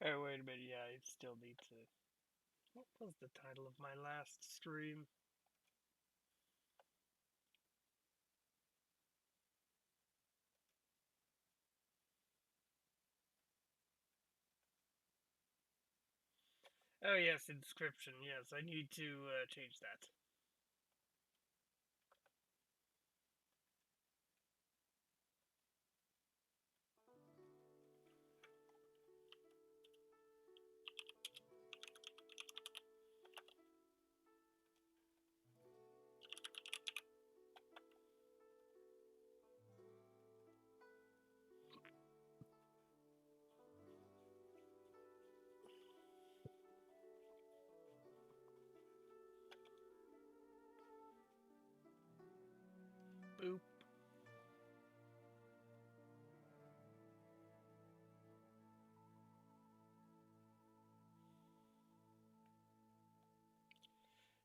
Oh, wait a minute, yeah, I still need to... What was the title of my last stream? Oh yes, inscription, yes, I need to change that. Boop.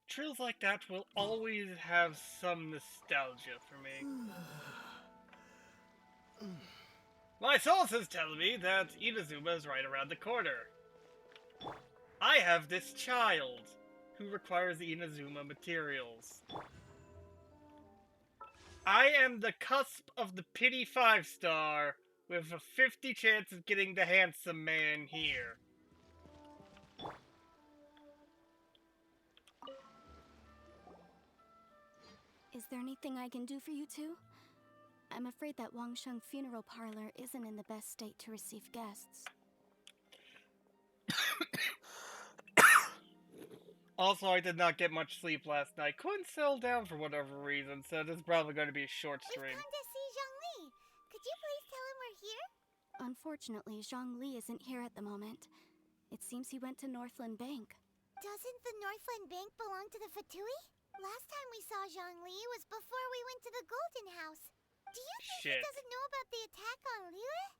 Trails like that will always have some nostalgia for me. My sources tell me that Inazuma is right around the corner. I have this child who requires Inazuma materials. I am the cusp of the pity 5-star with a 50 chance of getting the handsome man here. Is there anything I can do for you two? I'm afraid that Wangsheng funeral parlor isn't in the best state to receive guests. Also, I did not get much sleep last night. Couldn't settle down for whatever reason, so this is probably going to be a short stream. We've come to see Zhongli. Could you please tell him we're here? Unfortunately, Zhongli isn't here at the moment. It seems he went to Northland Bank. Doesn't the Northland Bank belong to the Fatui? Last time we saw Zhongli was before we went to the Golden House. Do you think he doesn't know about the attack on Lille?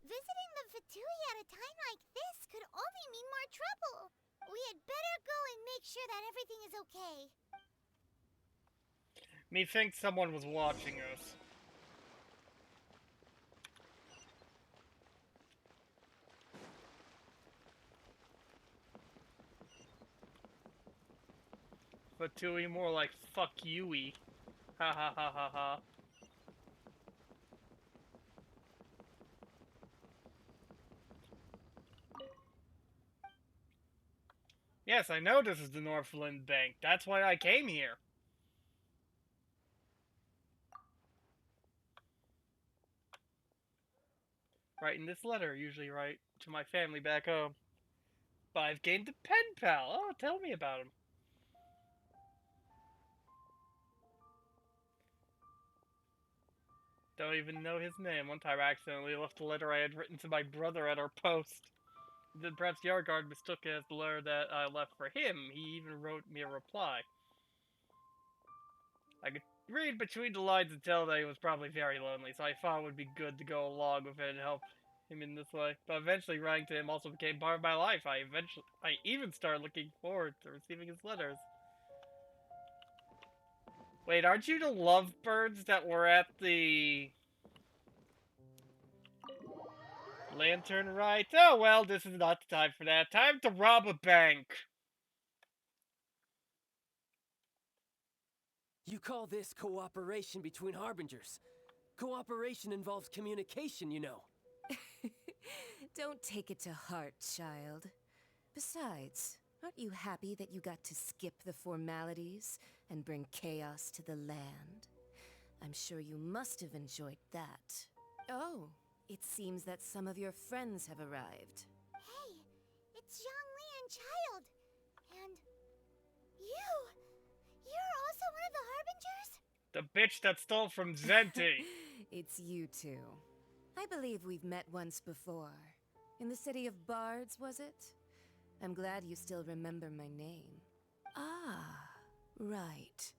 Visiting the Fatui at a time like this could only mean more trouble. We had better go and make sure that everything is okay. Methinks someone was watching us. But Tui more like fuck you-y. Ha ha ha ha ha. Yes, I know this is the Northland Bank. That's why I came here. Writing this letter, usually write to my family back home. But I've gained a pen pal. Oh, tell me about him. Don't even know his name. One time I accidentally left a letter I had written to my brother at our post. Then perhaps Yargard mistook it as the letter that I left for him. He even wrote me a reply. I could read between the lines and tell that he was probably very lonely, so I thought it would be good to go along with it and help him in this way. But eventually writing to him also became part of my life. I even started looking forward to receiving his letters. Wait, aren't you the lovebirds that were at the lantern rite? Oh well, this is not the time for that. Time to rob a bank. You call this cooperation between harbingers. Cooperation involves communication, you know. Don't take it to heart, child. Besides, aren't you happy that you got to skip the formalities and bring chaos to the land? I'm sure you must have enjoyed that. Oh, it seems that some of your friends have arrived. Hey, it's Zhongli and Child. And you. You're also one of the Harbingers? The bitch that stole from Zenti. It's you two. I believe we've met once before. In the city of Bards, was it? I'm glad you still remember my name. Ah, right.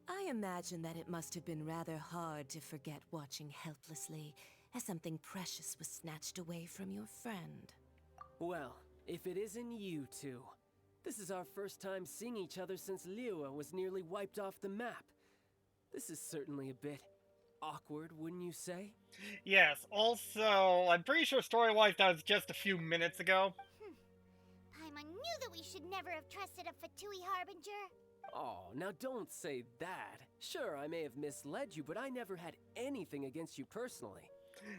I imagine that it must have been rather hard to forget watching helplessly as something precious was snatched away from your friend. Well, if it isn't you two. This is our first time seeing each other since Liyue was nearly wiped off the map. This is certainly a bit awkward, wouldn't you say? Yes, also, I'm pretty sure story-wise that was just a few minutes ago. Paimon knew that we should never have trusted a Fatui Harbinger. Oh, now don't say that. Sure, I may have misled you, but I never had anything against you personally.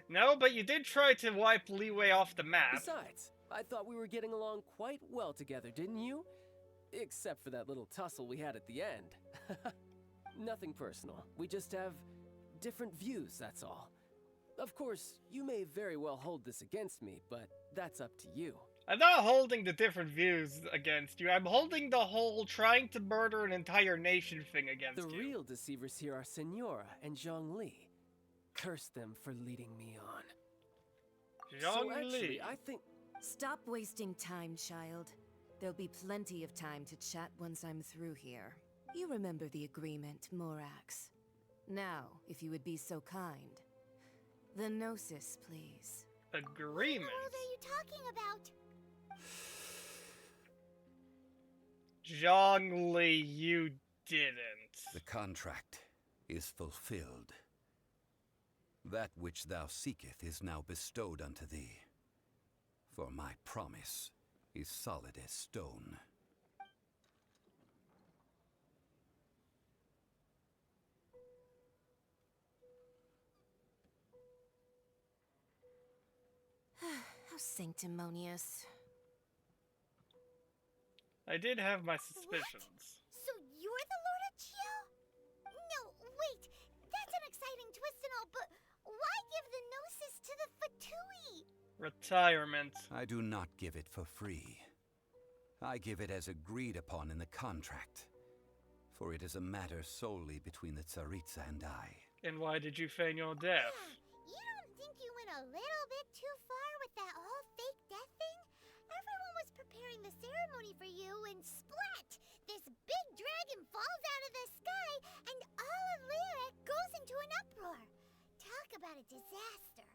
No, but you did try to wipe Leeway off the map. Besides, I thought we were getting along quite well together, didn't you? Except for that little tussle we had at the end. Nothing personal. We just have different views, that's all. Of course, you may very well hold this against me, but that's up to you. I'm not holding the different views against you. I'm holding the whole trying to murder an entire nation thing against you. The real deceivers here are Senora and Zhongli. Curse them for leading me on. So actually, I think... Stop wasting time, child. There'll be plenty of time to chat once I'm through here. You remember the agreement, Morax. Now, if you would be so kind. The Gnosis, please. Agreement? What are you talking about? Zhongli, you didn't. The contract is fulfilled. That which thou seeketh is now bestowed unto thee. For my promise is solid as stone. How sanctimonious. I did have my suspicions. So you're the Lord of Chio? No, wait. That's an exciting twist and all, but why give the Gnosis to the Fatui? Retirement. I do not give it for free. I give it as agreed upon in the contract. For it is a matter solely between the Tsaritsa and I. And why did you feign your death? You don't think you went a little bit too far with that whole fake death thing? Everyone was preparing the ceremony for you, and splat! This big dragon falls out of the sky, and all of Lyric goes into an uproar. Talk about a disaster.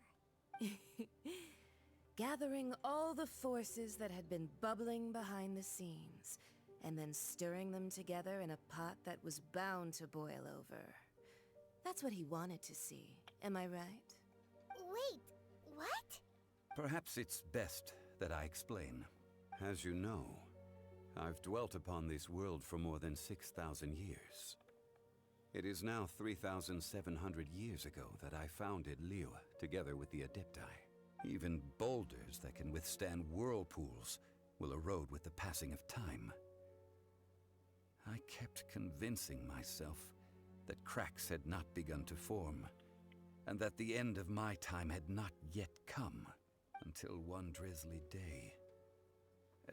Gathering all the forces that had been bubbling behind the scenes, and then stirring them together in a pot that was bound to boil over. That's what he wanted to see, am I right? Wait, what? Perhaps it's best that I explain. As you know, I've dwelt upon this world for more than 6,000 years. It is now 3,700 years ago that I founded Liyue together with the Adepti. Even boulders that can withstand whirlpools will erode with the passing of time. I kept convincing myself that cracks had not begun to form, and that the end of my time had not yet come, until one drizzly day.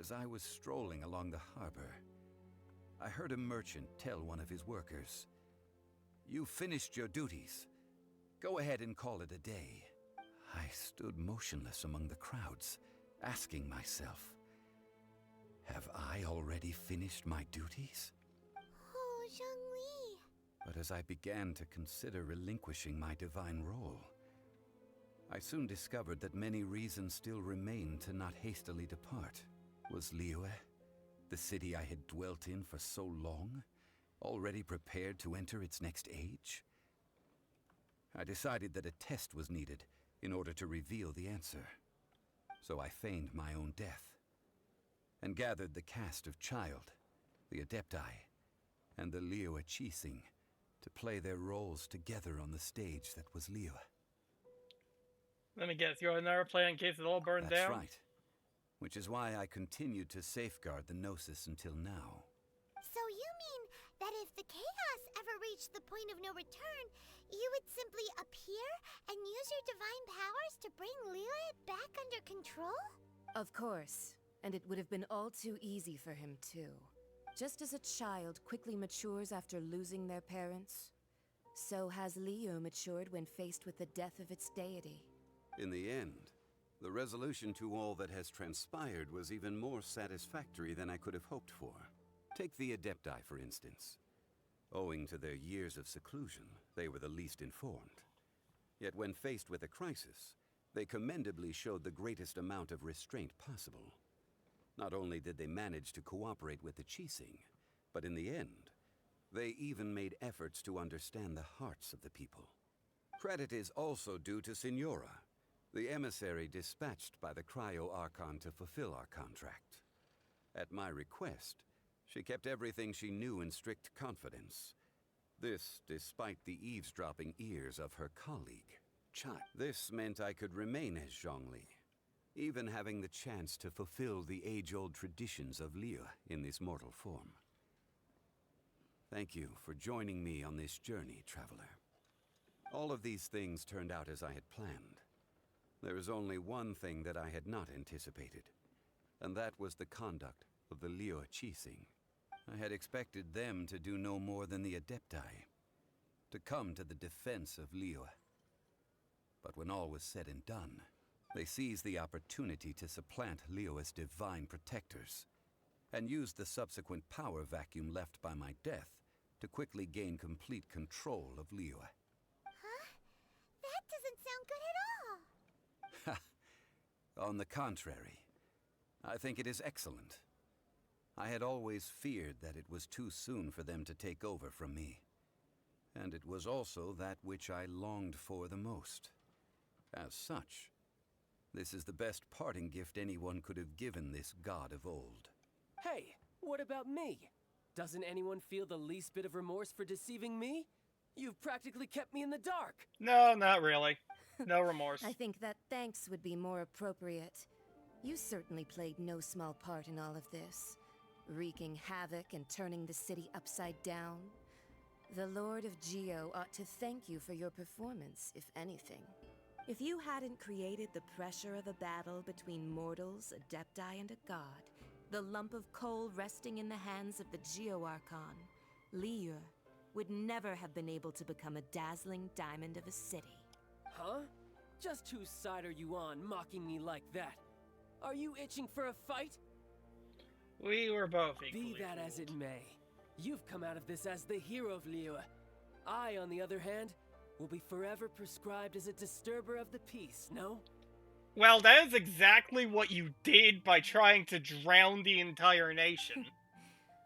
As I was strolling along the harbor, I heard a merchant tell one of his workers, "You finished your duties. Go ahead and call it a day." I stood motionless among the crowds, asking myself, have I already finished my duties? Oh, Zhongli. But as I began to consider relinquishing my divine role, I soon discovered that many reasons still remained to not hastily depart. Was Liyue, the city I had dwelt in for so long, already prepared to enter its next age? I decided that a test was needed in order to reveal the answer. So I feigned my own death, and gathered the cast of Child, the Adepti, and the Liyue Chising to play their roles together on the stage that was Liyue. Let me guess, you're never playing in case it all burned That's down? right. Which is why I continued to safeguard the Gnosis until now. So you mean that if the chaos ever reached the point of no return, you would simply appear and use your divine powers to bring Liyue back under control? Of course. And it would have been all too easy for him, too. Just as a child quickly matures after losing their parents, so has Liyue matured when faced with the death of its deity. In the end, the resolution to all that has transpired was even more satisfactory than I could have hoped for. Take the Adepti, for instance. Owing to their years of seclusion, they were the least informed. Yet when faced with a crisis, they commendably showed the greatest amount of restraint possible. Not only did they manage to cooperate with the Chising, but in the end, they even made efforts to understand the hearts of the people. Credit is also due to Signora, the emissary dispatched by the Cryo Archon to fulfill our contract. At my request, she kept everything she knew in strict confidence. This despite the eavesdropping ears of her colleague, Chai. This meant I could remain as Zhongli, even having the chance to fulfill the age-old traditions of Liyue in this mortal form. Thank you for joining me on this journey, traveler. All of these things turned out as I had planned. There is only one thing that I had not anticipated, and that was the conduct of the Liyue Qixing. I had expected them to do no more than the Adepti, to come to the defense of Liyue. But when all was said and done, they seized the opportunity to supplant Liyue's divine protectors, and used the subsequent power vacuum left by my death to quickly gain complete control of Liyue. Huh? That doesn't sound good at all. On the contrary, I think it is excellent. I had always feared that it was too soon for them to take over from me. And it was also that which I longed for the most. As such, this is the best parting gift anyone could have given this god of old. Hey, what about me? Doesn't anyone feel the least bit of remorse for deceiving me? You've practically kept me in the dark. No, not really. No remorse. I think that thanks would be more appropriate. You certainly played no small part in all of this, wreaking havoc and turning the city upside down. The Lord of Geo ought to thank you for your performance, if anything. If you hadn't created the pressure of a battle between mortals, Adepti, and a god, the lump of coal resting in the hands of the Geo Archon, Liyue would never have been able to become a dazzling diamond of a city. Huh? Just whose side are you on, mocking me like that? Are you itching for a fight? We were both equally Be that as it fooled. may, you've come out of this as the hero of Liyue. I, on the other hand, will be forever prescribed as a disturber of the peace, no? Well, that is exactly what you did by trying to drown the entire nation.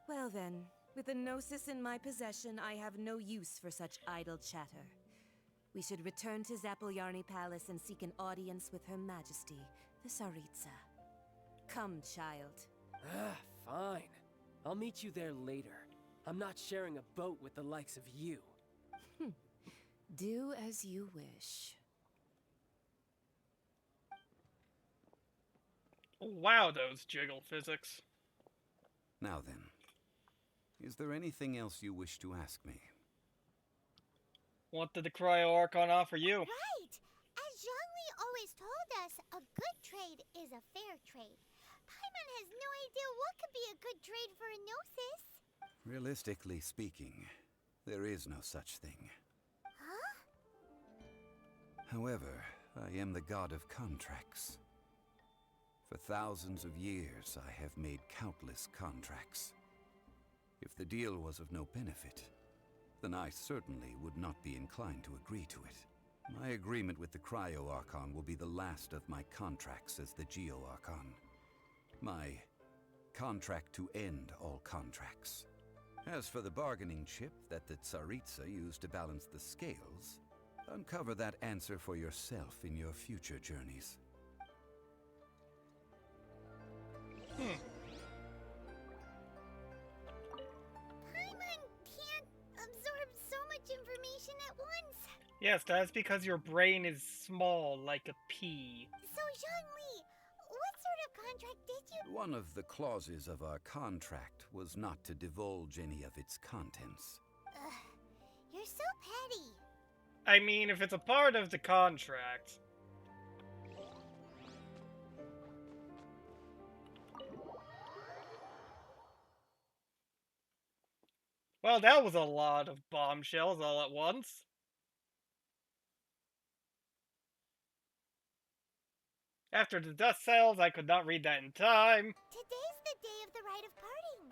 Well then, with a Gnosis in my possession, I have no use for such idle chatter. We should return to Zapoljarny Palace and seek an audience with Her Majesty, the Tsaritsa. Come, child. Ah, fine. I'll meet you there later. I'm not sharing a boat with the likes of you. Do as you wish. Wow, those jiggle physics. Now then, is there anything else you wish to ask me? What did the Cryo Archon offer you? Right! As Zhongli always told us, a good trade is a fair trade. Paimon has no idea what could be a good trade for a Gnosis. Realistically speaking, there is no such thing. Huh? However, I am the god of contracts. For thousands of years, I have made countless contracts. If the deal was of no benefit, then I certainly would not be inclined to agree to it. My agreement with the Cryo Archon will be the last of my contracts as the Geo Archon. My contract to end all contracts. As for the bargaining chip that the Tsaritsa used to balance the scales, uncover that answer for yourself in your future journeys. Paimon can't absorb so much information at once. Yes, that's because your brain is small, like a pea. So, Zhongli, what sort of contract did you... One of the clauses of our contract was not to divulge any of its contents. Ugh, you're so petty. I mean, if it's a part of the contract. Well, that was a lot of bombshells all at once. After the dust settles, I could not read that in time. Today's the day of the rite of parting.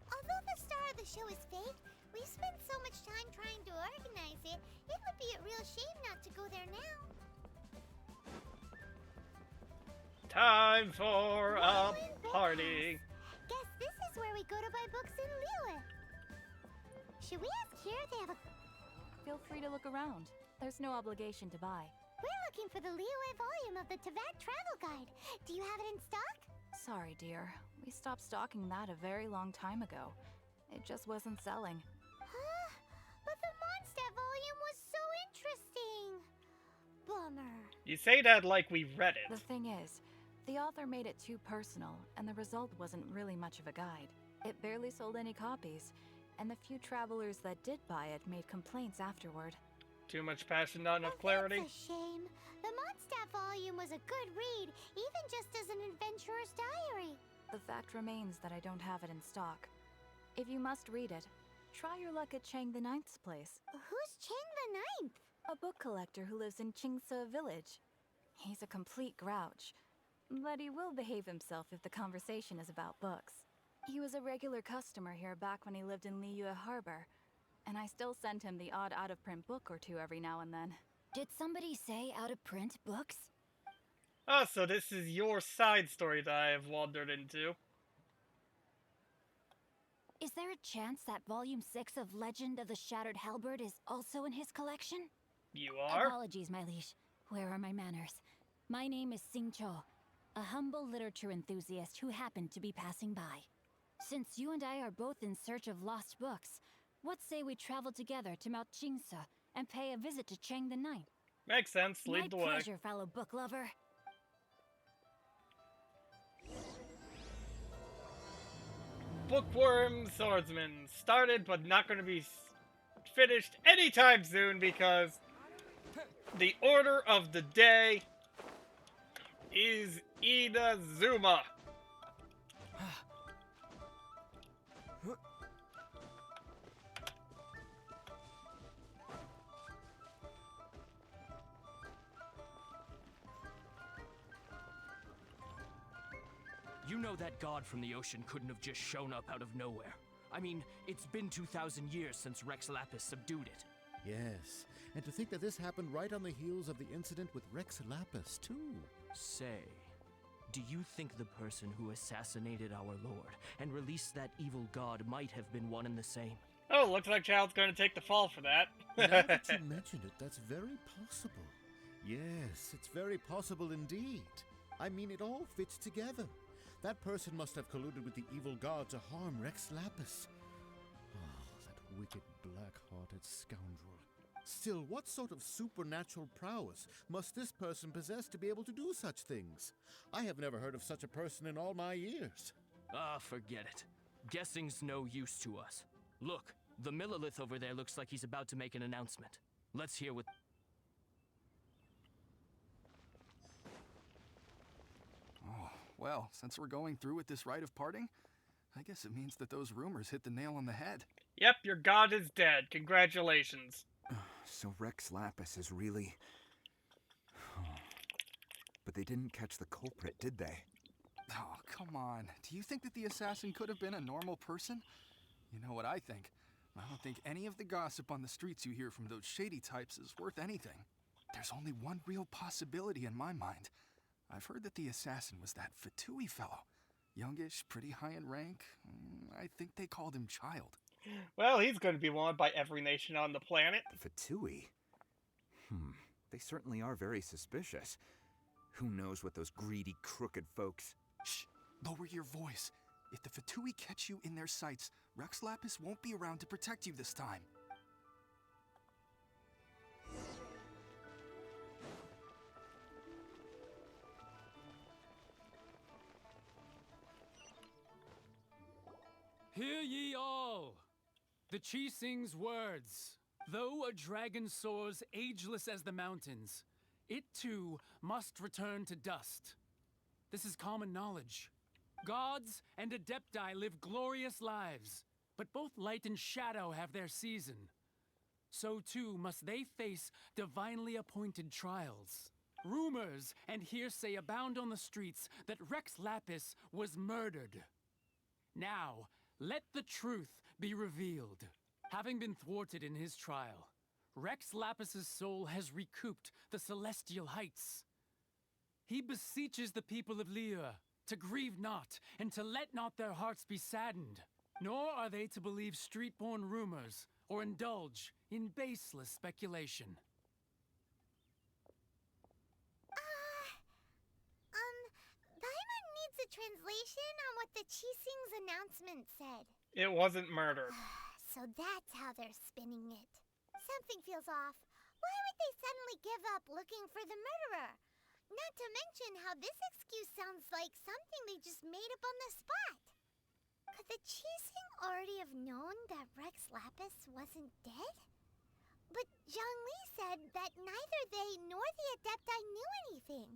Although the star of the show is fake, we spent so much time trying to organize it, it would be a real shame not to go there now. Time for a party. Guess this is where we go to buy books in Liyue. Should we ask here if they have a feel free to look around. There's no obligation to buy. We're looking for the Liyue volume of the Teyvat Travel Guide. Do you have it in stock? Sorry, dear. We stopped stocking that a very long time ago. It just wasn't selling. Huh? But the Mondstadt volume was so interesting. Bummer. You say that like we read it. The thing is, the author made it too personal, and the result wasn't really much of a guide. It barely sold any copies, and the few travelers that did buy it made complaints afterward. Too much passion, not enough clarity. That's a shame. The Mondstadt volume was a good read, even just as an adventurer's diary. The fact remains that I don't have it in stock. If you must read it, try your luck at Chang the Ninth's place. Who's Chang the Ninth? A book collector who lives in Qingce village. He's a complete grouch, but he will behave himself if the conversation is about books. He was a regular customer here back when he lived in Liyue Harbor, and I still send him the odd out-of-print book or two every now and then. Did somebody say out-of-print books? Oh, so this is your side story that I have wandered into. Is there a chance that Volume 6 of Legend of the Shattered Halberd is also in his collection? You are? Apologies, my liege. Where are my manners? My name is Sing Cho, a humble literature enthusiast who happened to be passing by. Since you and I are both in search of lost books, what say we travel together to Mount Qingce and pay a visit to Chang the Ninth? Makes sense. Lead the way. My pleasure, fellow book lover. Bookworm Swordsman started, but not going to be finished anytime soon because the order of the day is Inazuma. You know that god from the ocean couldn't have just shown up out of nowhere. I mean, it's been 2,000 years since Rex Lapis subdued it. Yes, and to think that this happened right on the heels of the incident with Rex Lapis, too. Say, do you think the person who assassinated our lord and released that evil god might have been one and the same? Oh, looks like Child's going to take the fall for that. Now that you mentioned it, that's very possible. Yes, it's very possible indeed. I mean, it all fits together. That person must have colluded with the evil god to harm Rex Lapis. Oh, that wicked, black-hearted scoundrel. Still, what sort of supernatural prowess must this person possess to be able to do such things? I have never heard of such a person in all my years. Ah, forget it. Guessing's no use to us. Look, the Millilith over there looks like he's about to make an announcement. Let's hear what... Well, since we're going through with this rite of parting, I guess it means that those rumors hit the nail on the head. Yep, your god is dead. Congratulations. So Rex Lapis is really... But they didn't catch the culprit, did they? Oh, come on. Do you think that the assassin could have been a normal person? You know what I think? I don't think any of the gossip on the streets you hear from those shady types is worth anything. There's only one real possibility in my mind. I've heard that the assassin was that Fatui fellow. Youngish, pretty high in rank. I think they called him Child. Well, he's going to be wanted by every nation on the planet. Fatui? They certainly are very suspicious. Who knows what those greedy, crooked folks... Shh! Lower your voice. If the Fatui catch you in their sights, Rex Lapis won't be around to protect you this time. Hear ye all! The Chi sings words. Though a dragon soars ageless as the mountains, it too must return to dust. This is common knowledge. Gods and Adepti live glorious lives, but both light and shadow have their season. So too must they face divinely appointed trials. Rumors and hearsay abound on the streets that Rex Lapis was murdered. Now, let the truth be revealed. Having been thwarted in his trial, Rex Lapis's soul has recouped the celestial heights. He beseeches the people of Liyue to grieve not and to let not their hearts be saddened, nor are they to believe street-born rumors or indulge in baseless speculation. Paimon needs a translation on what the Qixing's announcement said. It wasn't murder. So that's how they're spinning it. Something feels off. Why would they suddenly give up looking for the murderer? Not to mention how this excuse sounds like something they just made up on the spot. Could the Qixing already have known that Rex Lapis wasn't dead? But Zhongli said that neither they nor the Adepti knew anything.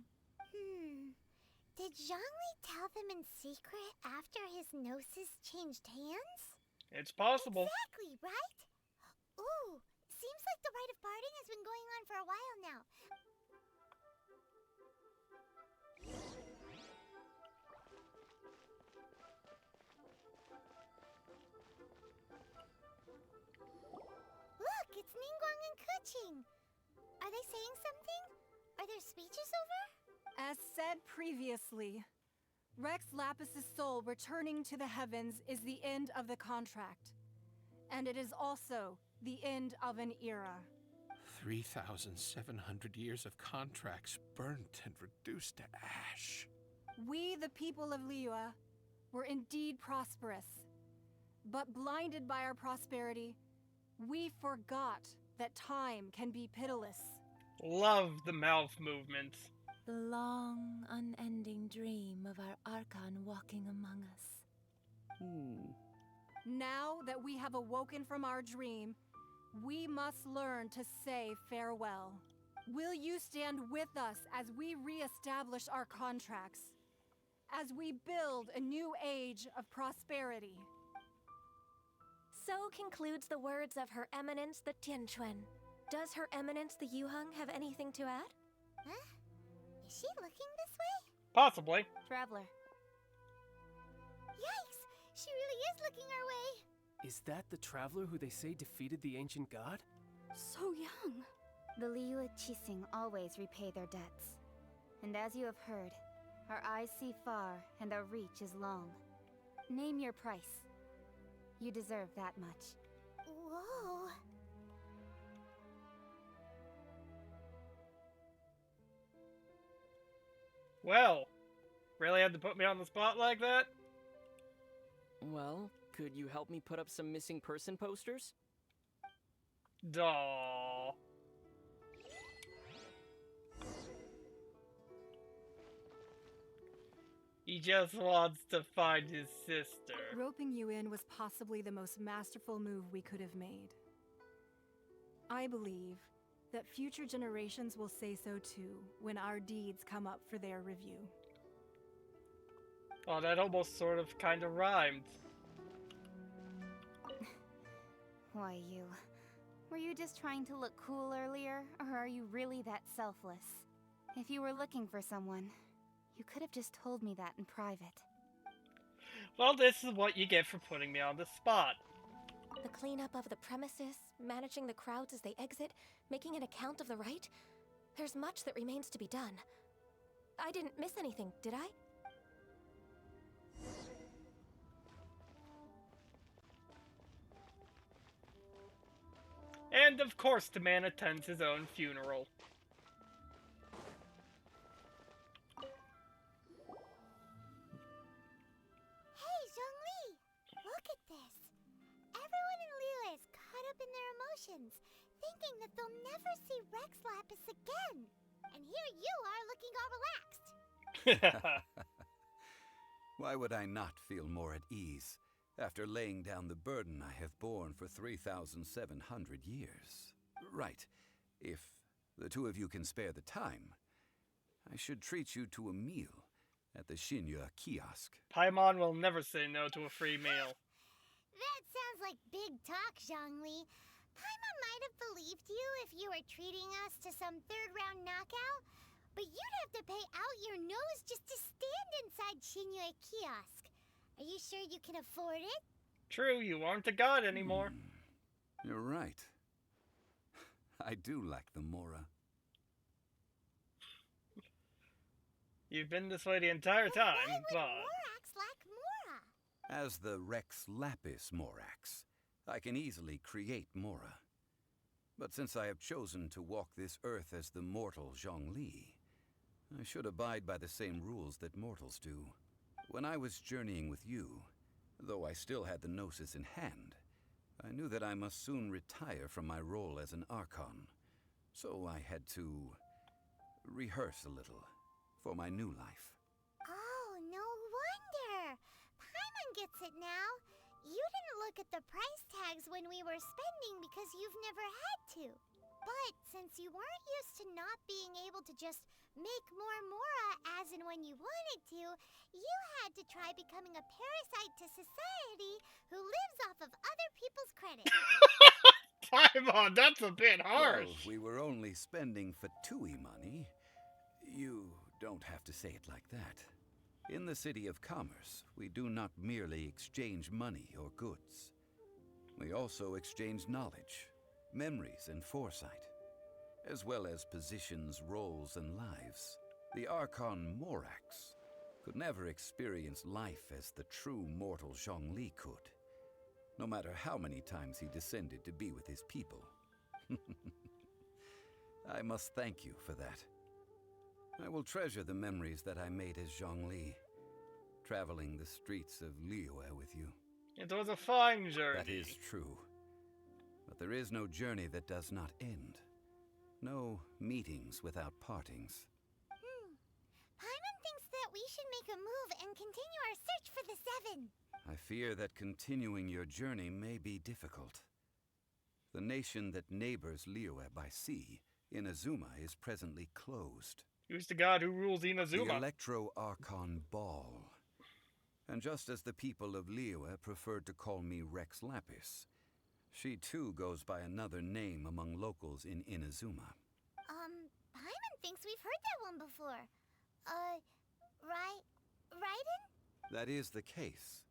Did Zhongli tell them in secret after his gnosis changed hands? It's possible. Exactly, right? Ooh, seems like the rite of parting has been going on for a while now. Look, it's Ningguang and Keqing. Are they saying something? Are their speeches over? As said previously, Rex Lapis's soul returning to the heavens is the end of the contract. And it is also the end of an era. 3,700 years of contracts burnt and reduced to ash. We, the people of Liyue, were indeed prosperous. But blinded by our prosperity, we forgot that time can be pitiless. Love the mouth movement. The long, unending dream of our Archon walking among us. Now that we have awoken from our dream, we must learn to say farewell. Will you stand with us as we re-establish our contracts? As we build a new age of prosperity? So concludes the words of Her Eminence the Tianquan. Does Her Eminence the Yuheng have anything to add? Huh? Is she looking this way? Possibly. Traveler. Yikes! She really is looking our way. Is that the traveler who they say defeated the ancient god? So young. The Liyue Qixing always repay their debts. And as you have heard, our eyes see far and our reach is long. Name your price. You deserve that much. Whoa. Well, really had to put me on the spot like that? Well, could you help me put up some missing person posters? Duh. He just wants to find his sister. Roping you in was possibly the most masterful move we could have made. I believe that future generations will say so too when our deeds come up for their review. Oh, that almost sort of kind of rhymed. Why, you... Were you just trying to look cool earlier, or are you really that selfless? If you were looking for someone, you could have just told me that in private. Well, this is what you get for putting me on the spot. The cleanup of the premises, managing the crowds as they exit, making an account of the rite. There's much that remains to be done. I didn't miss anything, did I? And of course the man attends his own funeral. Hey, Zhongli! Look at this! Everyone in Liyue is caught up in their emotions, thinking that they'll never see Rex Lapis again. And here you are looking all relaxed. Why would I not feel more at ease after laying down the burden I have borne for 3,700 years? Right. If the two of you can spare the time, I should treat you to a meal at the Xinyue kiosk. Paimon will never say no to a free meal. That sounds like big talk, Zhongli. Paimon might have believed you if you were treating us to some third-round knockout, but you'd have to pay out your nose just to stand inside Xinyue kiosk. Are you sure you can afford it? True, you aren't a god anymore. You're right. I do lack the Mora. You've been this way the entire time, but... Morax lack Mora? As the Rex Lapis Morax, I can easily create Mora. But since I have chosen to walk this earth as the mortal Zhongli, I should abide by the same rules that mortals do. When I was journeying with you, though I still had the Gnosis in hand, I knew that I must soon retire from my role as an Archon. So I had to rehearse a little for my new life. Oh, no wonder! Paimon gets it now. You didn't look at the price tags when we were spending because you've never had to. But since you weren't used to not being able to just make more Mora as and when you wanted to, you had to try becoming a parasite to society who lives off of other people's credit. Paimon, that's a bit harsh. Well, we were only spending Fatui money. You don't have to say it like that. In the City of Commerce, we do not merely exchange money or goods. We also exchange knowledge, memories, and foresight, as well as positions, roles, and lives. The Archon Morax could never experience life as the true mortal Zhongli could, no matter how many times he descended to be with his people. I must thank you for that. I will treasure the memories that I made as Zhongli, traveling the streets of Liyue with you. It was a fine journey. That is true. But there is no journey that does not end. No meetings without partings. Paimon thinks that we should make a move and continue our search for the Seven. I fear that continuing your journey may be difficult. The nation that neighbors Liyue by sea, Inazuma, is presently closed. Who's the god who rules Inazuma? The Electro-Archon Ball. And just as the people of Liyue preferred to call me Rex Lapis, she too goes by another name among locals in Inazuma. Paimon thinks we've heard that one before. Raiden? That is the case.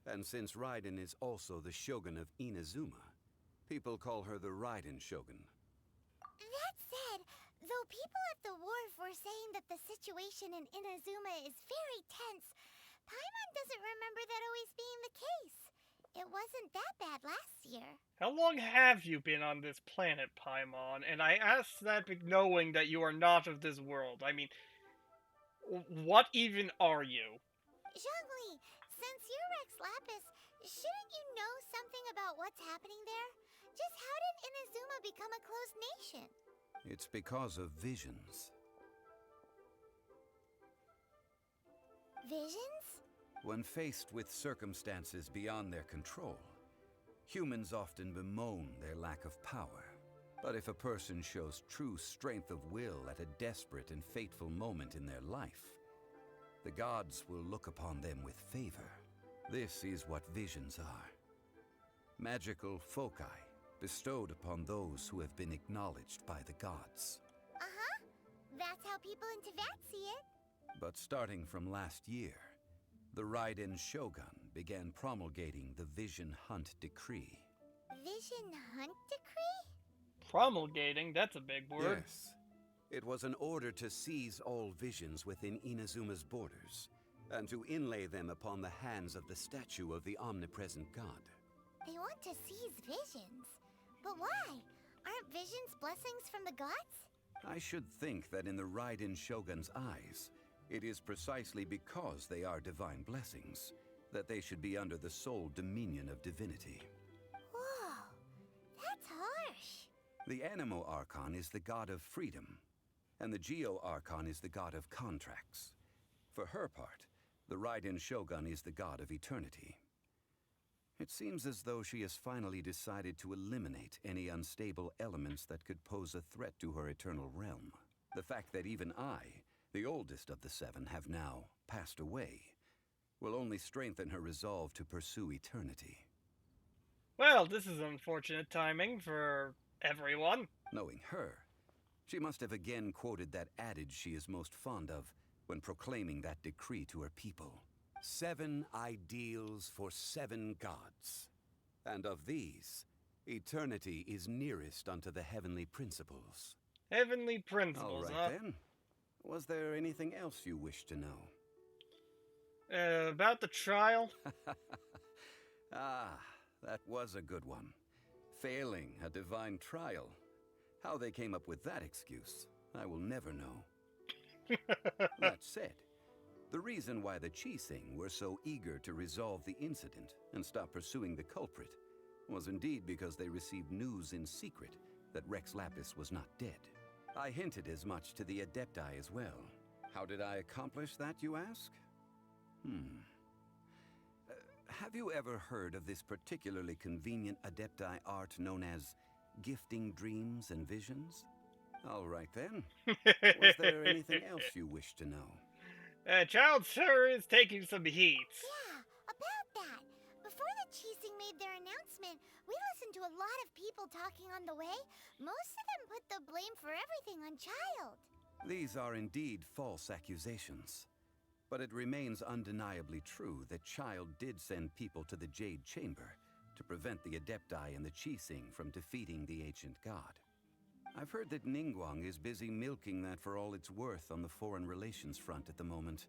And since Raiden is also the Shogun of Inazuma, people call her the Raiden Shogun. That said, though people at the wharf were saying that the situation in Inazuma is very tense, Paimon doesn't remember that always being the case. It wasn't that bad last year. How long have you been on this planet, Paimon? And I ask that knowing that you are not of this world. I mean, what even are you? Zhongli, since you're Rex Lapis, shouldn't you know something about what's happening there? Just how did Inazuma become a closed nation? It's because of visions. Visions? When faced with circumstances beyond their control, humans often bemoan their lack of power. But if a person shows true strength of will at a desperate and fateful moment in their life, the gods will look upon them with favor. This is what visions are. Magical foci bestowed upon those who have been acknowledged by the gods. Uh-huh. That's how people in Teyvat see it. But starting from last year, the Raiden Shogun began promulgating the Vision Hunt Decree. Vision Hunt Decree? Promulgating? That's a big word. Yes. It was an order to seize all visions within Inazuma's borders, and to inlay them upon the hands of the statue of the omnipresent god. They want to seize visions. But why? Aren't visions blessings from the gods? I should think that in the Raiden Shogun's eyes, it is precisely because they are divine blessings that they should be under the sole dominion of divinity. Whoa, that's harsh. The Animo Archon is the god of freedom, and the Geo Archon is the god of contracts. For her part, the Raiden Shogun is the god of eternity. It seems as though she has finally decided to eliminate any unstable elements that could pose a threat to her eternal realm. The fact that even I, the oldest of the seven, have now passed away will only strengthen her resolve to pursue eternity. Well, this is unfortunate timing for everyone. Knowing her, she must have again quoted that adage she is most fond of when proclaiming that decree to her people. 7 ideals for 7 gods. And of these, eternity is nearest unto the heavenly principles. Heavenly principles, All right, then. Was there anything else you wish to know? About the trial? That was a good one. Failing a divine trial. How they came up with that excuse, I will never know. That said, the reason why the Qixing were so eager to resolve the incident and stop pursuing the culprit was indeed because they received news in secret that Rex Lapis was not dead. I hinted as much to the Adepti as well. How did I accomplish that, you ask? Have you ever heard of this particularly convenient Adepti art known as gifting dreams and visions? All right then. Was there anything else you wish to know? Child sure is taking some heat. Yeah, about that. Before the Qixing made their announcement, we listened to a lot of people talking on the way. Most of them put the blame for everything on Child. These are indeed false accusations. But it remains undeniably true that Child did send people to the Jade Chamber to prevent the Adepti and the Qixing from defeating the ancient god. I've heard that Ningguang is busy milking that for all it's worth on the foreign relations front at the moment,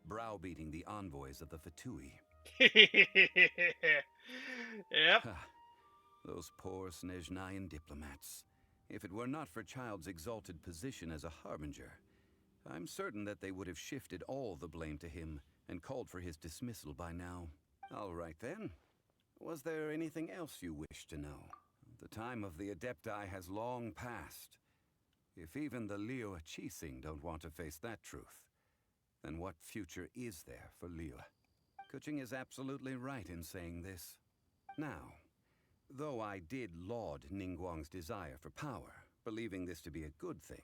browbeating the envoys of the Fatui. Yep. Those poor Snezhnayan diplomats. If it were not for Child's exalted position as a harbinger, I'm certain that they would have shifted all the blame to him and called for his dismissal by now. All right then. Was there anything else you wish to know? The time of the Adepti has long passed. If even the Liyue Qixing don't want to face that truth, then what future is there for Liyue? Kuching is absolutely right in saying this. Now, though I did laud Ningguang's desire for power, believing this to be a good thing,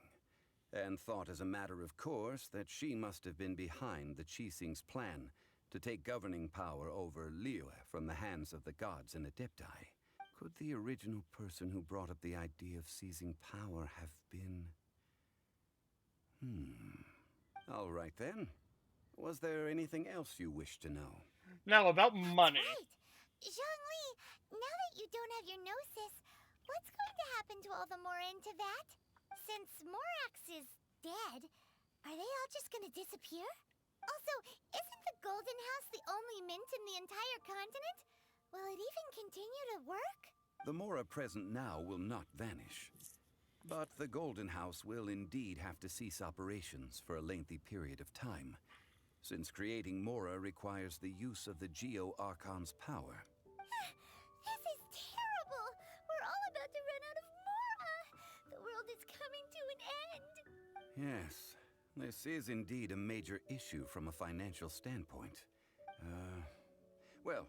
and thought as a matter of course that she must have been behind the Qixing's plan to take governing power over Liyue from the hands of the gods and Adepti, could the original person who brought up the idea of seizing power have been... All right then. Was there anything else you wish to know? Now about money. Right. Zhongli, now that you don't have your gnosis, what's going to happen to all the Mora in Teyvat? Since Morax is dead, are they all just gonna disappear? Also, isn't the Golden House the only mint in the entire continent? Will it even continue to work? The Mora present now will not vanish. But the Golden House will indeed have to cease operations for a lengthy period of time, since creating Mora requires the use of the Geo-Archon's power. This is terrible! We're all about to run out of Mora! The world is coming to an end! Yes, this is indeed a major issue from a financial standpoint. Well,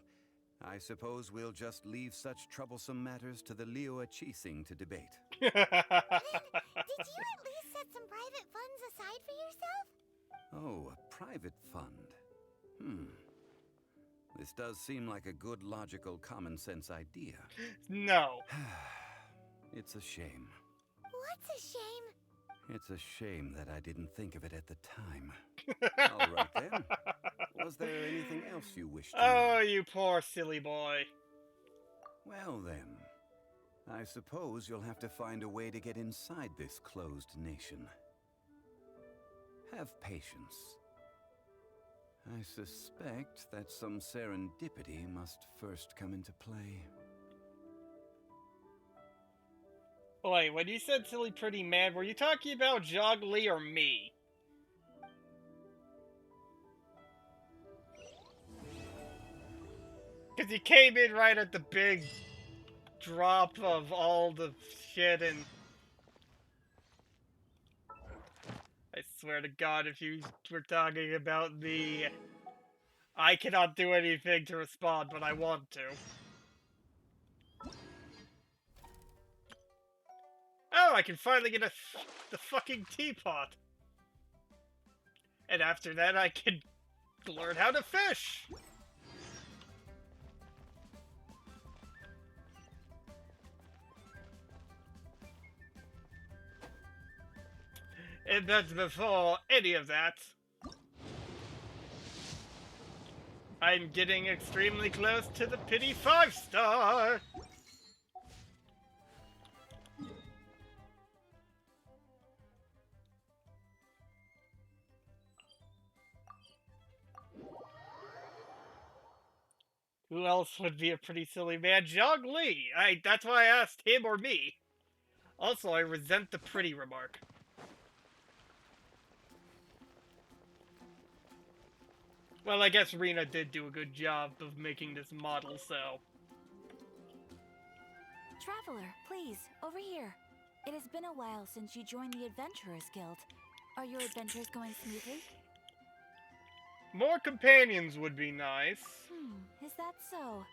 I suppose we'll just leave such troublesome matters to the Liyue Qixing to debate. Did you at least set some private funds aside for yourself? Oh, a private fund. This does seem like a good, logical, common-sense idea. No. It's a shame. What's a shame? It's a shame that I didn't think of it at the time. All right then. Was there anything else you wished to know? Oh, you poor silly boy. Well then, I suppose you'll have to find a way to get inside this closed nation. Have patience. I suspect that some serendipity must first come into play. Wait, when you said silly pretty man, were you talking about Zhongli or me? Because you came in right at the big drop of all the shit and... I swear to God, if you were talking about the... I cannot do anything to respond, but I want to. Oh, I can finally get the fucking teapot. And after that, I can learn how to fish. And that's before any of that. I'm getting extremely close to the pity 5-star. Who else would be a pretty silly man? Zhongli! That's why I asked him or me. Also, I resent the pretty remark. Well, I guess Rena did do a good job of making this model, so... Traveler, please, over here. It has been a while since you joined the Adventurers Guild. Are your adventures going smoothly? More companions would be nice. Is that so?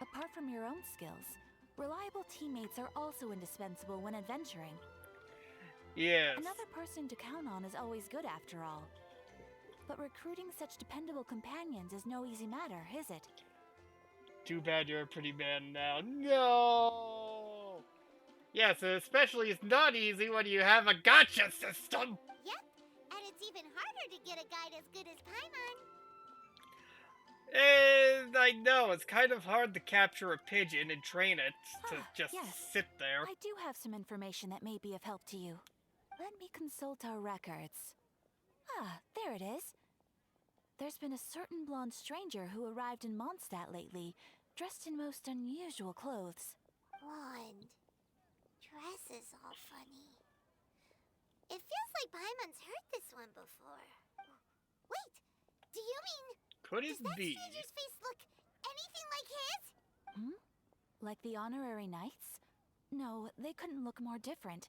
Apart from your own skills, reliable teammates are also indispensable when adventuring. Yes. Another person to count on is always good after all. But recruiting such dependable companions is no easy matter, is it? Too bad you're a pretty man now. No! Yes, especially it's not easy when you have a gotcha system! Yep, and it's even harder to get a guide as good as Paimon. And I know, it's kind of hard to capture a pigeon and train it to just yes. sit there. I do have some information that may be of help to you. Let me consult our records. There it is. There's been a certain blonde stranger who arrived in Mondstadt lately, dressed in most unusual clothes. Blonde. Dress is all funny. It feels like Paimon's heard this one before. Wait, do you mean... Could it does that be? stranger's face look anything like his? Like the honorary knights? No, they couldn't look more different.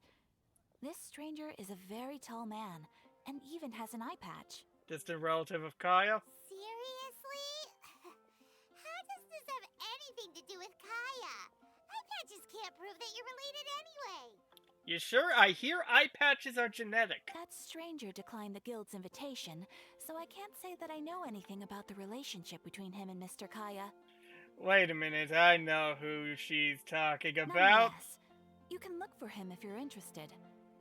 This stranger is a very tall man, and even has an eye patch. Distant relative of Kaya? Seriously? How does this have anything to do with Kaya? Eye patches can't prove that you're related anyway. You sure? I hear eye patches are genetic. That stranger declined the guild's invitation, so I can't say that I know anything about the relationship between him and Mr. Kaya. Wait a minute, I know who she's talking about. Nonetheless, you can look for him if you're interested.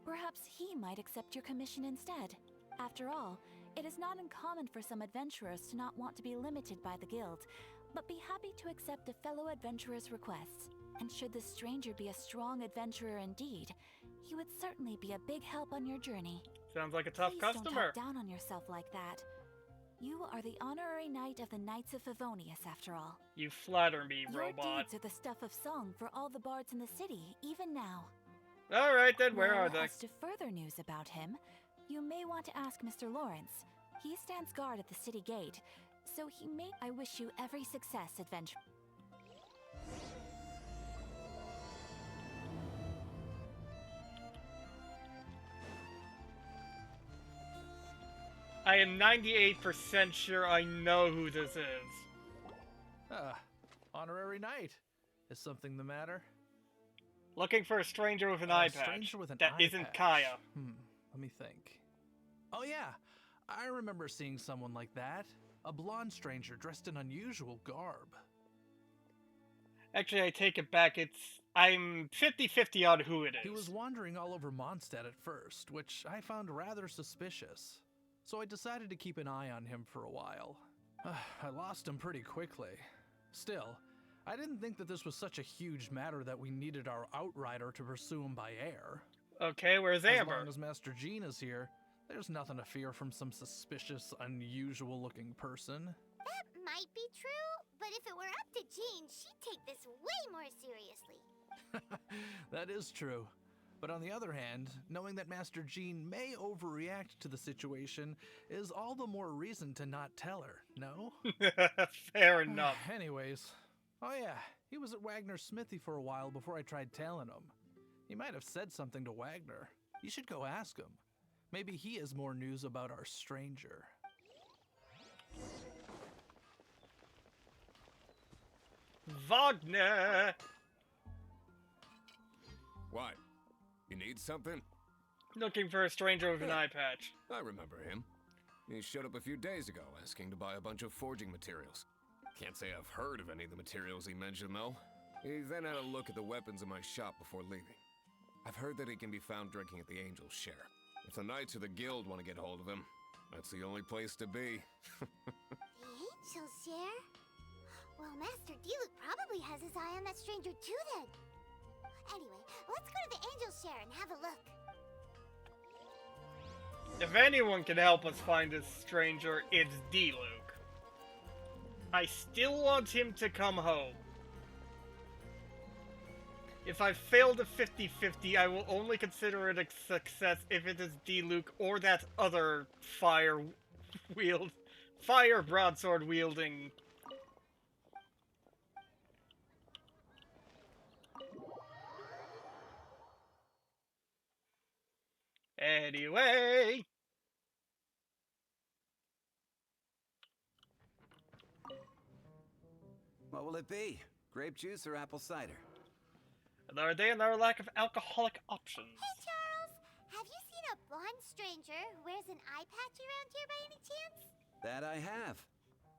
Perhaps he might accept your commission instead. After all, it is not uncommon for some adventurers to not want to be limited by the guild, but be happy to accept a fellow adventurer's requests. And should this stranger be a strong adventurer indeed, he would certainly be a big help on your journey. Sounds like a tough Please customer. Don't talk down on yourself like that. You are the honorary knight of the Knights of Favonius, after all. You flatter me, Your robot. deeds are the stuff of song for all the bards in the city, even now. Alright then, where are they? As to further news about him, you may want to ask Mr. Lawrence. He stands guard at the city gate, so he may... I wish you every success, adventure. I am 98% sure I know who this is. Honorary knight. Is something the matter? Looking for a stranger with an eye patch. Stranger with an that eye isn't patch. Kaya. Let me think. Oh yeah, I remember seeing someone like that. A blonde stranger dressed in unusual garb. Actually, I take it back. I'm 50-50 on who it is. He was wandering all over Mondstadt at first, which I found rather suspicious. So I decided to keep an eye on him for a while. I lost him pretty quickly. Still, I didn't think that this was such a huge matter that we needed our outrider to pursue him by air. Okay, where's Amber? As long as Master Jean is here, there's nothing to fear from some suspicious, unusual-looking person. That might be true, but if it were up to Jean, she'd take this way more seriously. That is true. But on the other hand, knowing that Master Jean may overreact to the situation is all the more reason to not tell her, no? Fair enough. Anyways, oh yeah, he was at Wagner's smithy for a while before I tried tailing him. He might have said something to Wagner. You should go ask him. Maybe he has more news about our stranger. Wagner! What? You need something? Looking for a stranger with an eye patch. I remember him. He showed up a few days ago asking to buy a bunch of forging materials. Can't say I've heard of any of the materials he mentioned, though. He then had a look at the weapons in my shop before leaving. I've heard that he can be found drinking at the Angel's Share. If the Knights of the Guild want to get hold of him, that's the only place to be. The Angel's Share? Well, Master Diluc probably has his eye on that stranger too then. Anyway, let's go to the Angel's Share and have a look. If anyone can help us find this stranger, it's Diluc. I still want him to come home. If I failed a 50-50, I will only consider it a success if it is D-Luke or that other fire broadsword wielding. Anyway. What will it be? Grape juice or apple cider? Another day and our lack of alcoholic options. Hey, Charles! Have you seen a blonde stranger who wears an eye patch around here by any chance? That I have.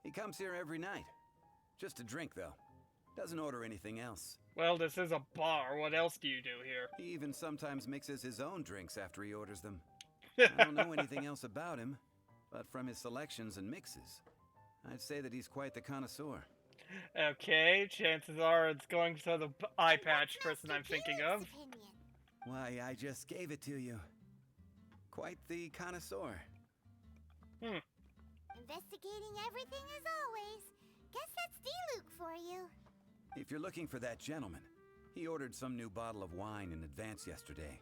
He comes here every night. Just a drink, though. Doesn't order anything else. Well, this is a bar. What else do you do here? He even sometimes mixes his own drinks after he orders them. I don't know anything else about him, but from his selections and mixes, I'd say that he's quite the connoisseur. Okay, chances are it's going to the eye patch person I'm thinking of. Why, I just gave it to you. Quite the connoisseur. Investigating everything as always. Guess that's D-Luke for you. If you're looking for that gentleman, he ordered some new bottle of wine in advance yesterday.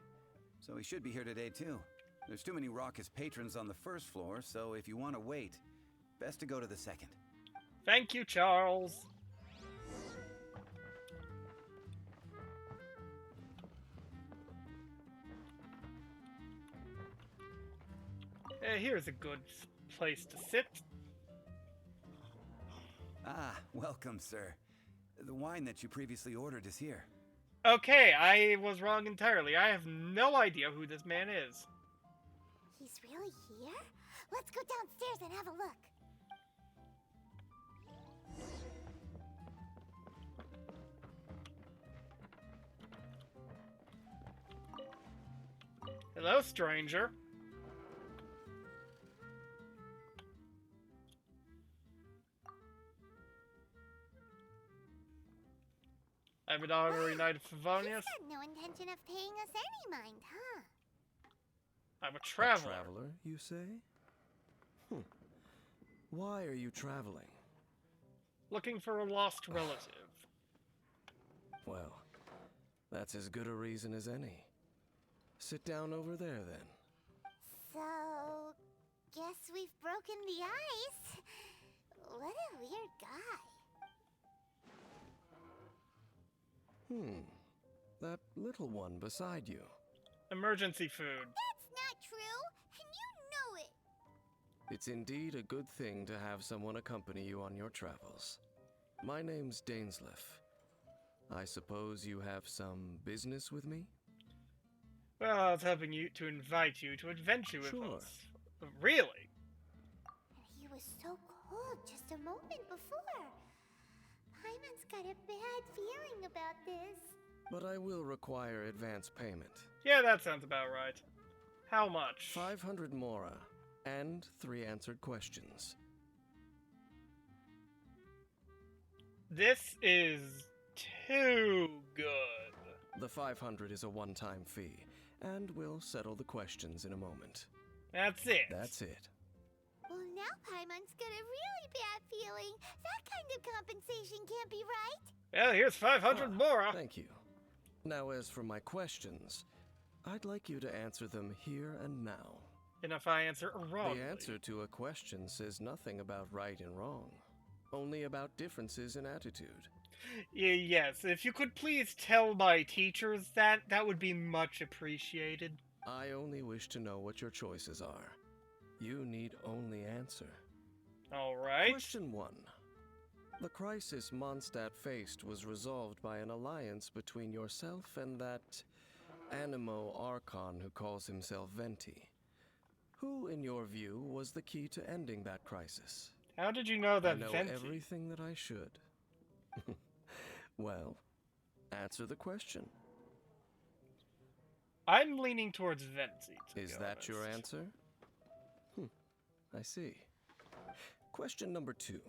So he should be here today too. There's too many raucous patrons on the first floor, so if you want to wait, best to go to the second. Thank you, Charles. Here's a good place to sit. Ah, welcome, sir. The wine that you previously ordered is here. Okay, I was wrong entirely. I have no idea who this man is. He's really here? Let's go downstairs and have a look. Hello, stranger. I'm an honorary knight of Favonius. He's got no intention of paying us any mind, huh? I'm a traveler. A traveler, you say? Why are you traveling? Looking for a lost relative. Well, that's as good a reason as any. Sit down over there, then. So, guess we've broken the ice. What a weird guy. That little one beside you. Emergency food. That's not true, and you know it. It's indeed a good thing to have someone accompany you on your travels. My name's Dainsleif. I suppose you have some business with me? Well, I was hoping to invite you to adventure with Sure. us. Really? He was so cold just a moment before. Paimon's got a bad feeling about this. But I will require advance payment. Yeah, that sounds about right. How much? 500 mora, and 3 answered questions. This is too good. The 500 is a one-time fee, and we'll settle the questions in a moment. That's it. That's it. Well, now Paimon's got a really bad feeling. That kind of compensation can't be right. Well, here's 500 mora. Thank you. Now, as for my questions, I'd like you to answer them here and now. And if I answer wrongly? The answer to a question says nothing about right and wrong, only about differences in attitude. Yes, if you could please tell my teachers that would be much appreciated. I only wish to know what your choices are. You need only answer. All right. Question 1. The crisis Mondstadt faced was resolved by an alliance between yourself and that Animo Archon who calls himself Venti. Who, in your view, was the key to ending that crisis? How did you know that I know Venti? everything that I should. Well, answer the question. I'm leaning towards Venti. Is that your answer? I see. Question number 2.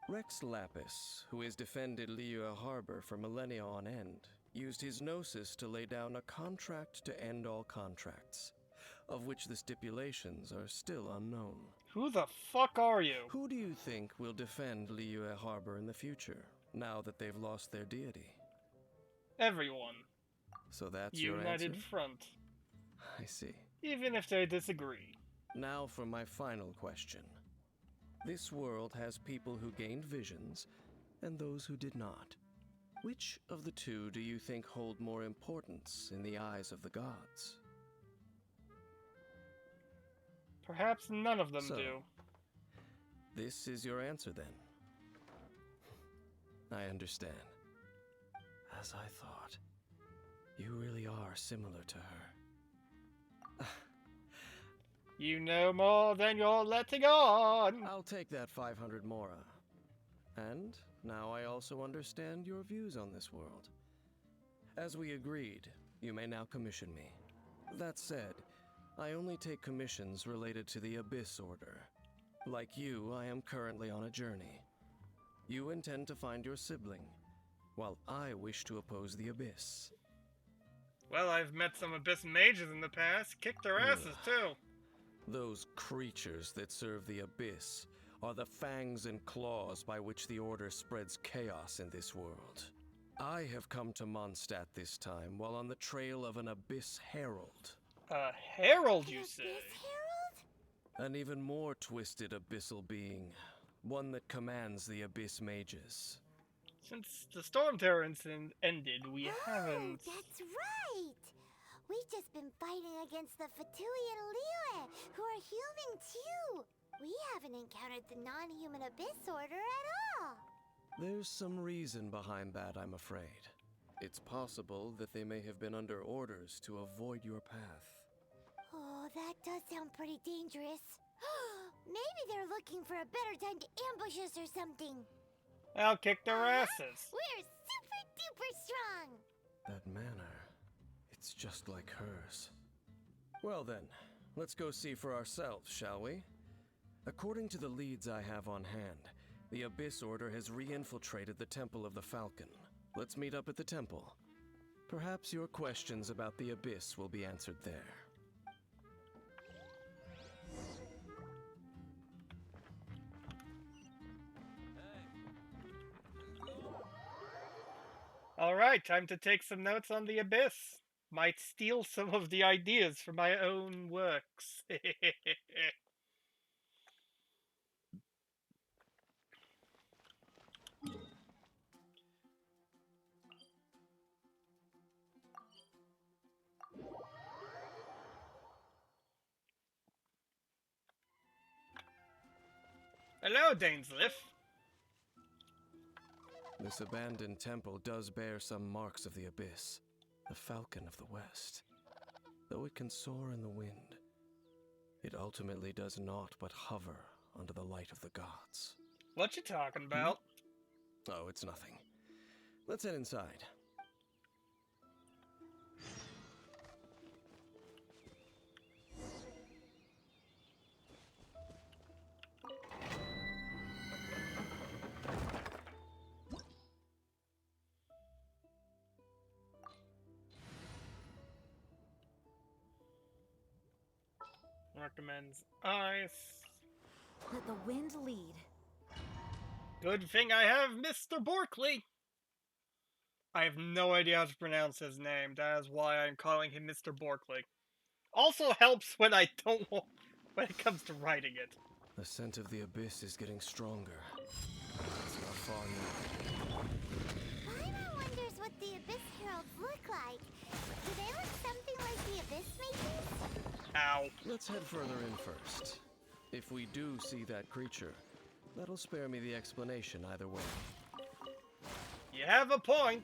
Rex Lapis, who has defended Liyue Harbor for millennia on end, used his gnosis to lay down a contract to end all contracts, of which the stipulations are still unknown. Who the fuck are you? Who do you think will defend Liyue Harbor in the future, now that they've lost their deity? Everyone. So that's your answer? United Front. I see. Even if they disagree. Now for my final question. This world has people who gained visions, and those who did not. Which of the two do you think hold more importance in the eyes of the gods? Perhaps none of them So, do. This is your answer then. I understand. As I thought. You really are similar to her. You know more than you're letting on! I'll take that 500 mora. And now I also understand your views on this world. As we agreed, you may now commission me. That said, I only take commissions related to the Abyss Order. Like you, I am currently on a journey. You intend to find your sibling, while I wish to oppose the Abyss. Well, I've met some Abyss mages in the past. Kicked their asses, too. Those creatures that serve the Abyss are the fangs and claws by which the Order spreads chaos in this world. I have come to Mondstadt this time while on the trail of an Abyss Herald. A herald, you say? An even more twisted abyssal being. One that commands the Abyss mages. Since the Storm Terror incident ended, we haven't... That's right! We've just been fighting against the Fatui and Liyue, who are human too! We haven't encountered the non-human Abyss Order at all! There's some reason behind that, I'm afraid. It's possible that they may have been under orders to avoid your path. Oh, that does sound pretty dangerous. Maybe they're looking for a better time to ambush us or something. I'll kick their asses. We're super duper strong! That manner, it's just like hers. Well then, let's go see for ourselves, shall we? According to the leads I have on hand, the Abyss Order has re-infiltrated the Temple of the Falcon. Let's meet up at the temple. Perhaps your questions about the Abyss will be answered there. Alright, time to take some notes on the Abyss. Might steal some of the ideas for my own works. Hello, Dainsliff. This abandoned temple does bear some marks of the Abyss, the Falcon of the West. Though it can soar in the wind, it ultimately does naught but hover under the light of the gods. What you talking about? Oh, it's nothing. Let's head inside. Recommends ice. Let the wind lead. Good thing I have Mr. Borkley. I have no idea how to pronounce his name. That is why I'm calling him Mr. Borkley. Also helps when I don't want, when it comes to writing it. The scent of the Abyss is getting stronger. It's not far now. Paimon wonders what the Abyss Heralds look like. Do they look something like the Abyss mages? Ow. Let's head further in first. If we do see that creature, that'll spare me the explanation either way. You have a point.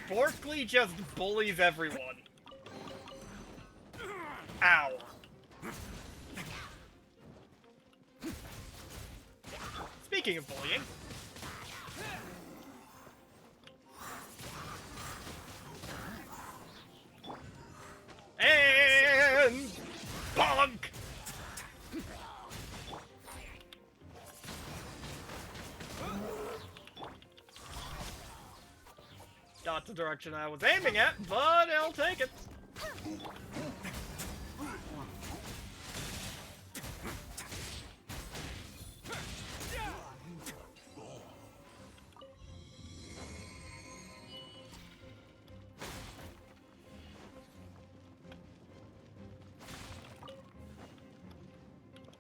Borkley just bullies everyone. Ow. Speaking of bullying. And bonk. the direction I was aiming at, but I'll take it.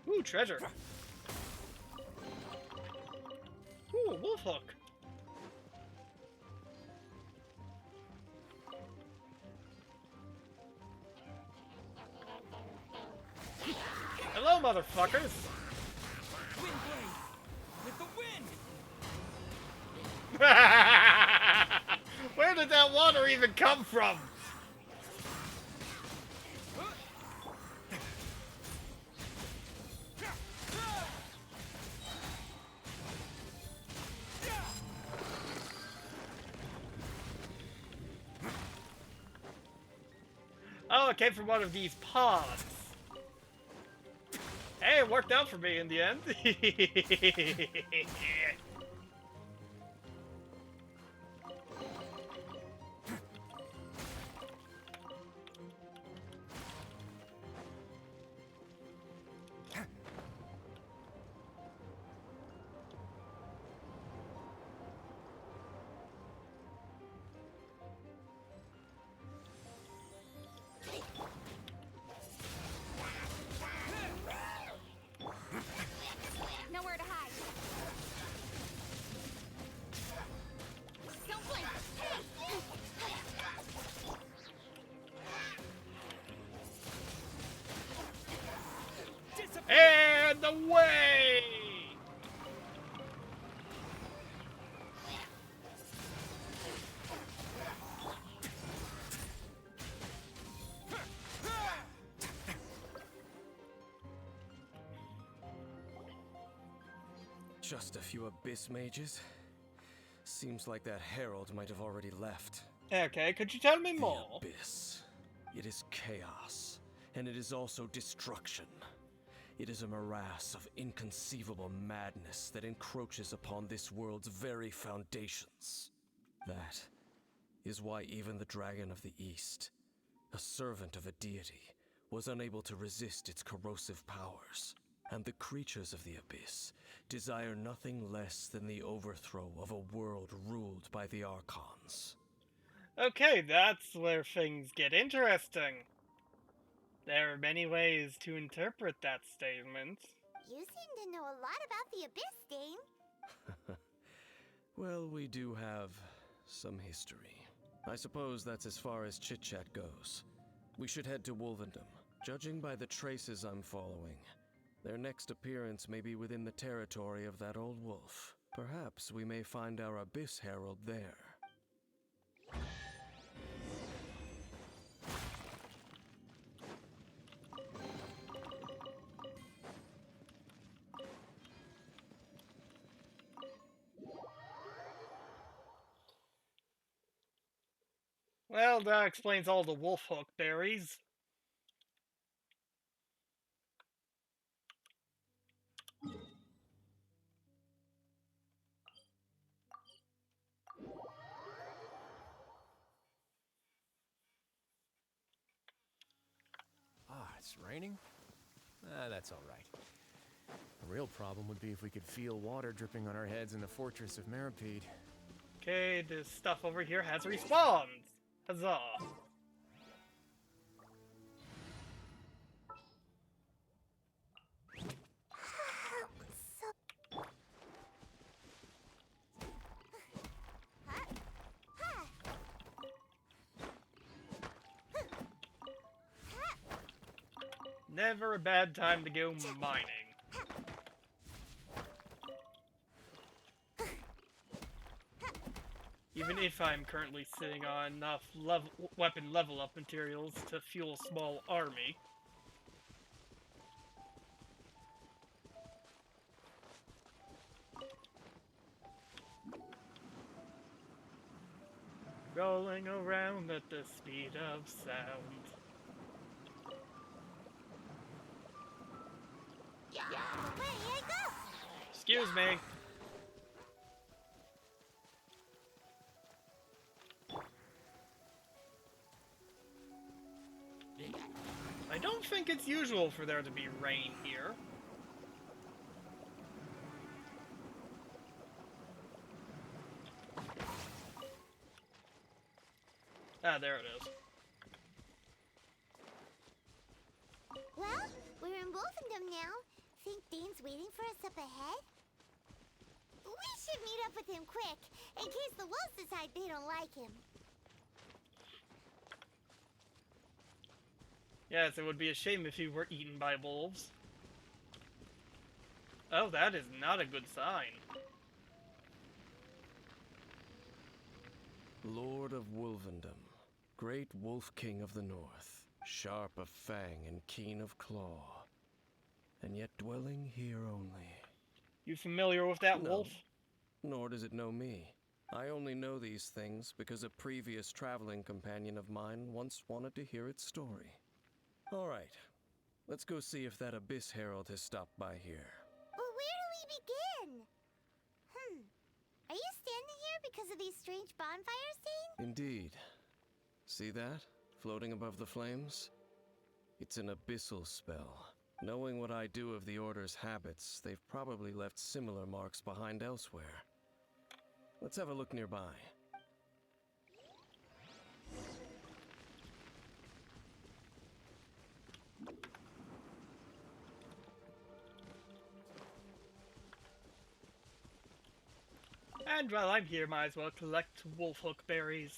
Ooh, treasure. Ooh, wolf hook. Hello, motherfuckers. Windblade! With the wind! Where did that water even come from? Oh, it came from one of these ponds. Hey, it worked out for me in the end. Nowhere to hide. Don't blink. And away! Just a few abyss mages? Seems like that herald might have already left. Okay, could you tell me more? The abyss. It is chaos, and it is also destruction. It is a morass of inconceivable madness that encroaches upon this world's very foundations. That is why even the Dragon of the East, a servant of a deity, was unable to resist its corrosive powers. And the creatures of the abyss desire nothing less than the overthrow of a world ruled by the Archons. Okay, that's where things get interesting. There are many ways to interpret that statement. You seem to know a lot about the Abyss, Dane. Well, we do have some history. I suppose that's as far as chit-chat goes. We should head to Wolvendom. Judging by the traces I'm following, their next appearance may be within the territory of that old wolf. Perhaps we may find our Abyss Herald there. Well, that explains all the wolf hook berries. Ah, it's raining? That's all right. The real problem would be if we could feel water dripping on our heads in the fortress of Meripede. Okay, this stuff over here has respawns. Huzzah. Never a bad time to go mining. Even if I'm currently sitting on enough weapon level up materials to fuel a small army. Rolling around at the speed of sound. Away I go! Excuse me. I don't think it's usual for there to be rain here. Ah, there it is. Well, we're in Wolfendom now. Think Dane's waiting for us up ahead? We should meet up with him quick, in case the wolves decide they don't like him. Yes, it would be a shame if he were eaten by wolves. Oh, that is not a good sign. Lord of Wolvendom, great wolf king of the north, sharp of fang and keen of claw, and yet dwelling here only. You familiar with that wolf? Nor does it know me. I only know these things because a previous traveling companion of mine once wanted to hear its story. All right, let's go see if that Abyss Herald has stopped by here. But where do we begin? Are you standing here because of these strange bonfires, Dane? Indeed. See that? Floating above the flames? It's an abyssal spell. Knowing what I do of the Order's habits, they've probably left similar marks behind elsewhere. Let's have a look nearby. And while I'm here, might as well collect wolfhook berries.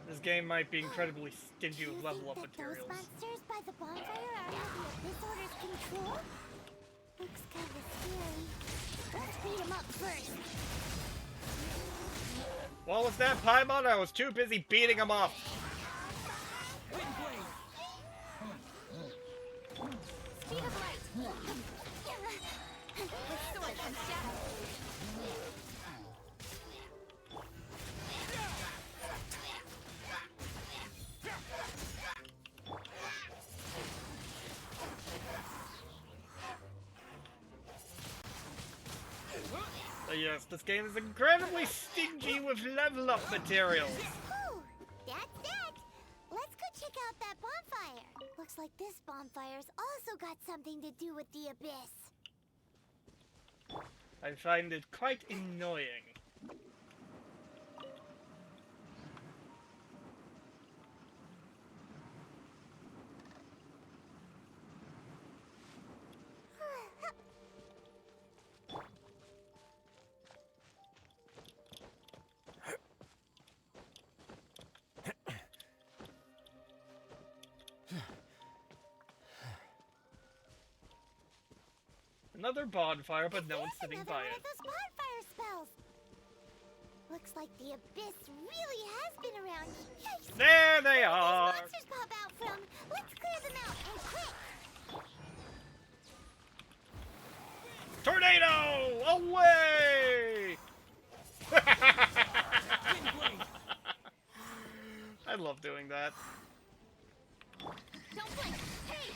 This game might be incredibly stingy with level up materials. Those monsters by the bonfire are under the Abyss Order's control? Looks kinda scary. Let's beat them up first. What was that, Paimon? I was too busy beating him up. Speed of light. The sword and shadow. Yes, this game is incredibly stingy with level up materials. Ooh, that's that. Let's go check out that bonfire. Looks like this bonfire's also got something to do with the Abyss. I find it quite annoying. Another bonfire, but no one's sitting by it. Those bonfire spells. Looks like the Abyss really has been around. Yikes. There they Where are. these monsters pop out from? Let's clear them out and quick. Tornado! Away! I love doing that. Don't blink. Hey!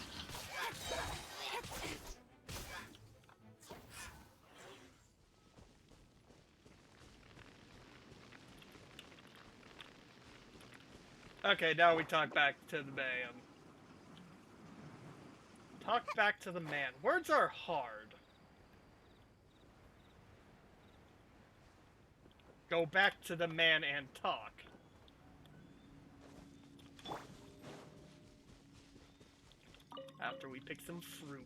Okay, now we talk back to the man. Talk back to the man. Words are hard. Go back to the man and talk. After we pick some fruit.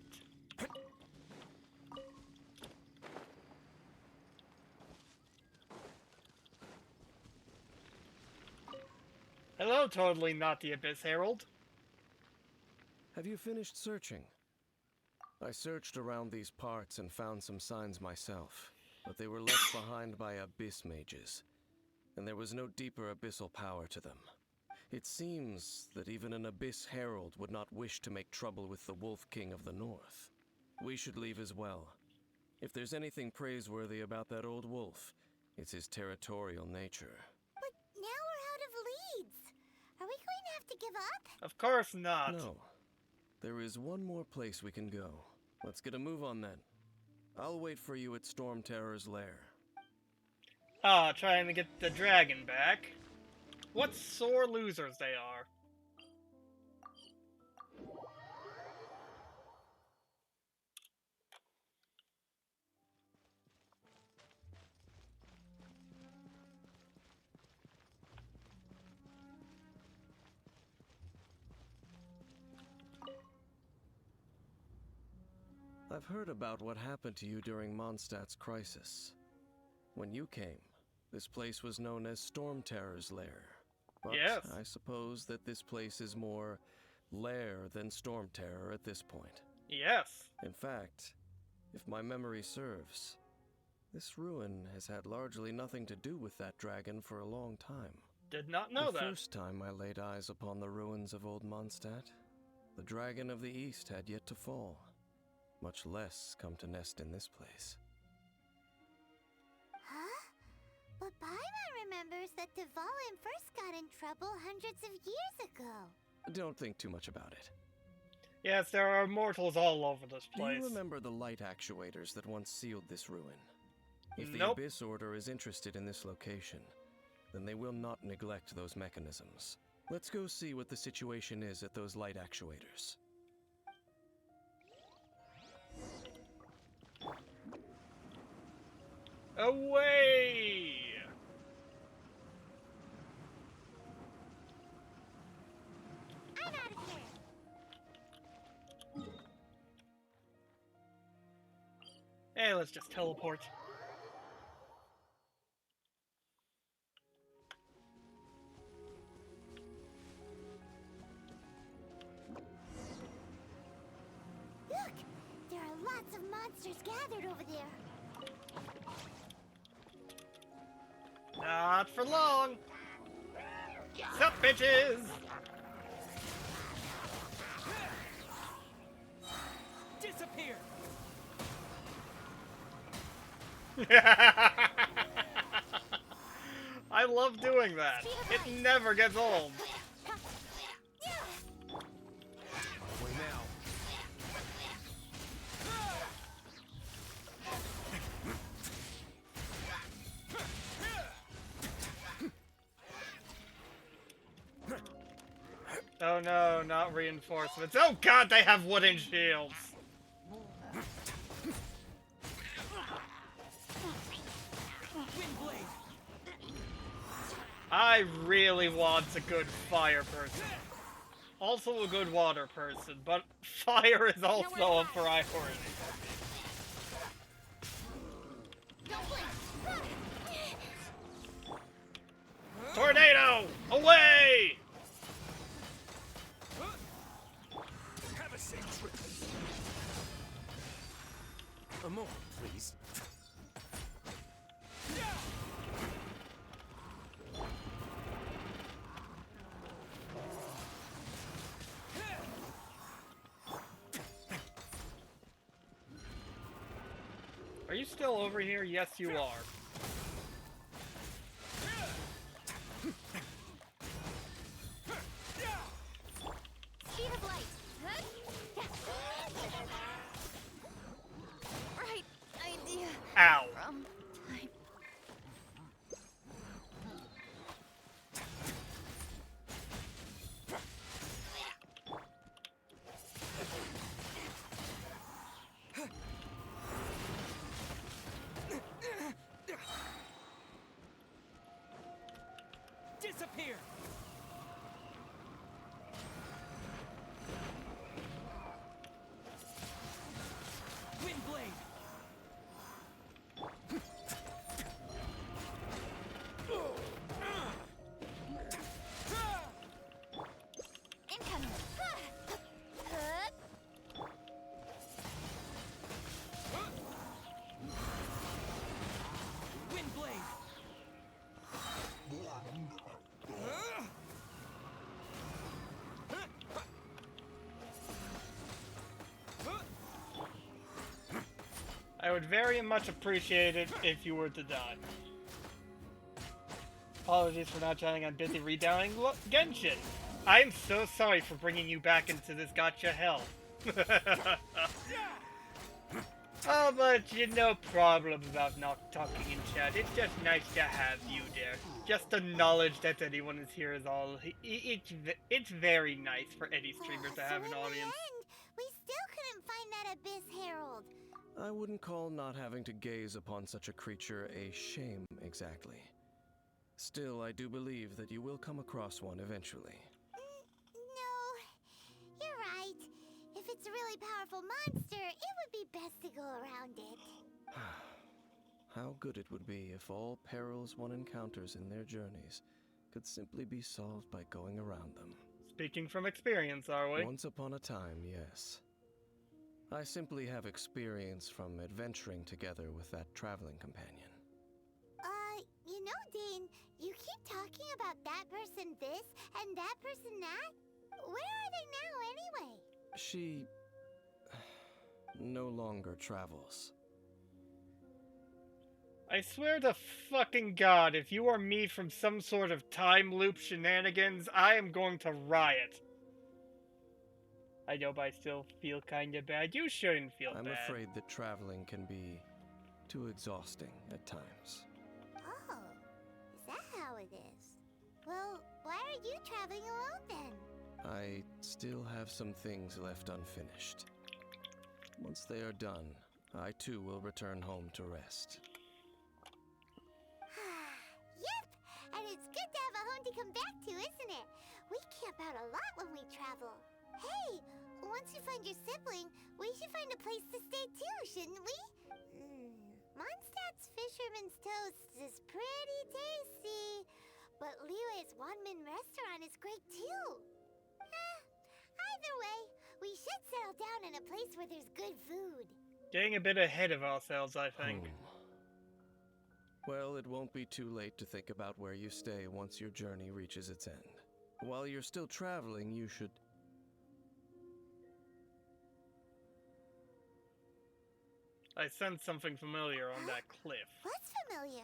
Hello, totally not the Abyss Herald. Have you finished searching? I searched around these parts and found some signs myself, but they were left behind by Abyss mages, and there was no deeper abyssal power to them. It seems that even an Abyss Herald would not wish to make trouble with the Wolf King of the North. We should leave as well. If there's anything praiseworthy about that old wolf, it's his territorial nature. But now we're out of leads. Are we going to have to give up? Of course not. No. There is one more place we can go. Let's get a move on then. I'll wait for you at Storm Terror's lair. Ah, trying to get the dragon back. What sore losers they are. I've heard about what happened to you during Mondstadt's crisis. When you came, this place was known as Storm Terror's Lair. But yes. I suppose that this place is more lair than Storm Terror at this point. Yes. In fact, if my memory serves, this ruin has had largely nothing to do with that dragon for a long time. Did not know that. The first time I laid eyes upon the ruins of Old Mondstadt, the dragon of the East had yet to fall, much less come to nest in this place. Huh? But Paimon remembers that Dvalin first got in trouble hundreds of years ago. Don't think too much about it. Yes, there are mortals all over this place. Do you remember the light actuators that once sealed this ruin? If the Nope. Abyss Order is interested in this location, then they will not neglect those mechanisms. Let's go see what the situation is at those light actuators. Away! I'm out of here. Hey, let's just teleport. Look! There are lots of monsters gathered over there. Not for long. Sup, bitches? Disappear! I love doing that. It never gets old. Way now. Oh no, not reinforcements. Oh god, they have wooden shields. I really want a good fire person. Also a good water person, but fire is also a priority. Tornado! Away! Have a safe trip. A moment, please. Are you still over here? Yes, you are. Speed of light. Right idea. Ow. From time. Disappear! Windblade! Incoming. Windblade! I would very much appreciate it if you were to die. Apologies for not chatting, I'm busy redownloading Genshin. I'm so sorry for bringing you back into this gotcha hell. Oh, but no problem about not talking in chat. It's just nice to have you there. Just the knowledge that anyone is here is all. It's very nice for any streamer to have an audience. We still couldn't find that Abyss Herald. I wouldn't call not having to gaze upon such a creature a shame, exactly. Still, I do believe that you will come across one eventually. No, you're right. If it's a really powerful powerful monster, it would be best to go around it. How good it would be if all perils one encounters in their journeys could simply be solved by going around them. Speaking from experience, are we? Once upon a time, yes. I simply have experience from adventuring together with that traveling companion. You know, Dane, you keep talking about that person this and that person that. Where are they now, anyway? She no longer travels. I swear to fucking God, if you are me from some sort of time loop shenanigans, I am going to riot. I know, but I still feel kinda bad. You shouldn't feel bad. I'm afraid that traveling can be too exhausting at times. Oh, is that how it is? Well, why are you traveling alone then? I still have some things left unfinished. Once they are done, I too will return home to rest. Yep, and it's good to have a home to come back to, isn't it? We camp out a lot when we travel. Hey, once you find your sibling, we should find a place to stay too, shouldn't we? Mondstadt's Fisherman's Toast is pretty tasty, but Liyue's one-man restaurant is great too. Either way, we should settle down in a place where there's good food. Getting a bit ahead of ourselves, I think. Well, it won't be too late to think about where you stay once your journey reaches its end. While you're still traveling, you should... I sensed something familiar on that cliff. What's familiar?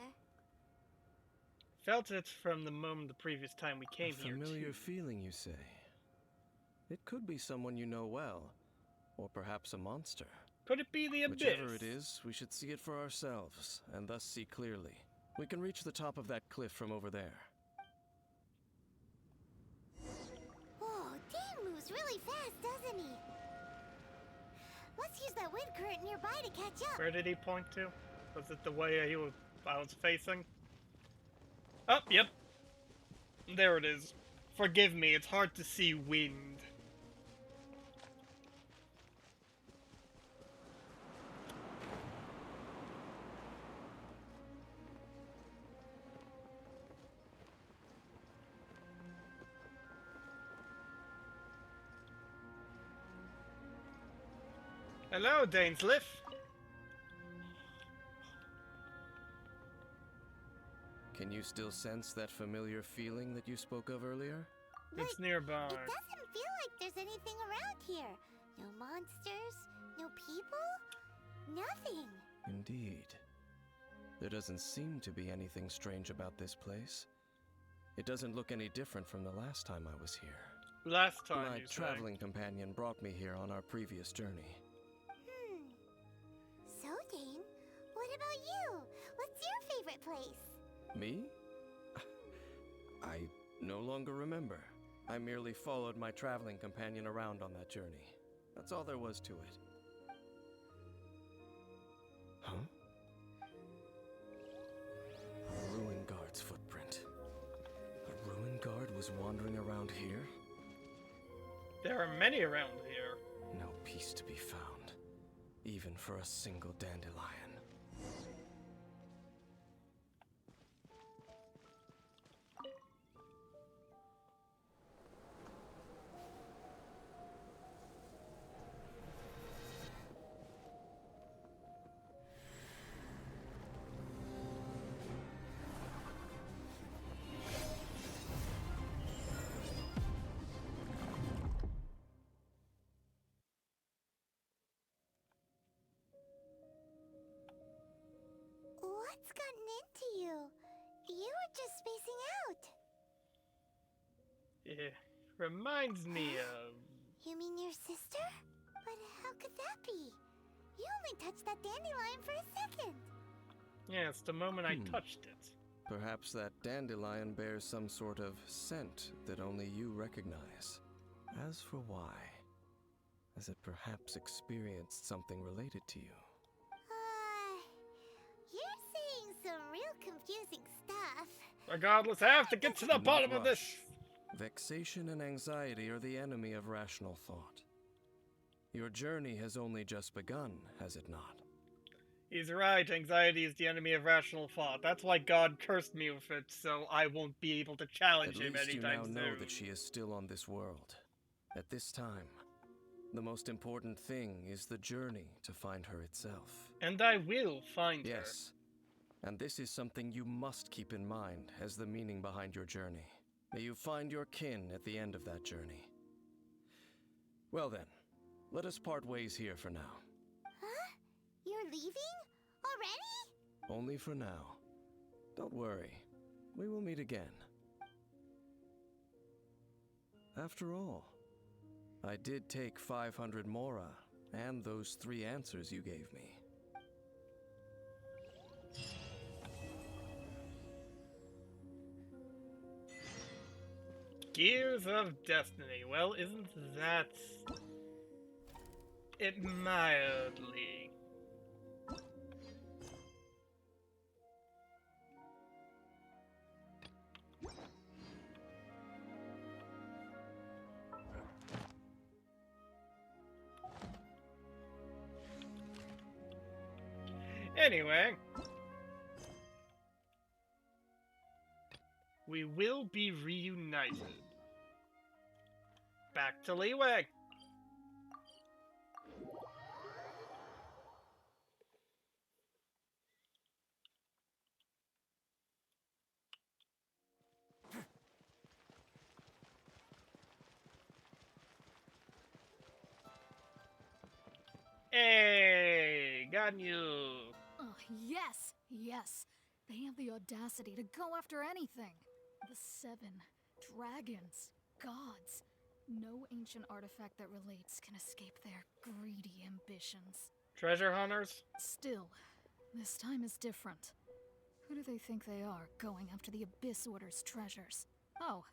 Felt it from the moment the previous time we came here, A familiar too. feeling, you say? It could be someone you know well, or perhaps a monster. Could it be the Abyss? Whichever it is, we should see it for ourselves, and thus see clearly. We can reach the top of that cliff from over there. Oh, Dane moves really fast, doesn't he? Let's use that wind current nearby to catch up. Where did he point to? Was it the way I was facing? Oh, yep. There it is. Forgive me, it's hard to see wind. Hello, Dainsliff. Can you still sense that familiar feeling that you spoke of earlier? It's nearby. It doesn't feel like there's anything around here. No monsters, no people, nothing. Indeed. There doesn't seem to be anything strange about this place. It doesn't look any different from the last time I was here. Last time, My you traveling companion brought me here on our previous journey. So, Dane, what about you? What's your favorite place? Me? I no longer remember. I merely followed my traveling companion around on that journey. That's all there was to it. Huh? A ruin guard's footprint. A ruin guard was wandering around here? There are many around here. No peace to be found, even for a single dandelion. What's gotten into you? You were just spacing out. It reminds me of... You mean your sister? But how could that be? You only touched that dandelion for a second. Yes, the moment I touched it. Perhaps that dandelion bears some sort of scent that only you recognize. As for why, has it perhaps experienced something related to you? You're saying some real confusing stuff. Regardless, I have to get to the bottom of this! Vexation and anxiety are the enemy of rational thought. Your journey has only just begun, has it not? He's right, anxiety is the enemy of rational thought. That's why God cursed me with it, so I won't be able to challenge him At least you anytime now soon. know that she is still on this world. At this time, the most important thing is the journey to find her itself. And I will find her. Yes. And this is something you must keep in mind as the meaning behind your journey. May you find your kin at the end of that journey. Well then, let us part ways here for now. Huh? You're leaving? Already? Only for now. Don't worry. We will meet again. After all, I did take 500 Mora and those 3 answers you gave me. Gears of Destiny. Well, isn't that it mildly? Anyway, we will be reunited. Back to Liyue. Hey, got you. Oh, yes, yes. They have the audacity to go after anything. The 7 dragons, gods. No ancient artifact that relates can escape their greedy ambitions. Treasure hunters? Still, this time is different. Who do they think they are, going after the Abyss Order's treasures? Oh,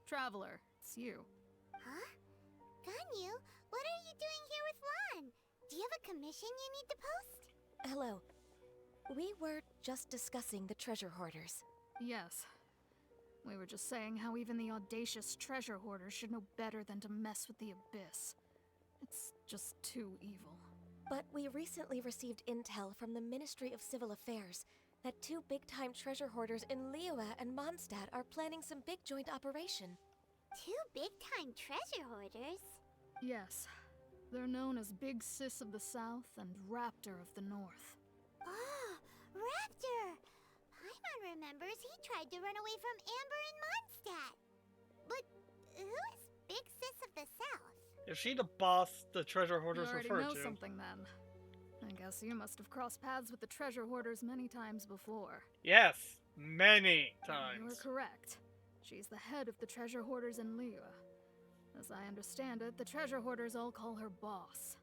Traveler, it's you. Huh? Ganyu, what are you doing here with Lan? Do you have a commission you need to post? Hello. We were just discussing the treasure hoarders. Yes. We were just saying how even the audacious treasure hoarders should know better than to mess with the Abyss. It's just too evil. But we recently received intel from the Ministry of Civil Affairs that 2 big-time treasure hoarders in Liyue and Mondstadt are planning some big joint operation. 2 big-time treasure hoarders? Yes. They're known as Big Sis of the South and Raptor of the North. Oh, Raptor! Paimon remembers he tried to run away from Amber in Mondstadt. But who is Big Sis of the South? Is she the boss the treasure hoarders you already refer know to? Something then. I guess you must have crossed paths with the treasure hoarders many times before. Yes, many times. You are correct. She's the head of the treasure hoarders in Liyue. As I understand it, the treasure hoarders all call her boss.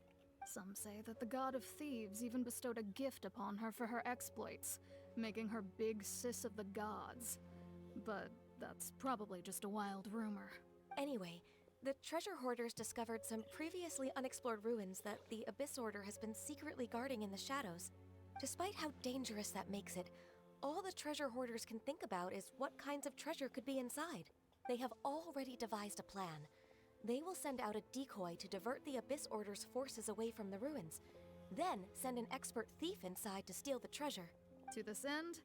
Some say that the god of thieves even bestowed a gift upon her for her exploits, making her Big Sis of the gods. But that's probably just a wild rumor. Anyway, the treasure hoarders discovered some previously unexplored ruins that the Abyss Order has been secretly guarding in the shadows. Despite how dangerous that makes it, all the treasure hoarders can think about is what kinds of treasure could be inside. They have already devised a plan. They will send out a decoy to divert the Abyss Order's forces away from the ruins, then send an expert thief inside to steal the treasure. To this end,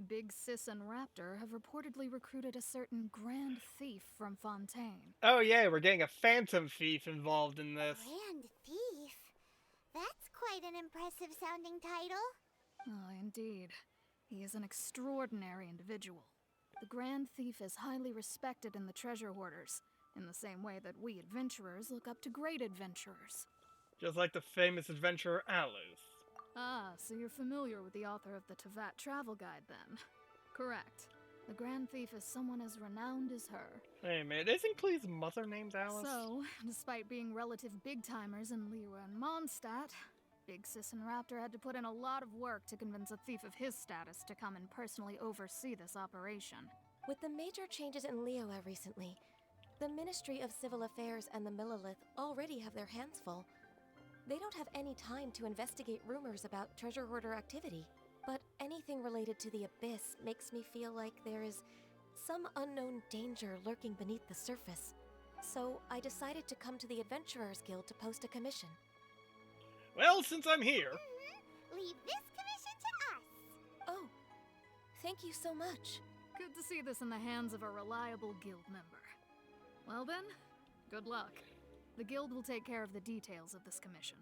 Big Sis and Raptor have reportedly recruited a certain Grand Thief from Fontaine. Oh yeah, we're getting a Phantom Thief involved in this. Grand Thief? That's quite an impressive sounding title. Oh, indeed. He is an extraordinary individual. The Grand Thief is highly respected in the treasure hoarders, in the same way that we adventurers look up to great adventurers. Just like the famous adventurer Alice. Ah, so you're familiar with the author of the Tevat Travel Guide, then. Correct. The Grand Thief is someone as renowned as her. Hey man, isn't Clee's mother named Alice? So, despite being relative big-timers in Liyue and Mondstadt, Big Sis and Raptor had to put in a lot of work to convince a thief of his status to come and personally oversee this operation. With the major changes in Liyue recently, the Ministry of Civil Affairs and the Millelith already have their hands full. They don't have any time to investigate rumors about treasure hoarder activity. But anything related to the Abyss makes me feel like there is some unknown danger lurking beneath the surface. So I decided to come to the Adventurers Guild to post a commission. Well, since I'm here... Leave this commission to us. Oh, thank you so much. Good to see this in the hands of a reliable guild member. Well then, good luck. The guild will take care of the details of this commission.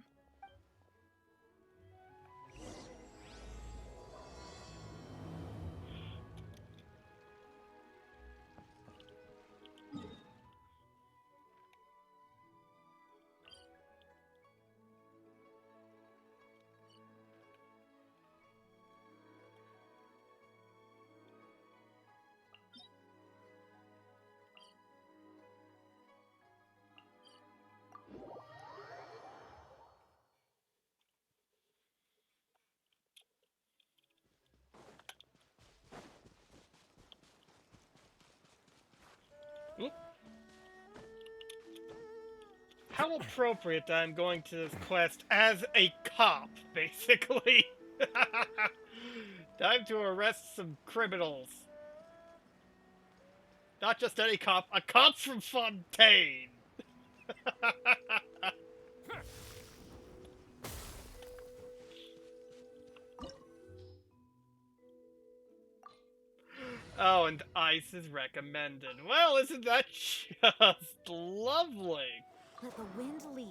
How appropriate that I'm going to this quest as a cop, basically. Time to arrest some criminals. Not just any cop, a cop from Fontaine! Oh, and ice is recommended. Well, isn't that just lovely? Let the wind lead.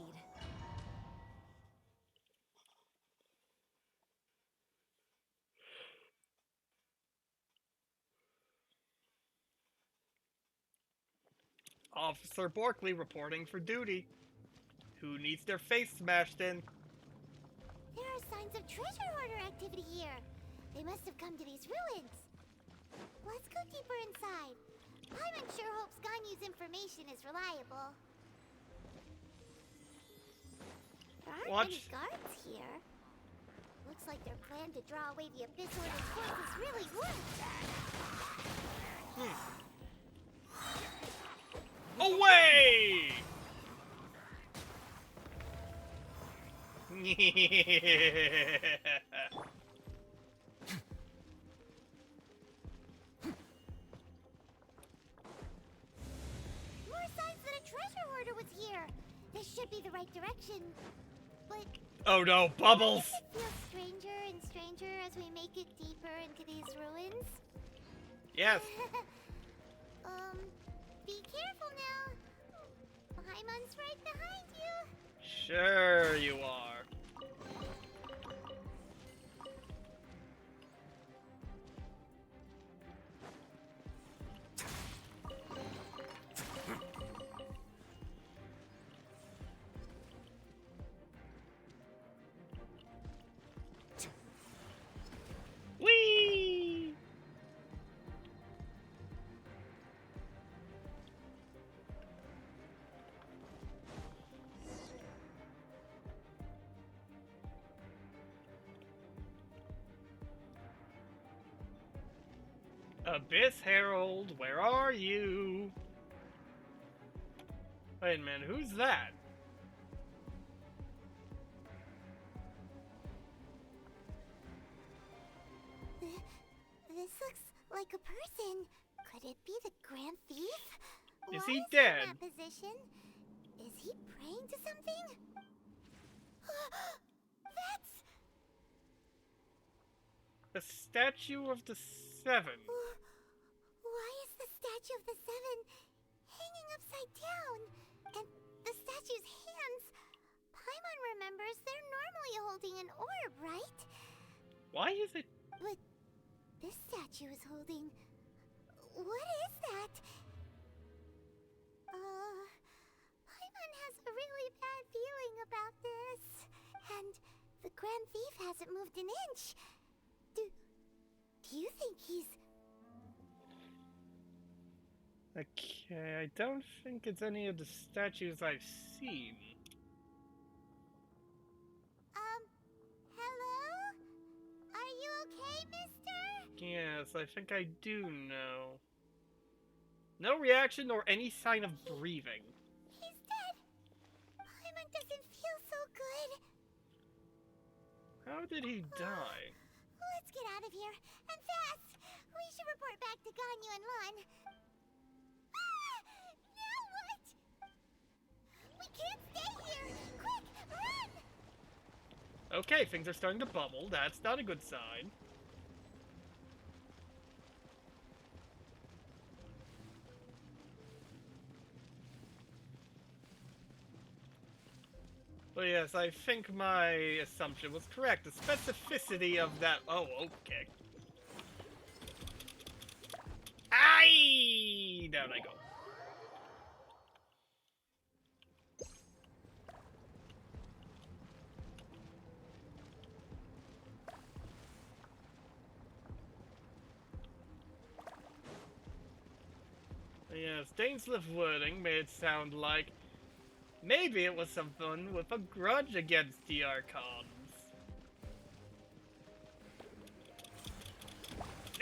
Officer Borkley reporting for duty. Who needs their face smashed in? There are signs of treasure hoarder activity here. They must have come to these ruins. Let's go deeper inside. Paimon sure hopes Ganyu's information is reliable. There aren't many guards here. Looks like their plan to draw away the Abyss Order's forces really worked. Away! More signs that a treasure hoarder was here. This should be the right direction. But oh no, bubbles! It feels stranger and stranger as we make it deeper into these ruins. Yes. Be careful now. Paimon's right behind you. Sure you are. Whee! Abyss Herald, where are you? Wait a minute, who's that? This looks like a person. Could it be the Grand Thief? Is Why he is dead? He in that position? Is he praying to something? That's The Statue of the Seven. Why is the Statue of the Seven hanging upside down? And the statue's hands, Paimon remembers they're normally holding an orb, right? Why is it? But this statue is holding... What is that? Paimon has a really bad feeling about this. And the Grand Thief hasn't moved an inch. Do you think he's... Okay, I don't think it's any of the statues I've seen. Hello? Are you okay, mister? Yes, I think I do know. No reaction or any sign of breathing. He's dead. Paimon doesn't feel so good. How did he die? Let's get out of here, and fast! We should report back to Ganyu and Lon. Now what? We can't stay here! Quick, run! Okay, things are starting to bubble. That's not a good sign. But yes, I think my assumption was correct. The specificity of that... Oh, okay. Aye! Down I go. Yes, Dainsliff's wording made it sound like maybe it was someone with a grudge against the Archons.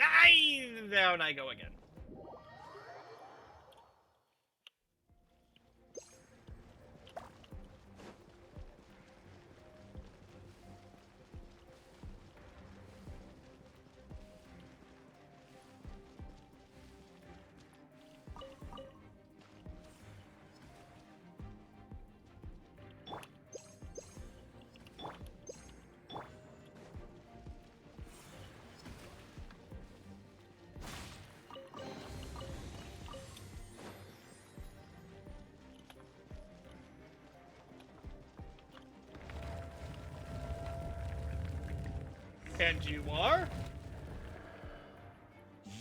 Aye! Down I go again. And you are?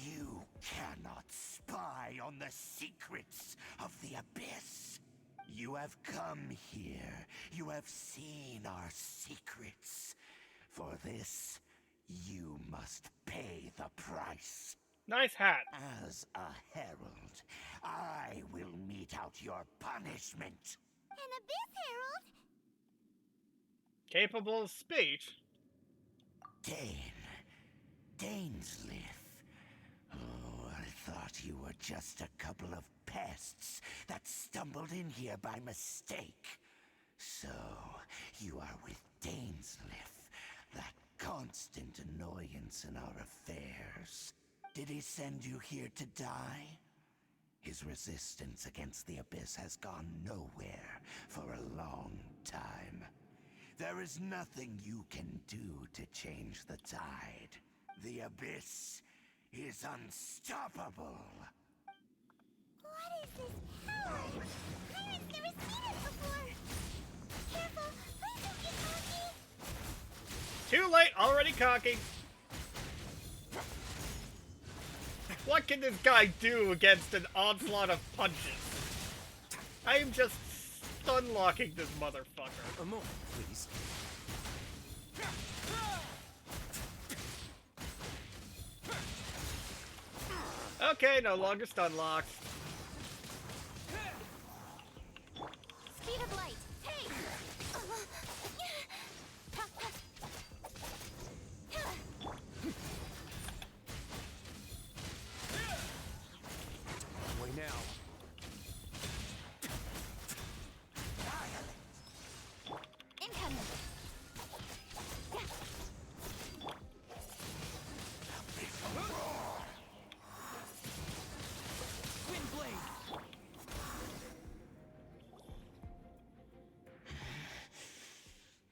You cannot spy on the secrets of the Abyss. You have come here. You have seen our secrets. For this, you must pay the price. Nice hat. As a herald, I will mete out your punishment. An Abyss Herald? Capable of speech? Dainsliff. Oh, I thought you were just a couple of pests that stumbled in here by mistake. So, you are with Dainsliff, that constant annoyance in our affairs. Did he send you here to die? His resistance against the Abyss has gone nowhere for a long time. There is nothing you can do to change the tide. The Abyss is unstoppable. What is this power? Pirates never seen it before. Careful, please don't get cocky. Too late, already cocky. What can this guy do against an onslaught of punches? I am just stun-locking this motherfucker. A moment, please. Okay, no longer stun-locked. Speed of light. Hey! Way now. Incoming. Wind blade.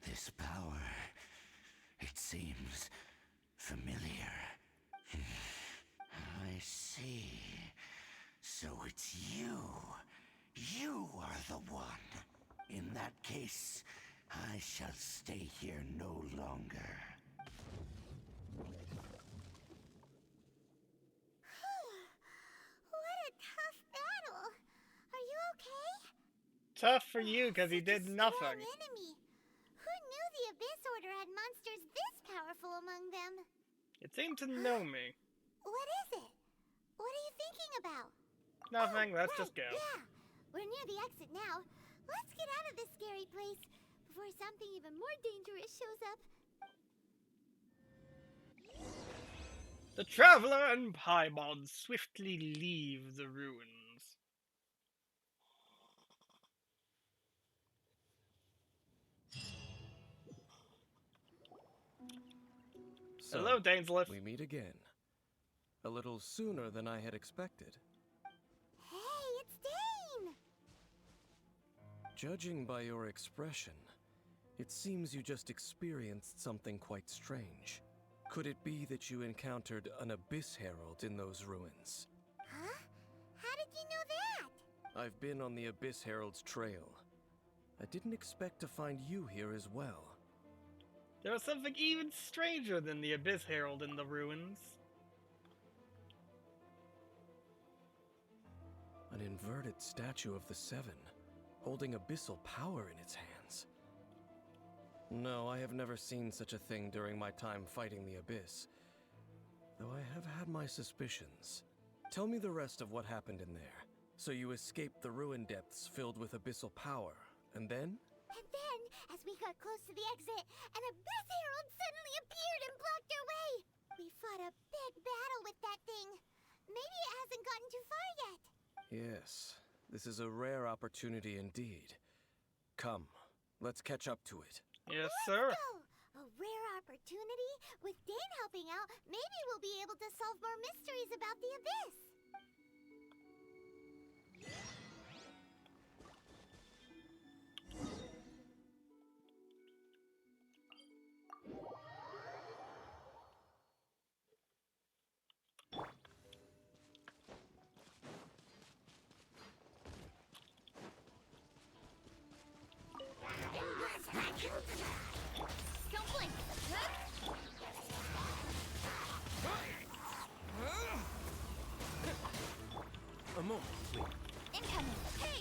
This power, it seems familiar. I see. So it's you. You are the one. In that case, I shall stay here no longer. What a tough battle. Are you okay? Tough for you, because he did nothing. Strong enemy. Who knew the Abyss Order had monsters this powerful among them? It seemed to know me. What is it? What are you thinking about? Nothing, let's just go. Yeah, we're near the exit now. Let's get out of this scary place before something even more dangerous shows up. The Traveler and Paimon swiftly leave the ruins. So, hello, Dainsliff. We meet again. A little sooner than I had expected. Hey, it's Dane! Judging by your expression, It seems you just experienced something quite strange. Could it be that you encountered an Abyss Herald in those ruins? Huh? How did you know that? I've been on the Abyss Herald's trail. I didn't expect to find you here as well. There was something even stranger than the Abyss Herald in the ruins. An inverted statue of the Seven, holding abyssal power in its hands. No, I have never seen such a thing during my time fighting the Abyss, though I have had my suspicions. Tell me the rest of what happened in there. So you escaped the ruin depths filled with abyssal power, and then? And then, as we got close to the exit, an Abyss Herald suddenly appeared and blocked our way! We fought a big battle with that thing. Maybe it hasn't gotten too far yet. Yes, this is a rare opportunity indeed. Come, let's catch up to it. Yes, sir. Let's go! A rare opportunity? With Dane helping out, maybe we'll be able to solve more mysteries about the Abyss. Don't blink. A moment, please. Incoming. Hey!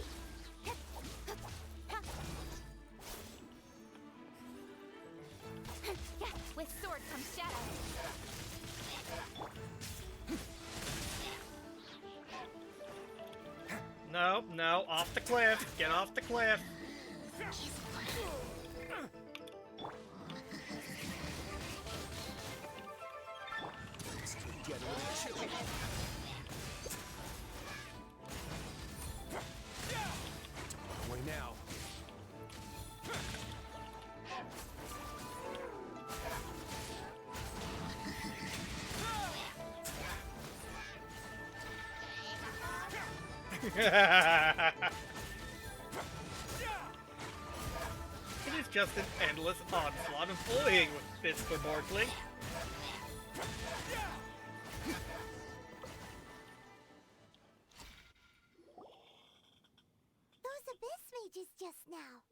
With sword comes shadow. No, no, off the cliff. Get off the cliff. Get a little chilly. Don't run away now. It is just an endless onslaught of bullying with Fiskler Borkling. Those Abyss mages just now.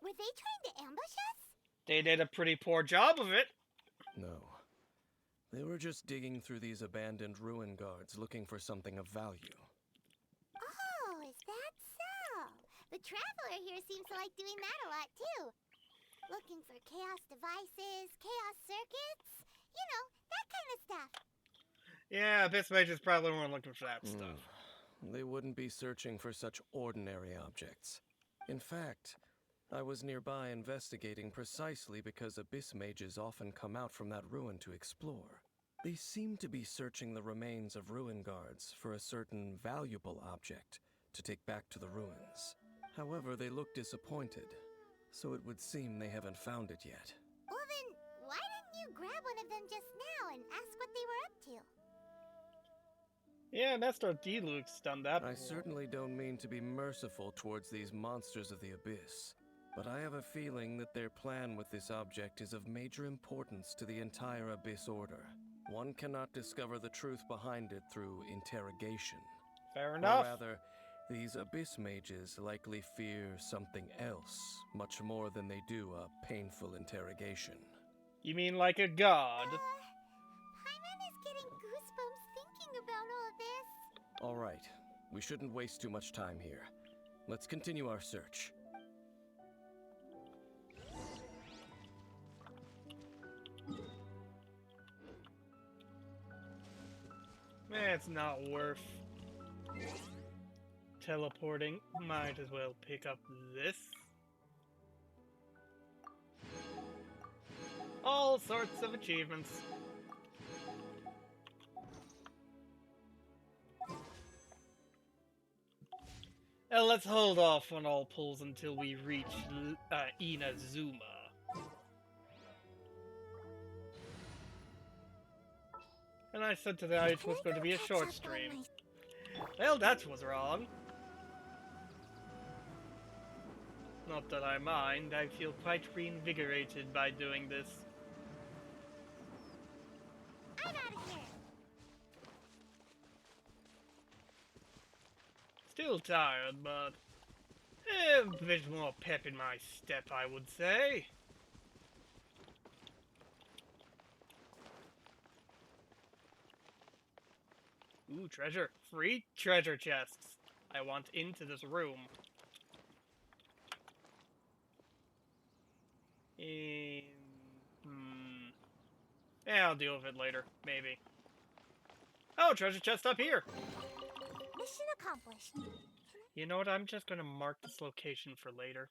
Were they trying to ambush us? They did a pretty poor job of it. No. They were just digging through these abandoned ruin guards looking for something of value. Oh, is that so? The Traveler here seems to like doing that a lot too. Looking for chaos devices, chaos circuits, you know, that kind of stuff. Yeah, Abyss Mages probably weren't looking for that stuff. They wouldn't be searching for such ordinary objects. In fact, I was nearby investigating precisely because Abyss Mages often come out from that ruin to explore. They seem to be searching the remains of ruin guards for a certain valuable object to take back to the ruins. However, they look disappointed, so it would seem they haven't found it yet. Well then, why didn't you grab one of them just now and ask what they were up to? Yeah, Master Deluxe done that before. I certainly don't mean to be merciful towards these monsters of the Abyss, but I have a feeling that their plan with this object is of major importance to the entire Abyss Order. One cannot discover the truth behind it through interrogation. Fair enough. Or rather, these Abyss Mages likely fear something else, much more than they do a painful interrogation. You mean like a god? Paimon is getting goosebumps thinking about all this. All right, we shouldn't waste too much time here. Let's continue our search. It's not worth teleporting. Might as well pick up this. All sorts of achievements. Let's hold off on all pulls until we reach Inazuma. And I said tonight it was going to be a short stream. Well, that was wrong. Not that I mind, I feel quite reinvigorated by doing this. I'm out of here. Still tired, but a bit more pep in my step, I would say. Ooh, treasure. Free treasure chests. I want into this room. Yeah, I'll deal with it later. Maybe. Oh, treasure chest up here! Mission accomplished. You know what? I'm just gonna mark this location for later.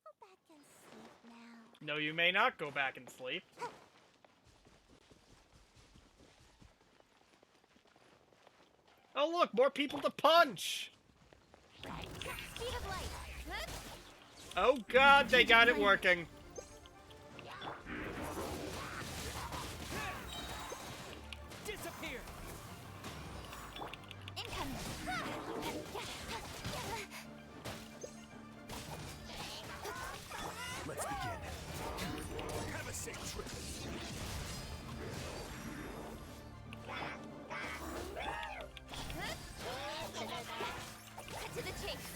Go back and sleep now. No, you may not go back and sleep. Oh look, more people to punch! Speed of light. Oh god, they got it working. Disappear! Incoming. Let's begin. Have a safe trip. Cut to the chase.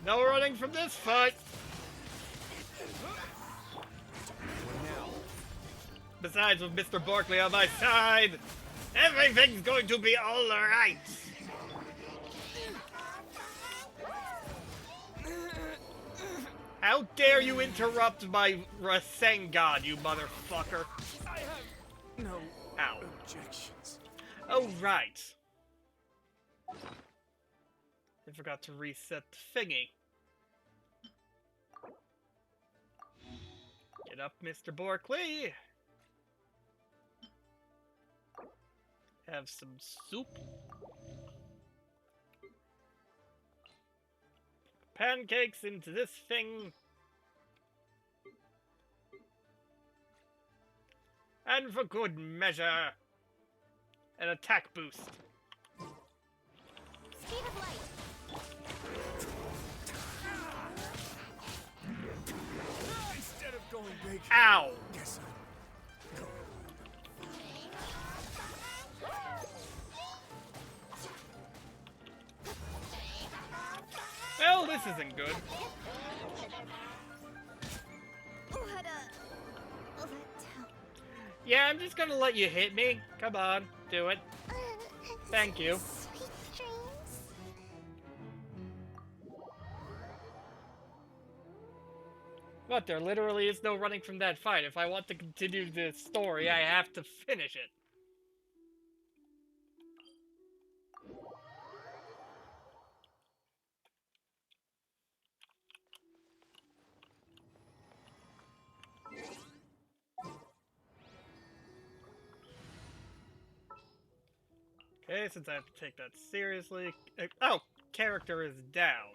No running from this fight! Besides, with Mr. Barkley on my side, everything's going to be alright! How dare you interrupt my Rasengan, you motherfucker! I have no Ow. objections. Oh, right. I forgot to reset the thingy. Get up, Mr. Barkley! Have some soup. Pancakes into this thing. And for good measure, an attack boost. Speed of light. Instead of going big, Ow! guess I'm going Well, this isn't good. Yeah, I'm just gonna let you hit me. Come on, do it. Thank you. Sweet dreams. But there literally is no running from that fight. If I want to continue the story, I have to finish it. Okay, since I have to take that seriously... Oh! Character is down.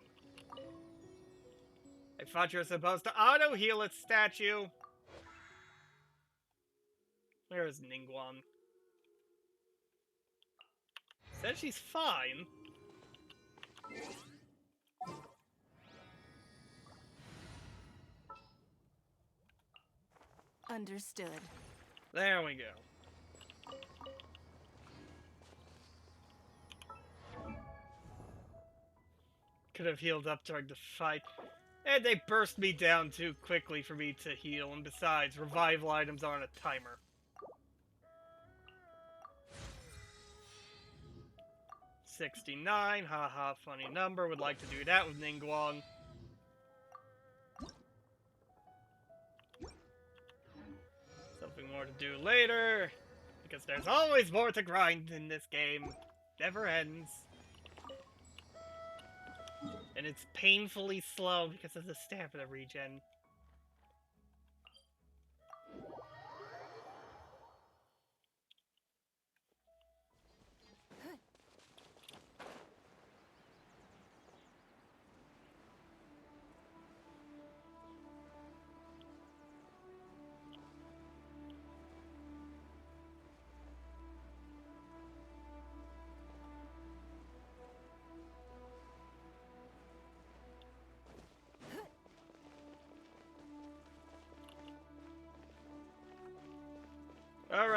I thought you were supposed to auto-heal its statue. Where is Ningguang? Said she's fine. Understood. There we go. Could have healed up during the fight. And they burst me down too quickly for me to heal, and besides, revival items aren't a timer. $69, haha, funny number, would like to do that with Ningguang. Something more to do later, because there's always more to grind in this game. Never ends. And it's painfully slow because of the stamina regen.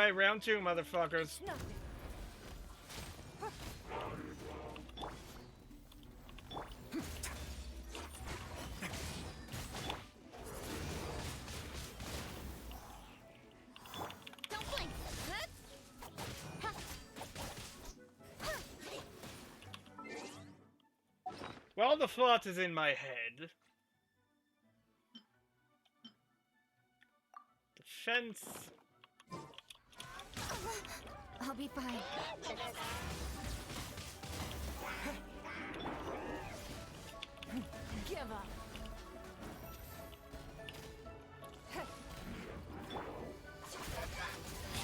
Alright, round 2, motherfuckers. Don't blink. Well, the thought is in my head. Defense. I'll be fine. Give up.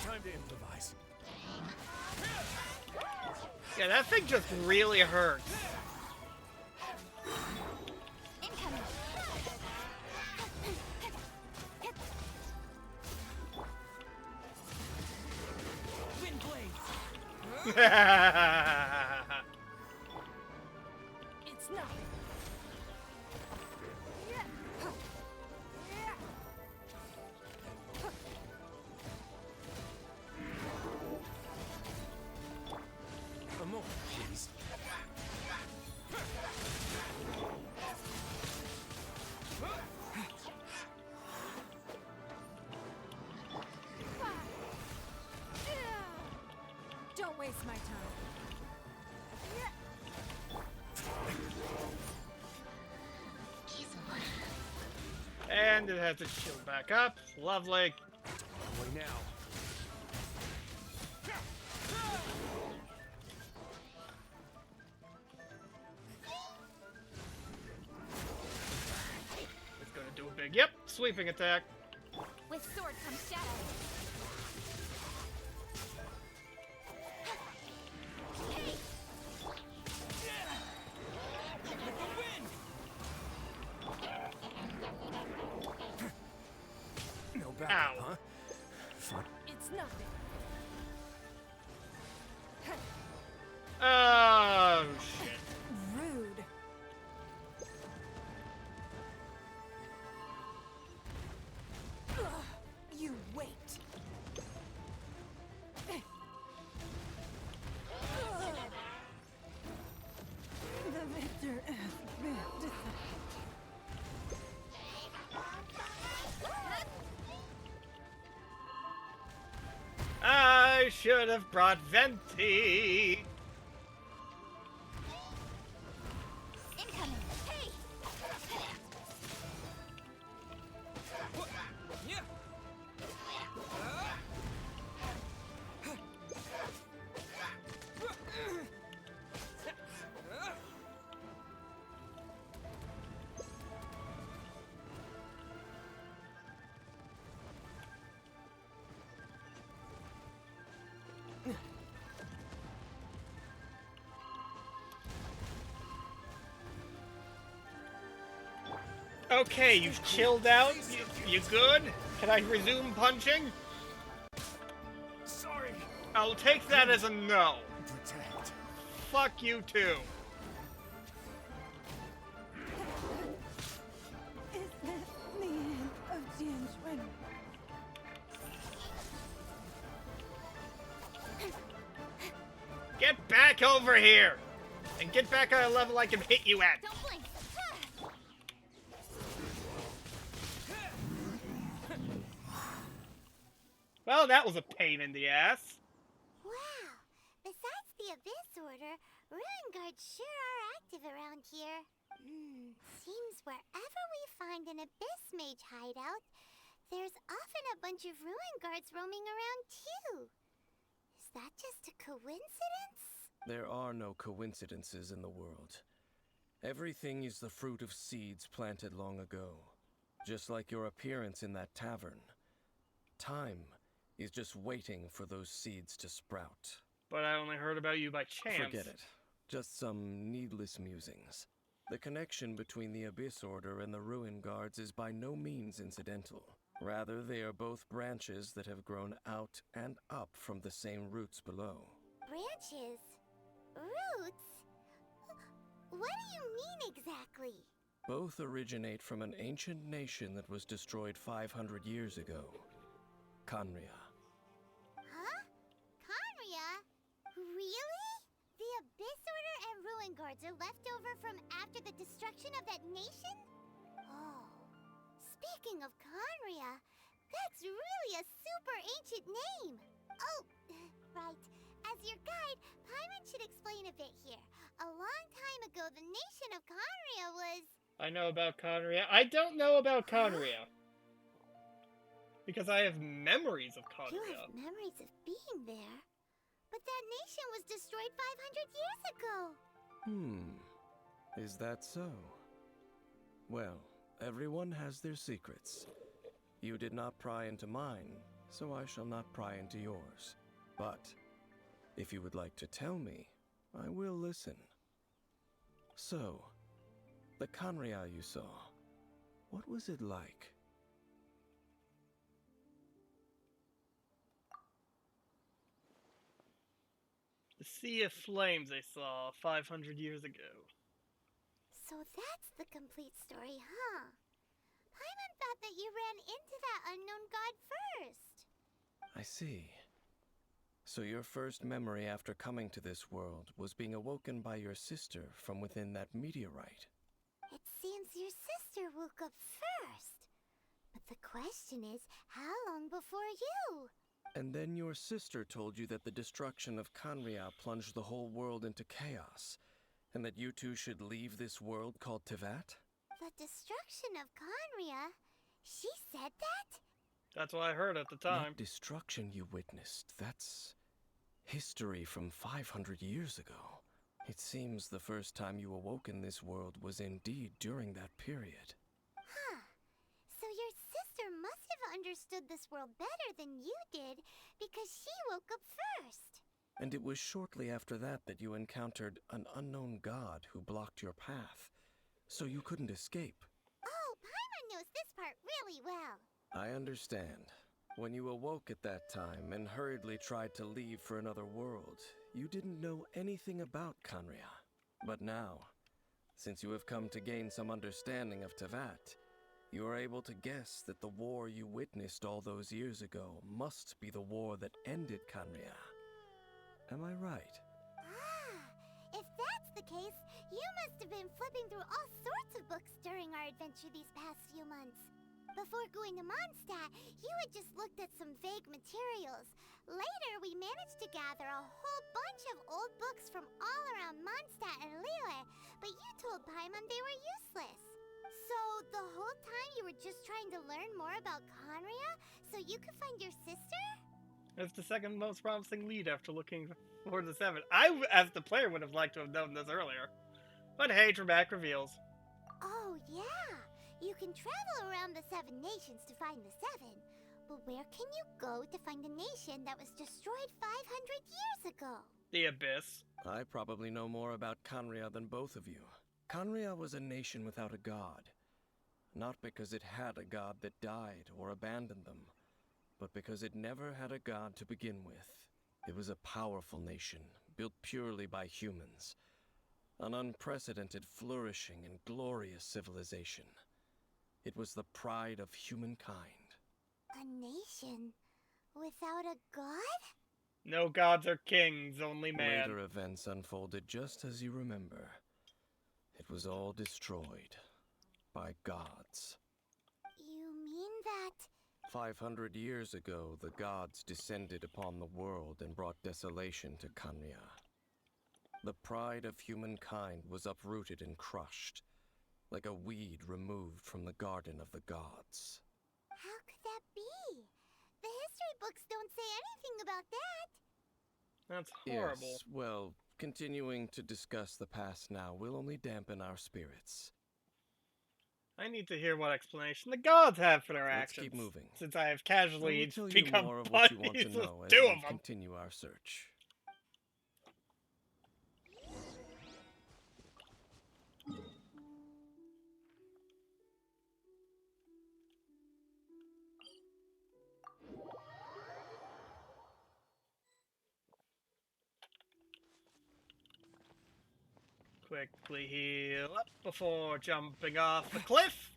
Time to improvise. Yeah, that thing just really hurts. Incoming. Wind blades. It's nothing. A moment, please. Don't waste my time. And it has its shield back up. Lovely. Wait now. It's gonna do a big, yep, sweeping attack. With sword comes shadow. Hey! With the wind. No backup, Ow. huh? Fun. It's nothing. Oh, shit. Rude. Ugh, you wait. The victor has been decided. I should have brought Venti. Incoming. Hey! Yeah. Okay, you've chilled out. You good? Can I resume punching? Sorry. I'll take that as a no. Protect. Fuck you too. Is this the end of Genshin? Get back over here! And get back on a level I can hit you at. Don't blink. Well, that was a pain in the ass. Wow. Besides the Abyss Order, Ruin Guards sure are active around here. Seems wherever we find an Abyss Mage hideout, there's often a bunch of Ruin Guards roaming around too. Is that just a coincidence? There are no coincidences in the world. Everything is the fruit of seeds planted long ago. Just like your appearance in that tavern. Time is just waiting for those seeds to sprout. But I only heard about you by chance. Forget it. Just some needless musings. The connection between the Abyss Order and the Ruin Guards is by no means incidental. Rather, they are both branches that have grown out and up from the same roots below. Branches? Roots? What do you mean exactly? Both originate from an ancient nation that was destroyed 500 years ago. Khaenri'ah. Huh? shards are left over from after the destruction of that nation? Oh, speaking of Conria, that's really a super ancient name. Oh, right. As your guide, Paimon should explain a bit here. A long time ago, the nation of Conria was... I know about Conria. I don't know about Conria. Because I have memories of Conria. You have memories of being there. But that nation was destroyed 500 years ago. Is that so? Well, everyone has their secrets. You did not pry into mine, so I shall not pry into yours. But if you would like to tell me, I will listen. So, the Conria you saw, what was it like? The Sea of Flames I saw 500 years ago. So that's the complete story, huh? Paimon thought that you ran into that unknown god first. I see. So your first memory after coming to this world was being awoken by your sister from within that meteorite. It seems your sister woke up first. But the question is, how long before you? And then your sister told you that the destruction of Conria plunged the whole world into chaos, and that you two should leave this world called Tevat? The destruction of Conria? She said that? That's what I heard at the time. Not destruction you witnessed. That's history from 500 years ago. It seems the first time you awoke in this world was indeed during that period. Huh. So your sister must have understood this world better than you did, because she woke up first. And it was shortly after that that you encountered an unknown god who blocked your path, so you couldn't escape. Oh, Paimon knows this part really well. I understand. When you awoke at that time and hurriedly tried to leave for another world, you didn't know anything about Conria. But now, since you have come to gain some understanding of Tevat, you are able to guess that the war you witnessed all those years ago must be the war that ended Conria. Am I right? Ah, if that's the case, you must have been flipping through all sorts of books during our adventure these past few months. Before going to Mondstadt, you had just looked at some vague materials. Later, we managed to gather a whole bunch of old books from all around Mondstadt and Liyue, but you told Paimon they were useless. So, the whole time you were just trying to learn more about Conria so you could find your sister? It's the second most promising lead after looking for the 7. I, as the player, would have liked to have known this earlier. But hey, dramatic reveals. Oh, yeah. You can travel around the 7 nations to find the 7. But where can you go to find a nation that was destroyed 500 years ago? The Abyss. I probably know more about Conria than both of you. Conria was a nation without a god. Not because it had a god that died or abandoned them, but because it never had a god to begin with. It was a powerful nation, built purely by humans. An unprecedented, flourishing, and glorious civilization. It was the pride of humankind. A nation without a god? No gods or kings, only man. Later events unfolded just as you remember. It was all destroyed by gods. You mean that... 500 years ago, the gods descended upon the world and brought desolation to Conria. The pride of humankind was uprooted and crushed, like a weed removed from the garden of the gods. How could that be? The history books don't say anything about that. That's horrible. Yes, well, continuing to discuss the past now will only dampen our spirits. I need to hear what explanation the gods have for their Let's actions. keep moving. Since I have casually I will tell become you more of what you want to buddies know with as 2 we of them. continue our search. Quickly heal up before jumping off the cliff.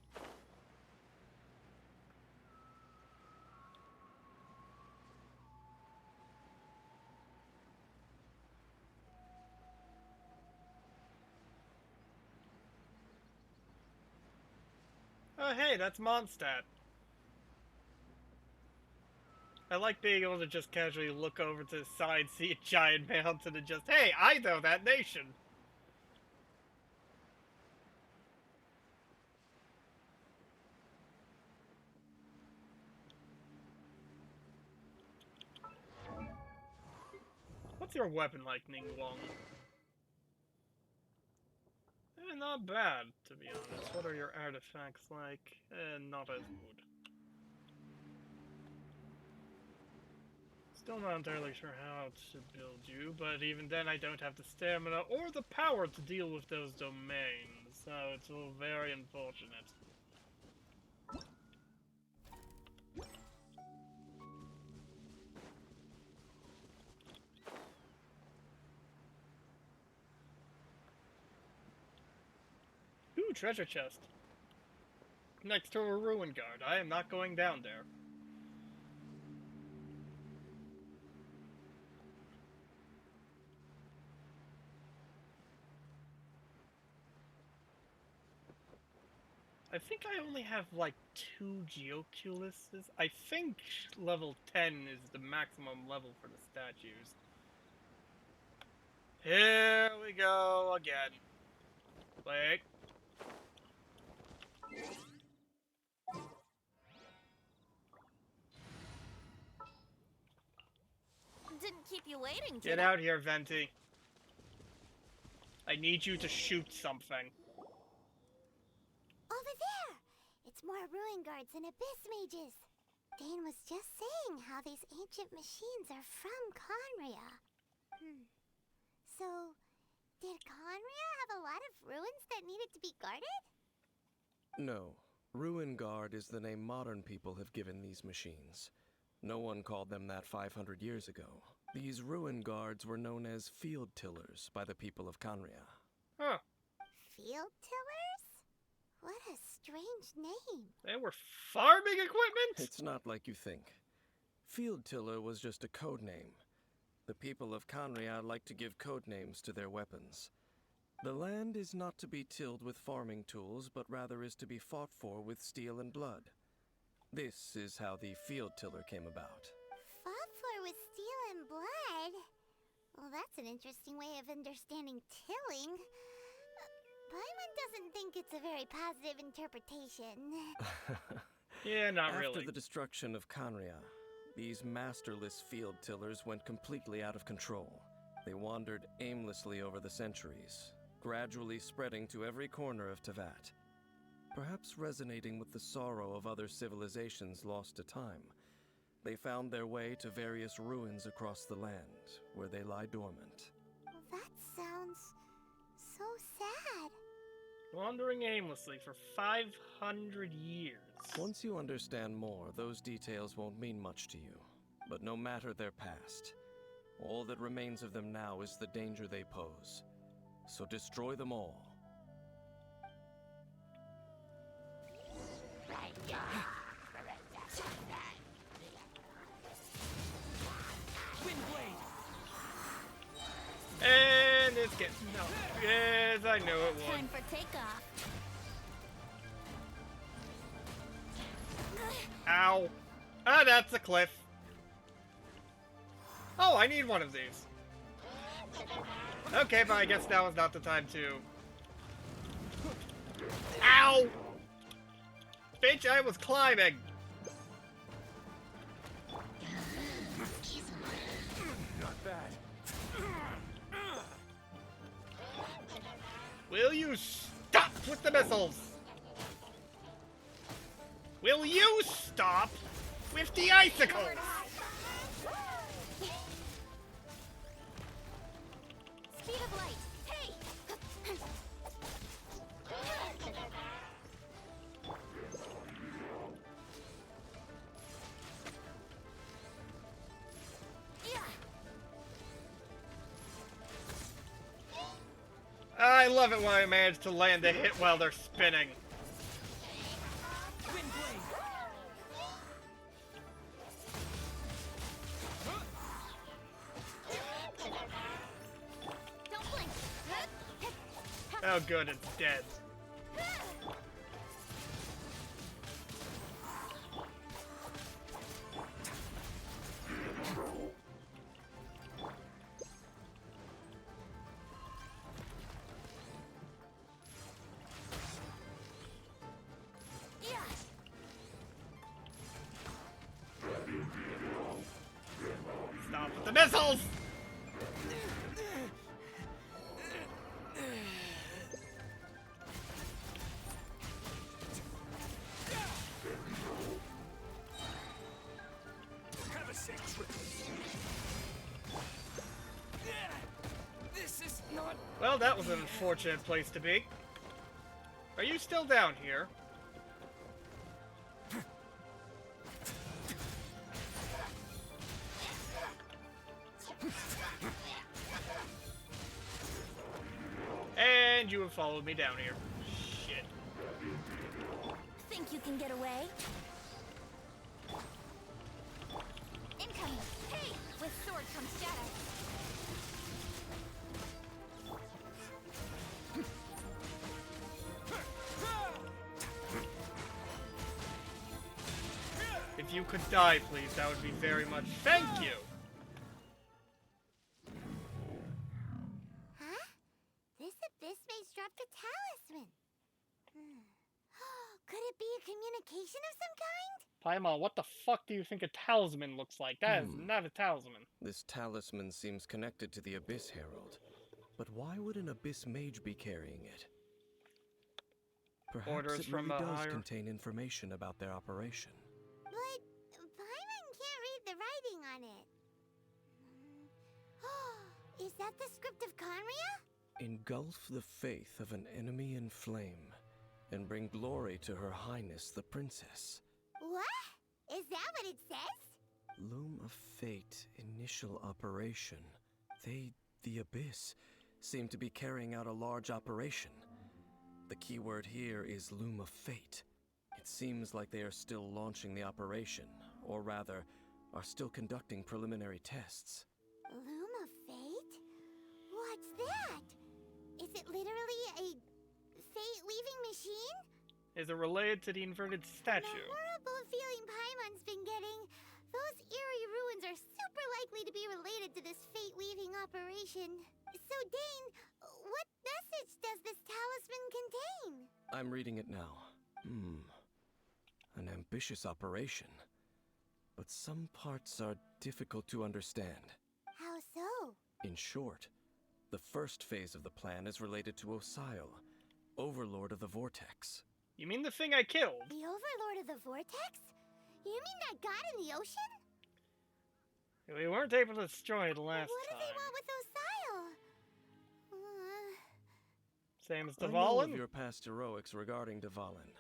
Oh, hey, that's Mondstadt. I like being able to just casually look over to the side, see a giant mountain, and just, hey, I know that nation! What's your weapon like, Ningguang? Not bad, to be honest. What are your artifacts like? Not as good. Still not entirely sure how to build you, but even then I don't have the stamina or the power to deal with those domains, so it's all very unfortunate. Ooh, treasure chest. Next to a ruin guard. I am not going down there. I think I only have like 2 Geoculuses. I think level 10 is the maximum level for the statues. Here we go again. Wait. Didn't keep you waiting, Get out here, Venti. I need you to shoot something. Over there! It's more ruin guards and abyss mages. Dane was just saying how these ancient machines are from Conria. So, did Conria have a lot of ruins that needed to be guarded? No. Ruin Guard is the name modern people have given these machines. No one called them that 500 years ago. These ruin guards were known as field tillers by the people of Conria. Huh. Field tillers? What a strange name. They were farming equipment? It's not like you think. Field tiller was just a code name. The people of Conria like to give code names to their weapons. The land is not to be tilled with farming tools, but rather is to be fought for with steel and blood. This is how the field tiller came about. Fought for with steel and blood? Well, that's an interesting way of understanding tilling. Paimon doesn't think it's a very positive interpretation. Yeah, not really. After the destruction of Conria, these masterless field tillers went completely out of control. They wandered aimlessly over the centuries, gradually spreading to every corner of Teyvat. Perhaps resonating with the sorrow of other civilizations lost to time, they found their way to various ruins across the land, where they lie dormant. That sounds so sad. Wandering aimlessly for 500 years. Once you understand more, those details won't mean much to you. But no matter their past, all that remains of them now is the danger they pose. So destroy them all. And it's getting no. Yes, I knew it would. Time for takeoff. Ow. Ah, that's a cliff. Oh, I need one of these. Okay, but I guess now is not the time to... Ow! Bitch, I was climbing! Not bad. Will you stop with the missiles? Will you stop with the icicles? Speed of light. Hey! I love it when I manage to land a hit while they're spinning. Don't blink. Oh good, it's dead. assholes! Have a safe trip. This is not. Well, that was an unfortunate place to be. Are you still down here? And you have followed me down here. Shit. Think you can get away? Incoming! Hey! With sword comes shadow. If you could die, please, that would be very much. Thank you! Huh? This abyss mage dropped a talisman. Could it be a communication of some kind? Paimon, what the fuck do you think a talisman looks like? That is not a talisman. This talisman seems connected to the Abyss Herald. But why would an Abyss mage be carrying it? Perhaps Orders it from really a does higher... contain information about their operation. But Paimon can't read the writing on it. Is that the script of Conria? Engulf the faith of an enemy in flame, and bring glory to Her Highness the Princess. What? Is that what it says? Loom of Fate initial operation. They, the Abyss, seem to be carrying out a large operation. The keyword here is Loom of Fate. It seems like they are still launching the operation, or rather, are still conducting preliminary tests. Loom of Fate? What's that? Is it literally a fate-weaving machine? Is it related to the inverted statue? The horrible feeling Paimon's been getting. Those eerie ruins are super likely to be related to this fate-weaving operation. So, Dane, what message does this talisman contain? I'm reading it now. An ambitious operation. But some parts are difficult to understand. How so? In short, the first phase of the plan is related to Osile, Overlord of the Vortex. You mean the thing I killed? The Overlord of the Vortex? You mean that god in the ocean? We weren't able to destroy it last What do time. they want with Osile? Same as I know of Dvalin? your past heroics regarding Dvalin.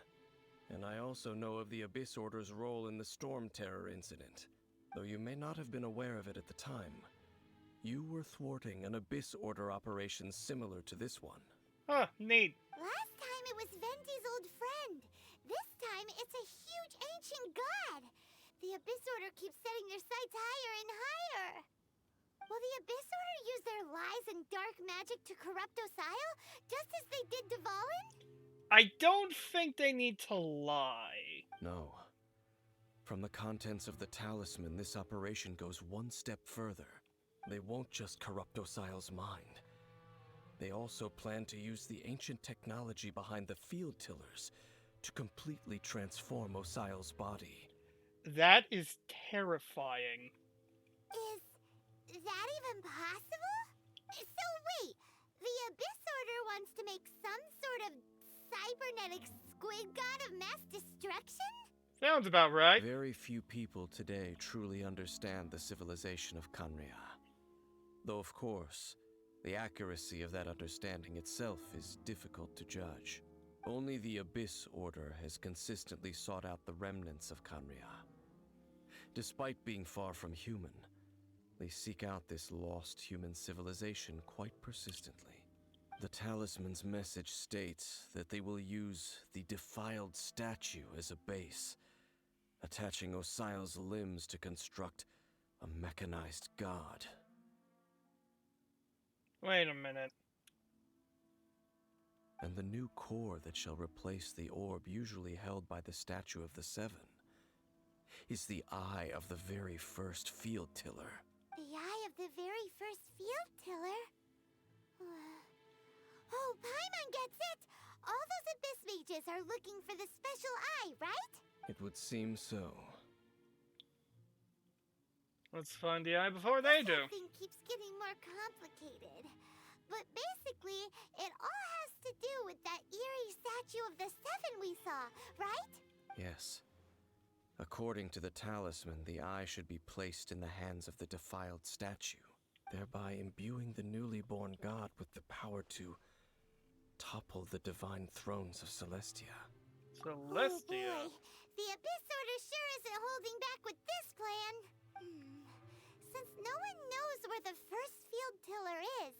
And I also know of the Abyss Order's role in the Storm Terror incident. Though you may not have been aware of it at the time, you were thwarting an Abyss Order operation similar to this one. Huh, neat. Last time it was Venti's old friend. This time it's a huge ancient god. The Abyss Order keeps setting their sights higher and higher. Will the Abyss Order use their lies and dark magic to corrupt Osile, just as they did Dvalin? I don't think they need to lie. No. From the contents of the talisman, this operation goes one step further. They won't just corrupt Osile's mind. They also plan to use the ancient technology behind the field tillers to completely transform Osile's body. That is terrifying. Is that even possible? So wait, the Abyss Order wants to make some sort of cybernetic squid god of mass destruction? Sounds about right. Very few people today truly understand the civilization of Conria. Though, of course, the accuracy of that understanding itself is difficult to judge. Only the Abyss Order has consistently sought out the remnants of Conria. Despite being far from human, they seek out this lost human civilization quite persistently. The talisman's message states that they will use the defiled statue as a base, attaching Osile's limbs to construct a mechanized god. Wait a minute. And the new core that shall replace the orb usually held by the Statue of the Seven is the eye of the very first field tiller. The eye of the very first field tiller? Oh, Paimon gets it! All those Abyss mages are looking for the special eye, right? It would seem so. Let's find the eye before they do. This thing keeps getting more complicated. But basically, it all has to do with that eerie statue of the Seven we saw, right? Yes. According to the talisman, the eye should be placed in the hands of the defiled statue, thereby imbuing the newly born god with the power to topple the divine thrones of Celestia. Celestia? Oh boy. The Abyss Order sure isn't holding back with this plan. Since no one knows where the first field tiller is,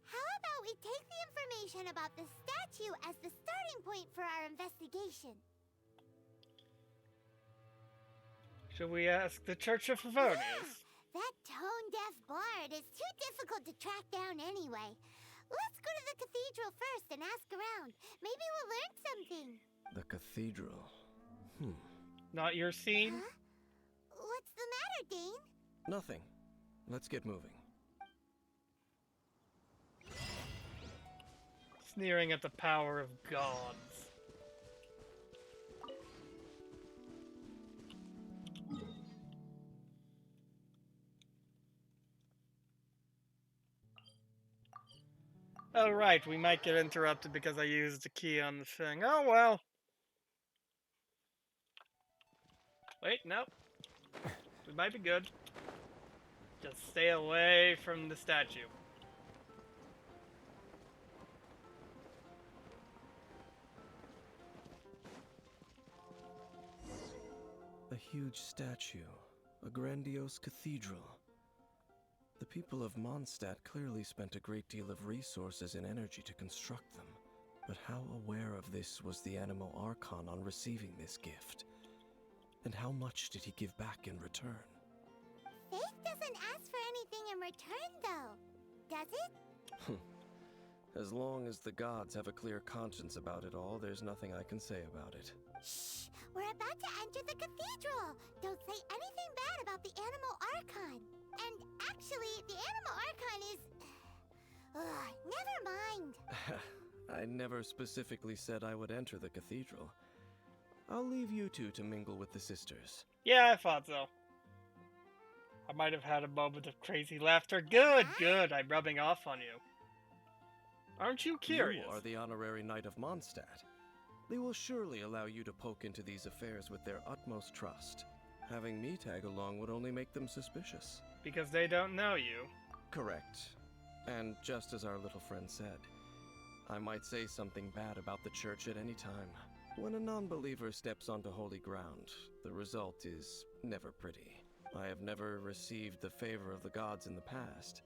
how about we take the information about the statue as the starting point for our investigation? Should we ask the Church of Favonius? That tone-deaf bard is too difficult to track down anyway. Let's go to the cathedral first and ask around. Maybe we'll learn something. The cathedral. Not your scene? Huh? What's the matter, Dane? Nothing. Let's get moving. Sneering at the power of gods. Oh right, we might get interrupted because I used the key on the thing. Oh well. Wait, no. We might be good. Just stay away from the statue. A huge statue, a grandiose cathedral. The people of Mondstadt clearly spent a great deal of resources and energy to construct them. But how aware of this was the Animo Archon on receiving this gift? And how much did he give back in return? Faith doesn't ask for anything in return, though, does it? As long as the gods have a clear conscience about it all, there's nothing I can say about it. Shh! We're about to enter the cathedral! Don't say anything bad about the Animo Archon! And actually, the Animo Archon is... never mind! I never specifically said I would enter the cathedral. I'll leave you two to mingle with the sisters. Yeah, I thought so. I might have had a moment of crazy laughter. Good, good. I'm rubbing off on you. Aren't you curious? You are the honorary knight of Mondstadt. They will surely allow you to poke into these affairs with their utmost trust. Having me tag along would only make them suspicious. Because they don't know you. Correct. And just as our little friend said, I might say something bad about the church at any time. When a non-believer steps onto holy ground, the result is never pretty. I have never received the favor of the gods in the past.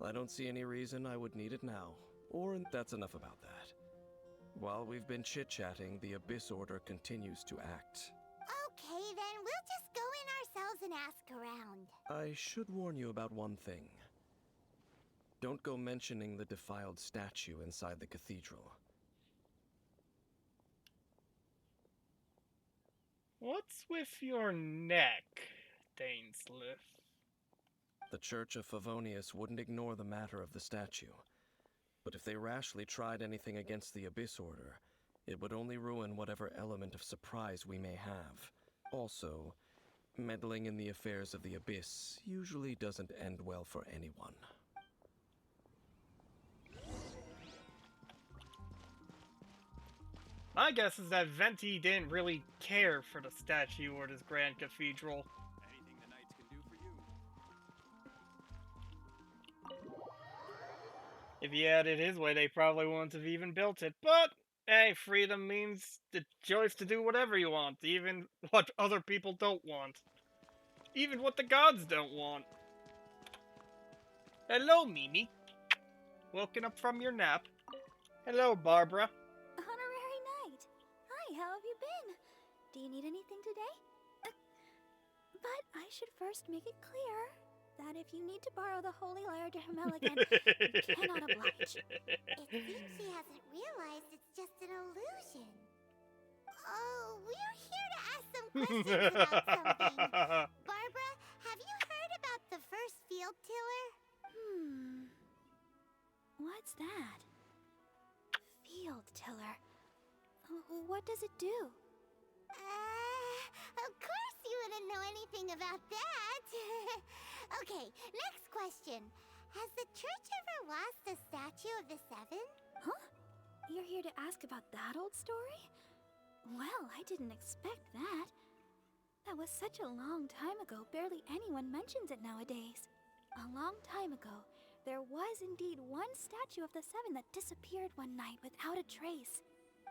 I don't see any reason I would need it now. Or that's enough about that. While we've been chit-chatting, the Abyss Order continues to act. Okay, then we'll just go in ourselves and ask around. I should warn you about one thing. Don't go mentioning the defiled statue inside the cathedral. What's with your neck, Dainsliff? The Church of Favonius wouldn't ignore the matter of the statue. But if they rashly tried anything against the Abyss Order, it would only ruin whatever element of surprise we may have. Also, meddling in the affairs of the Abyss usually doesn't end well for anyone. My guess is that Venti didn't really care for the statue or this grand cathedral. Anything the knights can do for you. If he had it his way, they probably wouldn't have even built it. But, hey, freedom means the choice to do whatever you want, even what other people don't want. Even what the gods don't want. Hello, Mimi. Woken up from your nap. Hello, Barbara. Honorary Knight. Hi, how have you been? Do you need anything today? But I should first make it clear that if you need to borrow the Holy Lyre to Hermelican, you cannot oblige. It seems she hasn't realized it's just an illusion. Oh, we're here to ask some questions about something. Barbara, have you heard about the first field tiller? What's that? Field tiller. What does it do? Of course you wouldn't know anything about that. Okay, next question. Has the church ever lost a statue of the Seven? Huh? You're here to ask about that old story? Well, I didn't expect that. That was such a long time ago, barely anyone mentions it nowadays. A long time ago, there was indeed one statue of the Seven that disappeared one night without a trace.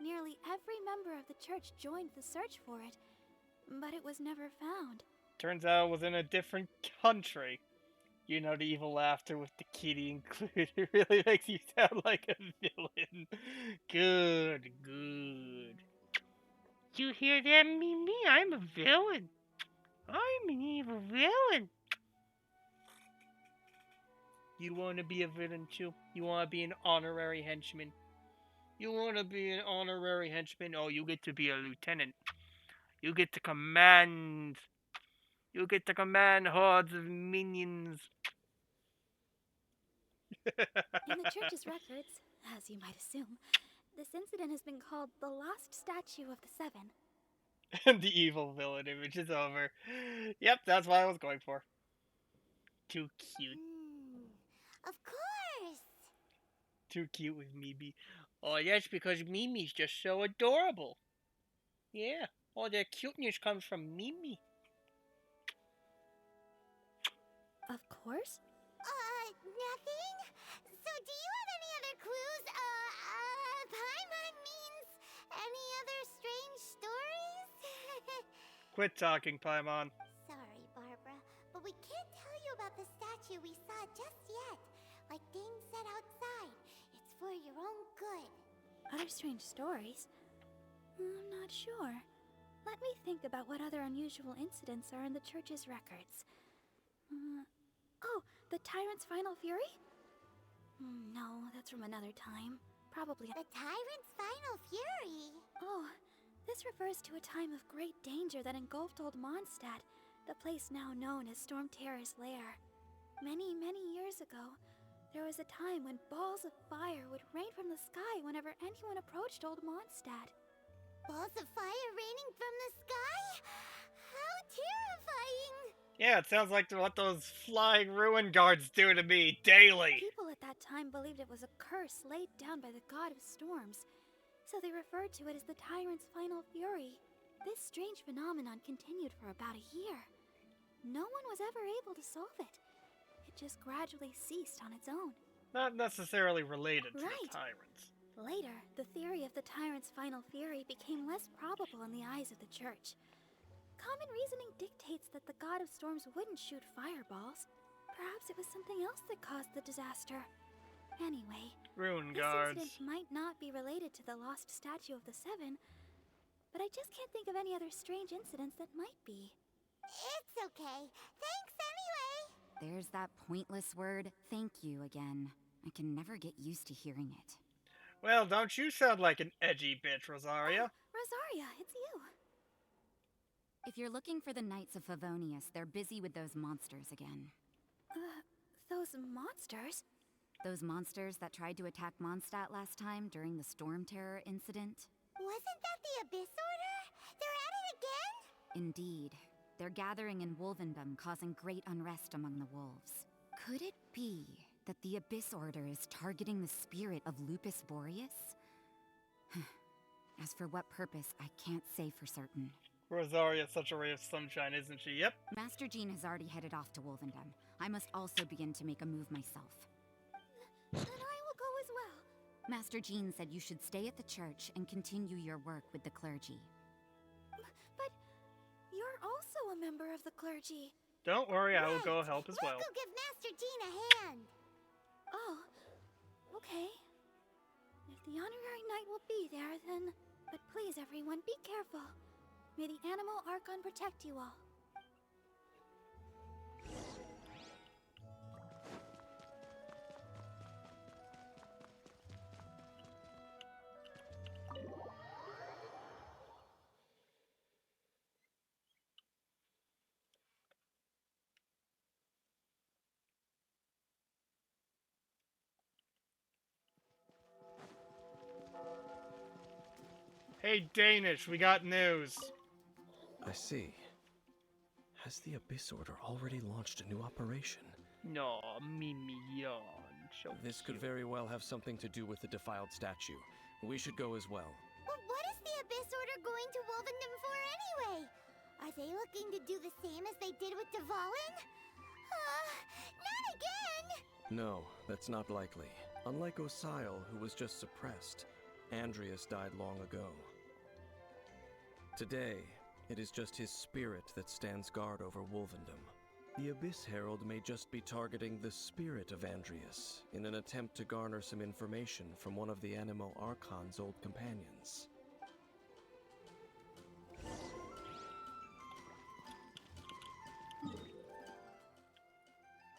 Nearly every member of the church joined the search for it, but it was never found. Turns out it was in a different country. You know, the evil laughter with the kitty included really makes you sound like a villain. Good, good. You hear that, Mimi? I'm a villain. I'm an evil villain. You want to be a villain too? You want to be an honorary henchman? You want to be an honorary henchman? Oh, you get to be a lieutenant. You get to command. You get to command hordes of minions. In the church's records, as you might assume, this incident has been called the Lost Statue of the Seven. And the evil villain image is over. Yep, that's what I was going for. Too cute. Of course! Too cute with Mimi. Oh, that's because Mimi's just so adorable. Yeah, all that cuteness comes from Mimi. Of course? Nothing? So do you have any other clues? Paimon means any other strange stories? Quit talking, Paimon. Sorry, Barbara, but we can't tell you about the statue we saw just yet. Like Dane said outside, it's for your own good. Other strange stories? I'm not sure. Let me think about what other unusual incidents are in the church's records. Oh, the Tyrant's Final Fury? No, that's from another time. Probably The Tyrant's Final Fury? Oh, this refers to a time of great danger that engulfed old Mondstadt, the place now known as Storm Terror's lair. Many, many years ago, there was a time when balls of fire would rain from the sky whenever anyone approached old Mondstadt. Balls of fire raining from the sky? How terrifying! Yeah, it sounds like what those flying ruin guards do to me daily. People at that time believed it was a curse laid down by the god of storms, so they referred to it as the Tyrant's Final Fury. This strange phenomenon continued for about a year. No one was ever able to solve it. It just gradually ceased on its own. Not necessarily related to Right. the tyrants. Later, the theory of the Tyrant's Final Fury became less probable in the eyes of the church. Common reasoning dictates that the god of storms wouldn't shoot fireballs. Perhaps it was something else that caused the disaster. Anyway, Ruin this guards. incident might not be related to the lost statue of the Seven, but I just can't think of any other strange incidents that might be. It's okay. Thanks anyway. There's that pointless word, thank you, again. I can never get used to hearing it. Well, don't you sound like an edgy bitch, Rosaria? Rosaria, it's you. If you're looking for the Knights of Favonius, they're busy with those monsters again. Those monsters? Those monsters that tried to attack Mondstadt last time during the Storm Terror incident? Wasn't that the Abyss Order? They're at it again? Indeed. They're gathering in Wolvendom, causing great unrest among the wolves. Could it be that the Abyss Order is targeting the spirit of Lupus Boreas? As for what purpose, I can't say for certain. Rosaria's such a ray of sunshine, isn't she? Yep. Master Jean has already headed off to Wolvendom. I must also begin to make a move myself. Then I will go as well. Master Jean said you should stay at the church and continue your work with the clergy. But you're also a member of the clergy. Don't worry, I will go help as well. We'll go give Master Jean a hand. Oh, okay. If the honorary knight will be there, then... But please, everyone, be careful. May the Animal Archon protect you all. Hey, Danish, we got news. I see. Has the Abyss Order already launched a new operation? No, Mimion. So This could very well have something to do with the defiled statue. We should go as well. But what is the Abyss Order going to Wolvendom for anyway? Are they looking to do the same as they did with Dvalin? Not again! No, that's not likely. Unlike Osial, who was just suppressed, Andreas died long ago. Today, it is just his spirit that stands guard over Wolvendom. The Abyss Herald may just be targeting the spirit of Andreas in an attempt to garner some information from one of the Animo Archon's old companions.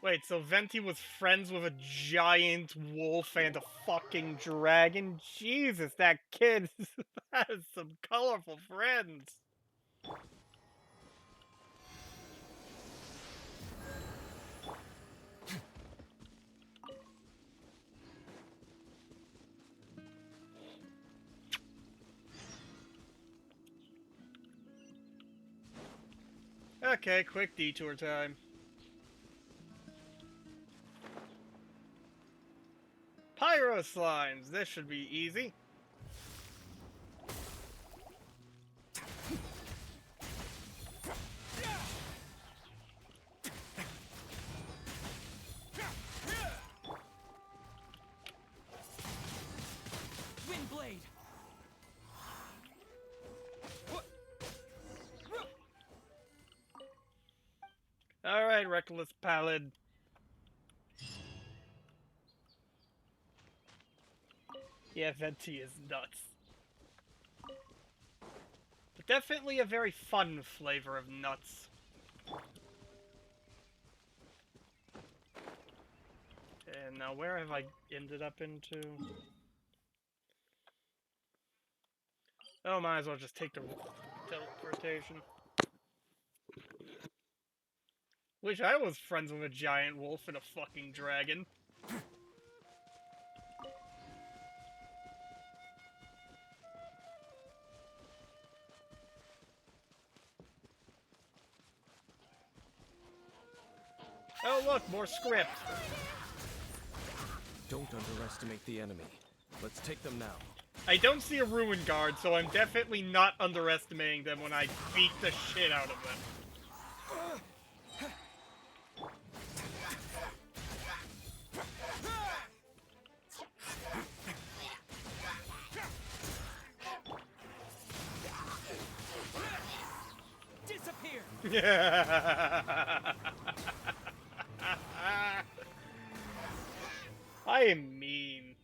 Wait, so Venti was friends with a giant wolf and a fucking dragon? Jesus, that kid has some colorful friends. Okay, quick detour time. Pyro slimes, this should be easy. Windblade! Alright, Reckless Pallid. Yeah, Venti is nuts. But definitely a very fun flavor of nuts. And now where have I ended up into? Oh, might as well just take the teleportation. Wish I was friends with a giant wolf and a fucking dragon. Oh look, more script. Don't underestimate the enemy. Let's take them now. I don't see a ruin guard, so I'm definitely not underestimating them when I beat the shit out of them. Disappear! I am mean.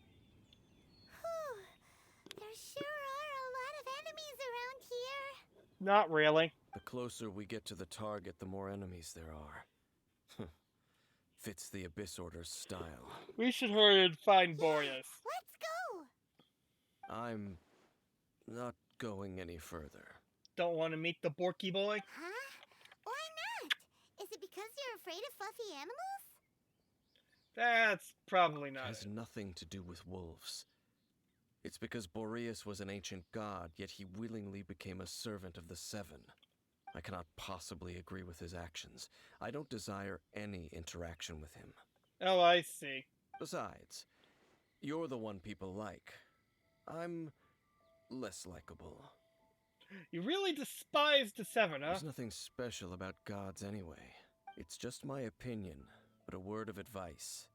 There sure are a lot of enemies around here. Not really. The closer we get to the target, the more enemies there are. Fits the Abyss Order's style. We should hurry and find Boreas. Let's go! I'm not going any further. Don't want to meet the Borky boy? Huh? Why not? Is it because you're afraid of fluffy animals? That's probably It not has it. nothing to do with wolves. It's because Boreas was an ancient god, yet he willingly became a servant of the Seven. I cannot possibly agree with his actions. I don't desire any interaction with him. Oh, I see. Besides, you're the one people like. I'm less likable. You really despise the Seven, huh? There's nothing special about gods anyway. It's just my opinion, but a word of advice.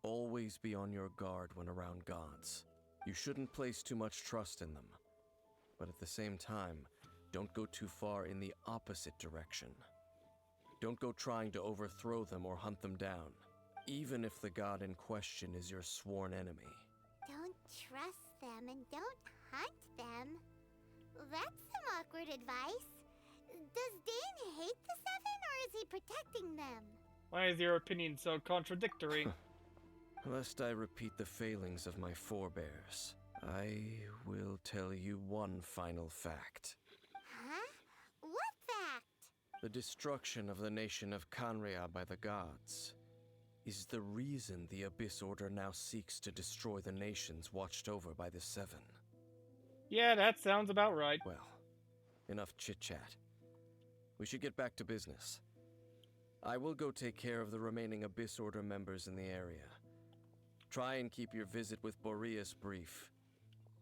Always be on your guard when around gods. You shouldn't place too much trust in them. But at the same time, don't go too far in the opposite direction. Don't go trying to overthrow them or hunt them down, even if the god in question is your sworn enemy. Don't trust them and don't hunt them. That's some awkward advice. Does Dane hate the Seven, or is he protecting them? Why is your opinion so contradictory? Lest I repeat the failings of my forebears, I will tell you one final fact. Huh? What fact? The destruction of the nation of Canria by the gods is the reason the Abyss Order now seeks to destroy the nations watched over by the Seven. Yeah, that sounds about right. Well, enough chit-chat. We should get back to business. I will go take care of the remaining Abyss Order members in the area. Try and keep your visit with Boreas brief.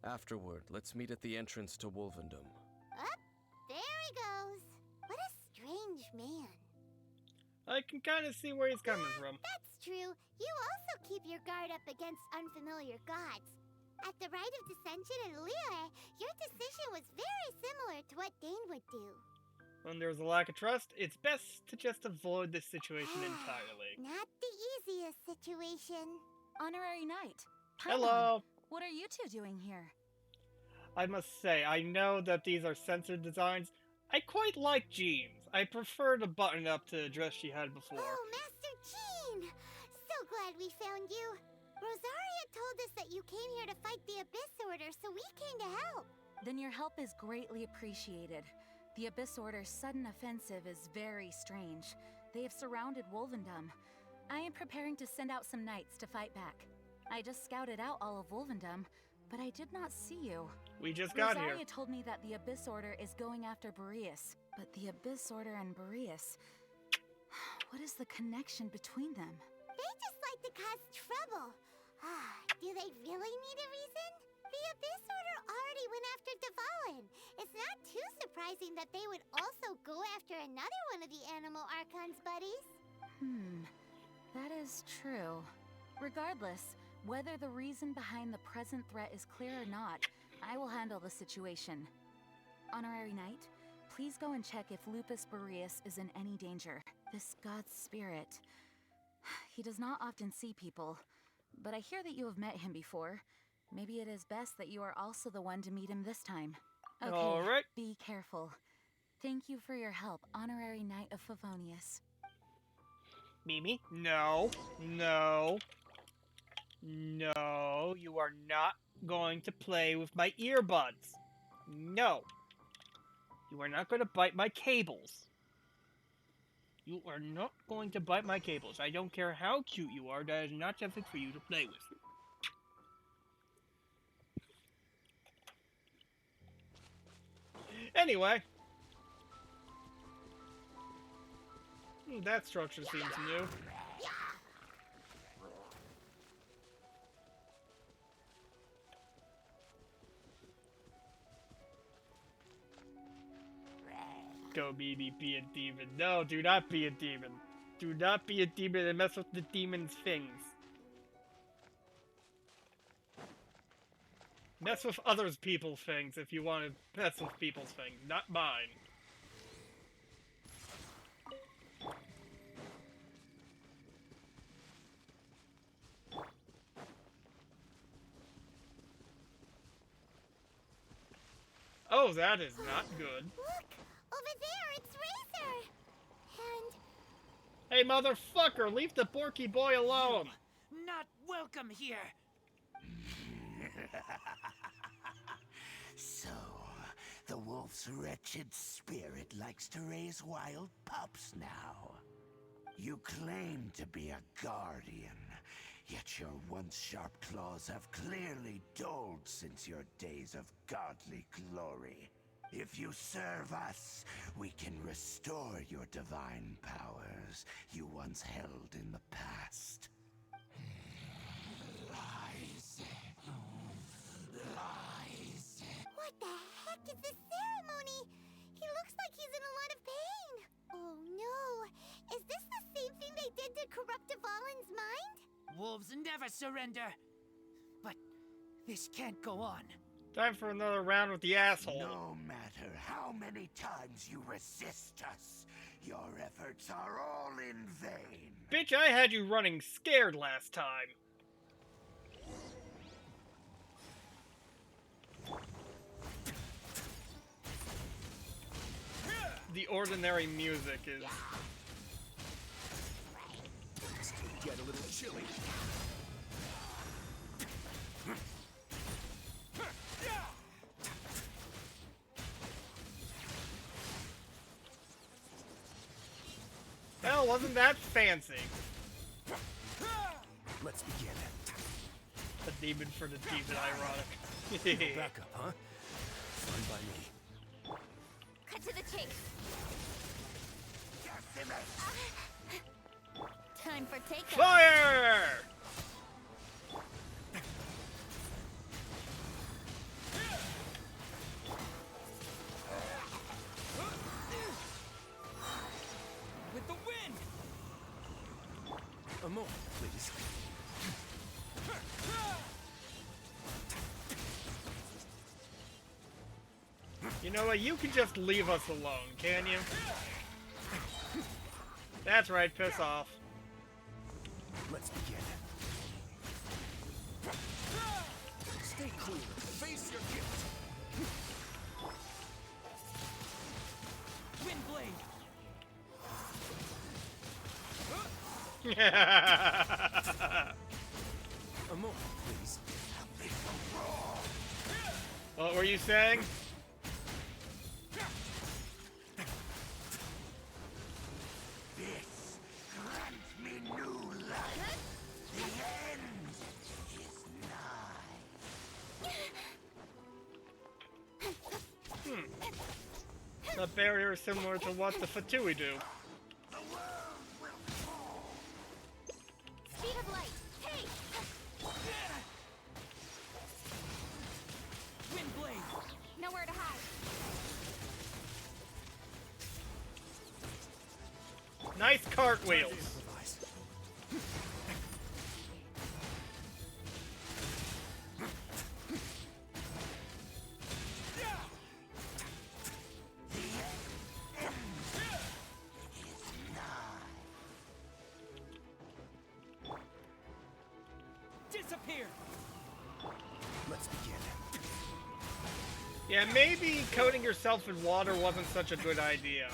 Afterward, let's meet at the entrance to Wolvendom. Up, there he goes. What a strange man. I can kind of see where he's coming from. That's true. You also keep your guard up against unfamiliar gods. At the Rite of Dissension in Liyue, your decision was very similar to what Dane would do. When there's a lack of trust, it's best to just avoid this situation entirely. Not the easiest situation. Honorary Knight. Hello. What are you two doing here? I must say, I know that these are censored designs. I quite like Jean's. I prefer the button-up to the dress she had before. Oh, Master Jean! So glad we found you. Rosaria told us that you came here to fight the Abyss Order, so we came to help. Then your help is greatly appreciated. The Abyss Order's sudden offensive is very strange. They have surrounded Wolvendom. I am preparing to send out some knights to fight back. I just scouted out all of Wolvendom, but I did not see you. We just got here. Rosaria told me that the Abyss Order is going after Boreas, but the Abyss Order and Boreas... What is the connection between them? They just like to cause trouble. Do they really need a reason? The Abyss Order already went after Dvalin. It's not too surprising that they would also go after another one of the Animal Archon's buddies. That is true. Regardless, whether the reason behind the present threat is clear or not, I will handle the situation. Honorary Knight, please go and check if Lupus Boreas is in any danger. This god's spirit... He does not often see people, but I hear that you have met him before. Maybe it is best that you are also the one to meet him this time. Okay, all right. Be careful. Thank you for your help, Honorary Knight of Favonius. Mimi? No. No. No, you are not going to play with my earbuds. No. You are not going to bite my cables. You are not going to bite my cables. I don't care how cute you are, that is not something for you to play with. Anyway. That structure seems new. Go, BB, be a demon. No, do not be a demon. Do not be a demon and mess with the demon's things. Mess with others people's things if you want to mess with people's things, not mine. Oh, that is not good. Look! Over there, it's Razor! And... Hey, motherfucker, leave the Borky boy alone! Not welcome here! So, the wolf's wretched spirit likes to raise wild pups now. You claim to be a guardian, yet your once sharp claws have clearly dulled since your days of godly glory. If you serve us, we can restore your divine powers you once held in the past. Lies. Lies. What the heck is this ceremony? He looks like he's in a lot of pain. Oh no! Is this the same thing they did to corrupt Dvalin's mind? Wolves never surrender. But this can't go on. Time for another round with the asshole. No matter how many times you resist us, your efforts are all in vain. Bitch, I had you running scared last time. The ordinary music is... This could get a little chilly. Hell, wasn't that fancy? Let's begin. A demon for the demon, ironic. Back up, huh? Fine by me. Cut to the chase. Time for takeoff. Fire! With the wind! A moment, please. You know what? You can just leave us alone, can you? That's right, piss off. Let's begin. Stay cool. Face your gift. Wind blade! A moment, please. What were you saying? This grants me new life. The end is nigh. The barrier is similar to what the Fatui do. Speed of light. Hey! Wind blade! Nowhere to hide. Nice cartwheels. Disappear! Let's begin. Yeah, maybe coating yourself in water wasn't such a good idea.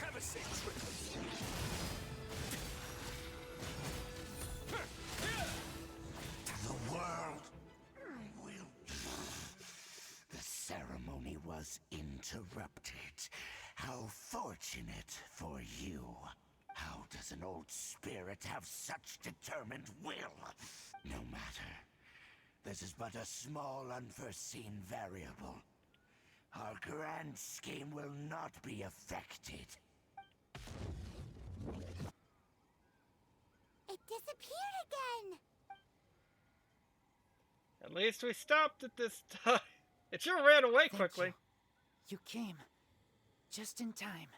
Have a safe trip. The world will... The ceremony was interrupted. How fortunate for you. How does an old spirit have such determined will? No matter. This is but a small unforeseen variable. Our grand scheme will not be affected. It disappeared again! At least we stopped it this time. It sure ran away quickly. You came. Just in time.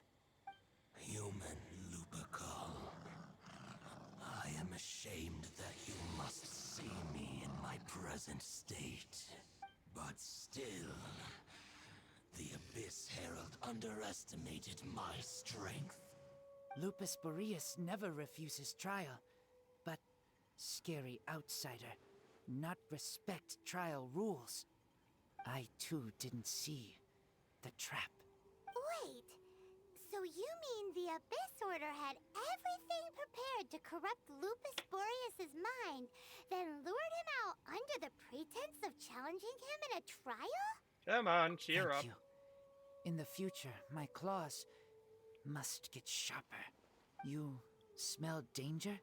Human Lupercal, I am ashamed that you must see me in my present state. But still, the Abyss Herald underestimated my strength. Lupus Boreas never refuses trial, but scary outsider, not respect trial rules. I too didn't see the trap. Wait, so you mean the Abyss Order had everything prepared to corrupt Lupus Boreas' mind, then lured him out under the pretense of challenging him in a trial? Come on, cheer up. Thank you. In the future, my claws must get sharper. You smelled danger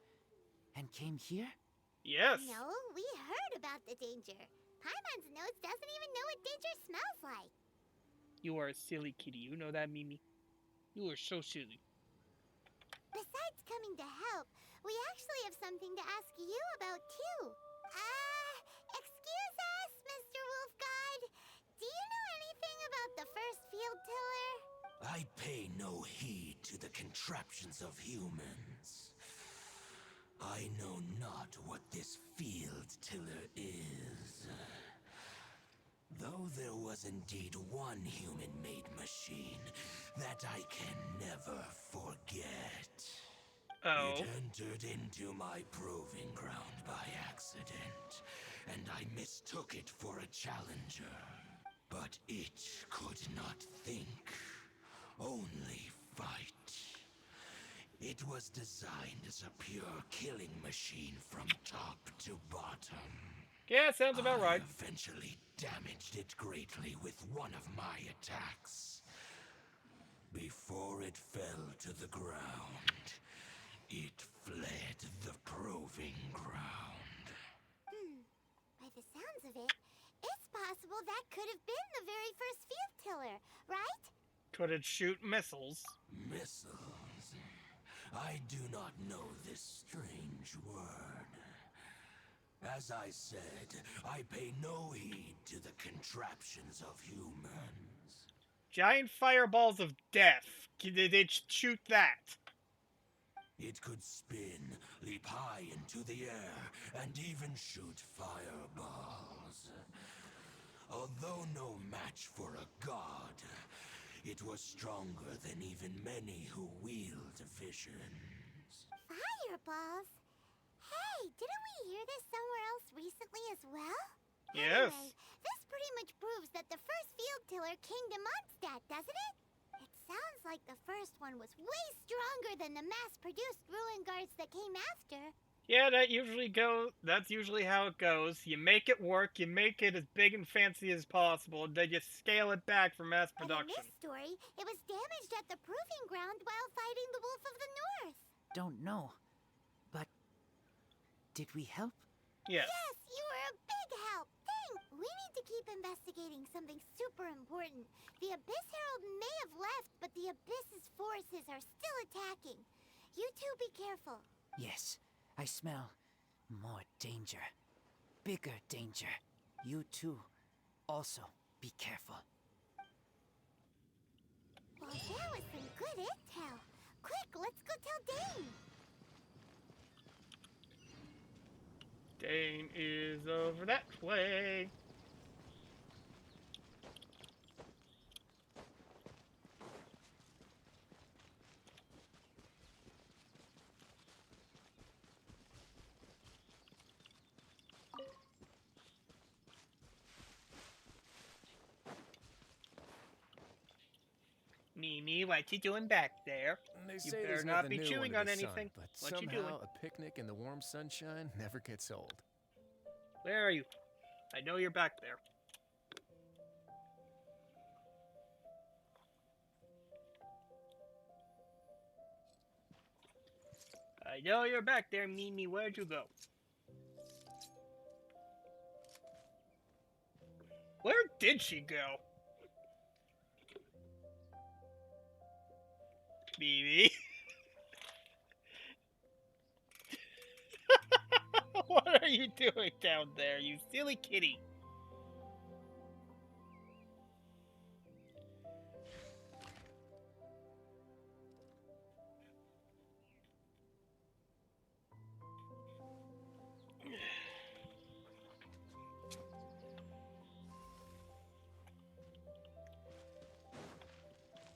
and came here? Yes. No, we heard about the danger. Paimon's nose doesn't even know what danger smells like. You are a silly kitty. You know that, Mimi? You are so silly. Besides coming to help, we actually have something to ask you about too. Excuse us, Mr. Wolf God. Do you know anything about the first field tiller? I pay no heed to the contraptions of humans. I know not what this field tiller is. Though there was indeed one human-made machine that I can never forget. Oh. It entered into my proving ground by accident, and I mistook it for a challenger. But it could not think, only fight. It was designed as a pure killing machine from top to bottom. Yeah, sounds about right. I eventually damaged it greatly with one of my attacks. Before it fell to the ground, it fled the proving ground. By the sounds of it, it's possible that could have been the very first field tiller, right? Could it shoot missiles? Missiles. I do not know this strange word. As I said, I pay no heed to the contraptions of humans. Giant fireballs of death. Did it shoot that? It could spin, leap high into the air, and even shoot fireballs. Although no match for a god, it was stronger than even many who wield visions. Fireballs? Hey, didn't we hear this somewhere else recently as well? Yes. Anyway, this pretty much proves that the first field tiller came to Mondstadt, doesn't it? It sounds like the first one was way stronger than the mass-produced ruin guards that came after. Yeah, that's usually how it goes. You make it work, you make it as big and fancy as possible, and then you scale it back for mass production. But in this story, it was damaged at the proving ground while fighting the Wolf of the North. Don't know. But did we help? Yes. Yes, you were a big help. Thanks. We need to keep investigating something super important. The Abyss Herald may have left, but the Abyss's forces are still attacking. You two be careful. Yes, I smell more danger. Bigger danger. You too. Also, be careful. Well, there was some good intel. Quick, let's go tell Dane. Dane is over that way. Mimi, what you doing back there? They You say better there's not nothing be new chewing under on the anything. sun, but What you doing? somehow a picnic in the warm sunshine never gets old. Where are you? I know you're back there. I know you're back there, Mimi. Where'd you go? Where did she go? Mimi? What are you doing down there, you silly kitty?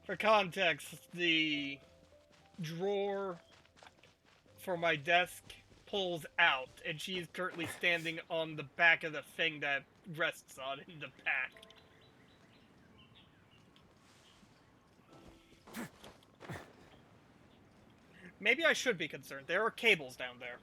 For context, the drawer for my desk pulls out, and she is currently standing on the back of the thing that rests on in the pack. Maybe I should be concerned. There are cables down there.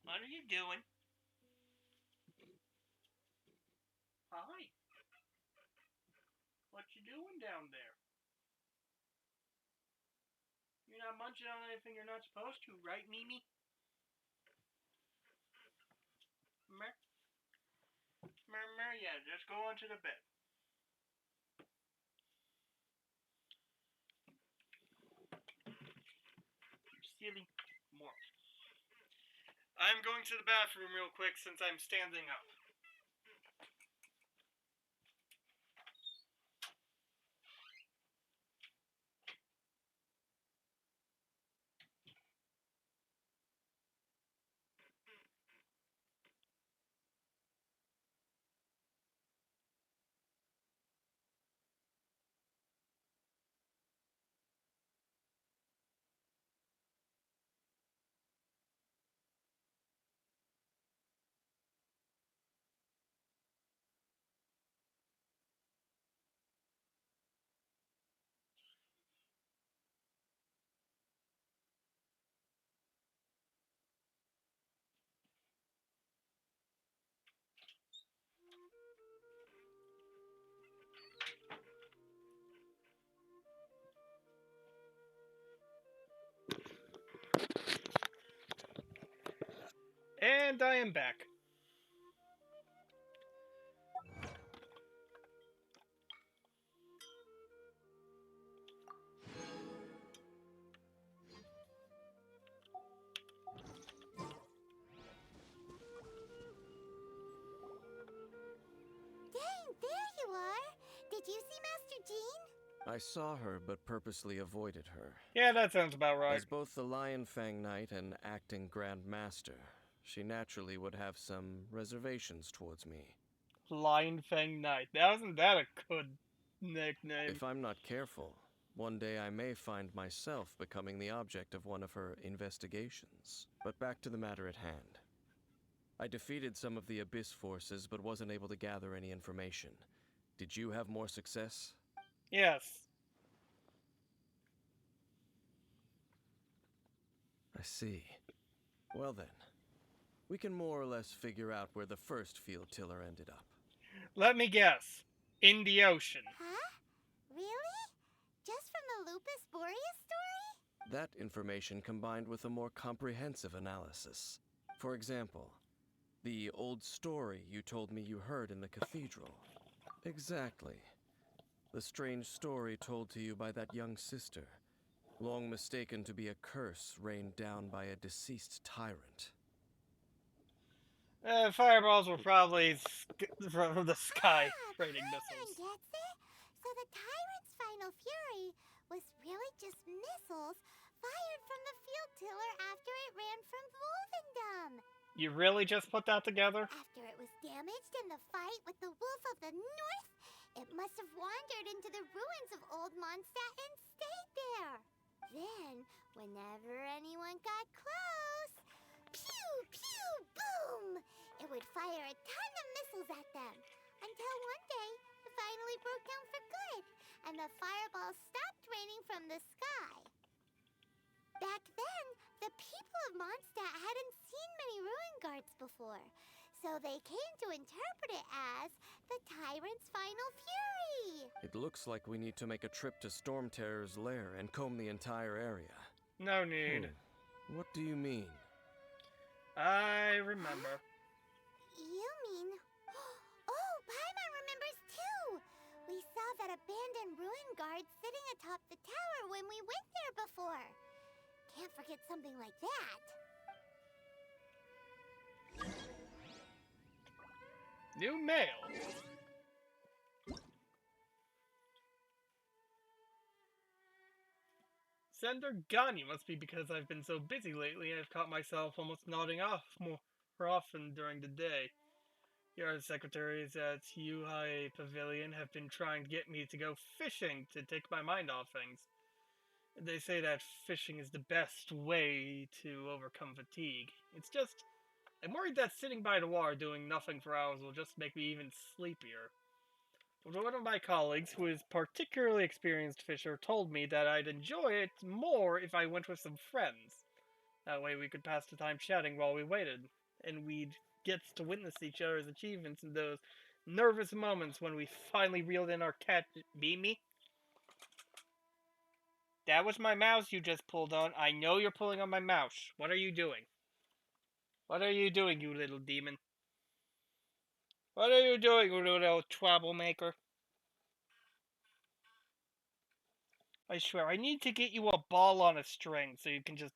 What are you doing? Hi. What you doing down there? You're not munching on anything you're not supposed to, right, Mimi? Mer? Yeah, just go on to the bed. Silly more. I'm going to the bathroom real quick since I'm standing up. And I am back. Dang, there you are! Did you see Master Jean? I saw her, but purposely avoided her. Yeah, that sounds about right. As both the Lion Fang Knight and acting Grand Master, she naturally would have some reservations towards me. Lion Fang Knight. Wasn't that a good nickname? If I'm not careful, one day I may find myself becoming the object of one of her investigations. But back to the matter at hand. I defeated some of the Abyss forces, but wasn't able to gather any information. Did you have more success? Yes. I see. Well then, we can more or less figure out where the first field tiller ended up. Let me guess. In the ocean. Huh? Really? Just from the Lupus Boreas story? That information combined with a more comprehensive analysis. For example, the old story you told me you heard in the cathedral. Exactly. The strange story told to you by that young sister, long mistaken to be a curse rained down by a deceased tyrant. Fireballs were probably from the sky, raining missiles. Gets it? So the tyrant's final fury was really just missiles fired from the field tiller after it ran from Wolvendom. You really just put that together? After it was damaged in the fight with the Wolf of the North, it must have wandered into the ruins of Old Mondstadt and stayed there. Then, whenever anyone got close, pew, pew, boom! It would fire a ton of missiles at them, until one day it finally broke down for good, and the fireballs stopped raining from the sky. Back then, the people of Mondstadt hadn't seen many ruin guards before, so they came to interpret it as the tyrant's final fury. It looks like we need to make a trip to Storm Terror's lair and comb the entire area. No need. What do you mean? I remember. You mean... Oh, Paimon remembers too! We saw that abandoned ruin guard sitting atop the tower when we went there before. Can't forget something like that. New mail. Sender Ganyu must be because I've been so busy lately I've caught myself almost nodding off more often during the day. Your secretaries at Yuhai Pavilion have been trying to get me to go fishing to take my mind off things. They say that fishing is the best way to overcome fatigue. It's just, I'm worried that sitting by the water doing nothing for hours will just make me even sleepier. But one of my colleagues, who is particularly experienced fisher, told me that I'd enjoy it more if I went with some friends. That way we could pass the time chatting while we waited, and we'd get to witness each other's achievements in those nervous moments when we finally reeled in our cat. Beat me? That was my mouse you just pulled on. I know you're pulling on my mouse. What are you doing? What are you doing, you little demon? What are you doing, you little troublemaker? I swear, I need to get you a ball on a string so you can just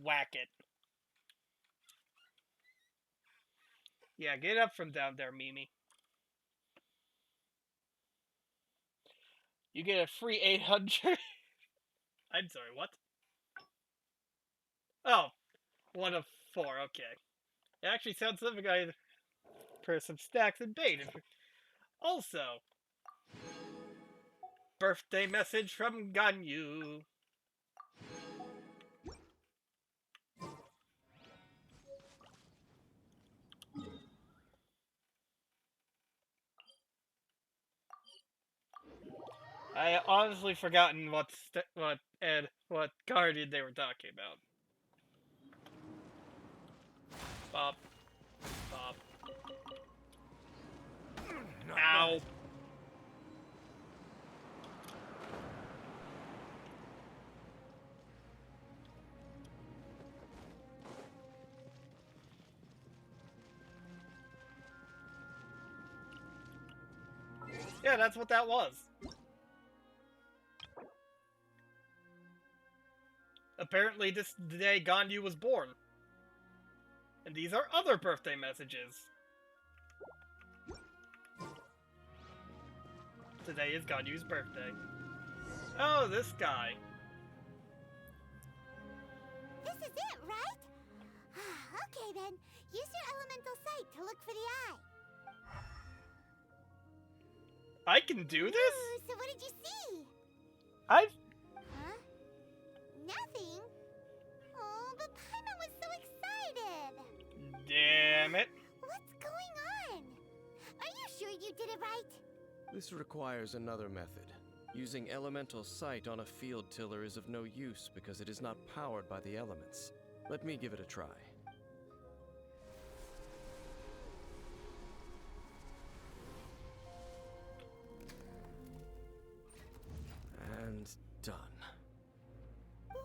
whack it. Yeah, get up from down there, Mimi. You get a free 800. I'm sorry, what? Oh, 1 of 4, okay. It actually sounds like I for some snacks and bait. Also, birthday message from Ganyu. I honestly forgotten what Guardian they were talking about. Bob. Bob. Ow. Yeah, that's what that was. Apparently this is the day Ganyu was born. And these are other birthday messages. Today is Ganyu's birthday. Oh, this guy. This is it, right? Okay then, use your elemental sight to look for the eye. I can do this? Ooh, so what did you see? Huh? Nothing? Oh, but Paimon was so excited. Damn it. What's going on? Are you sure you did it right? This requires another method. Using elemental sight on a field tiller is of no use because it is not powered by the elements. Let me give it a try. And done. Wow!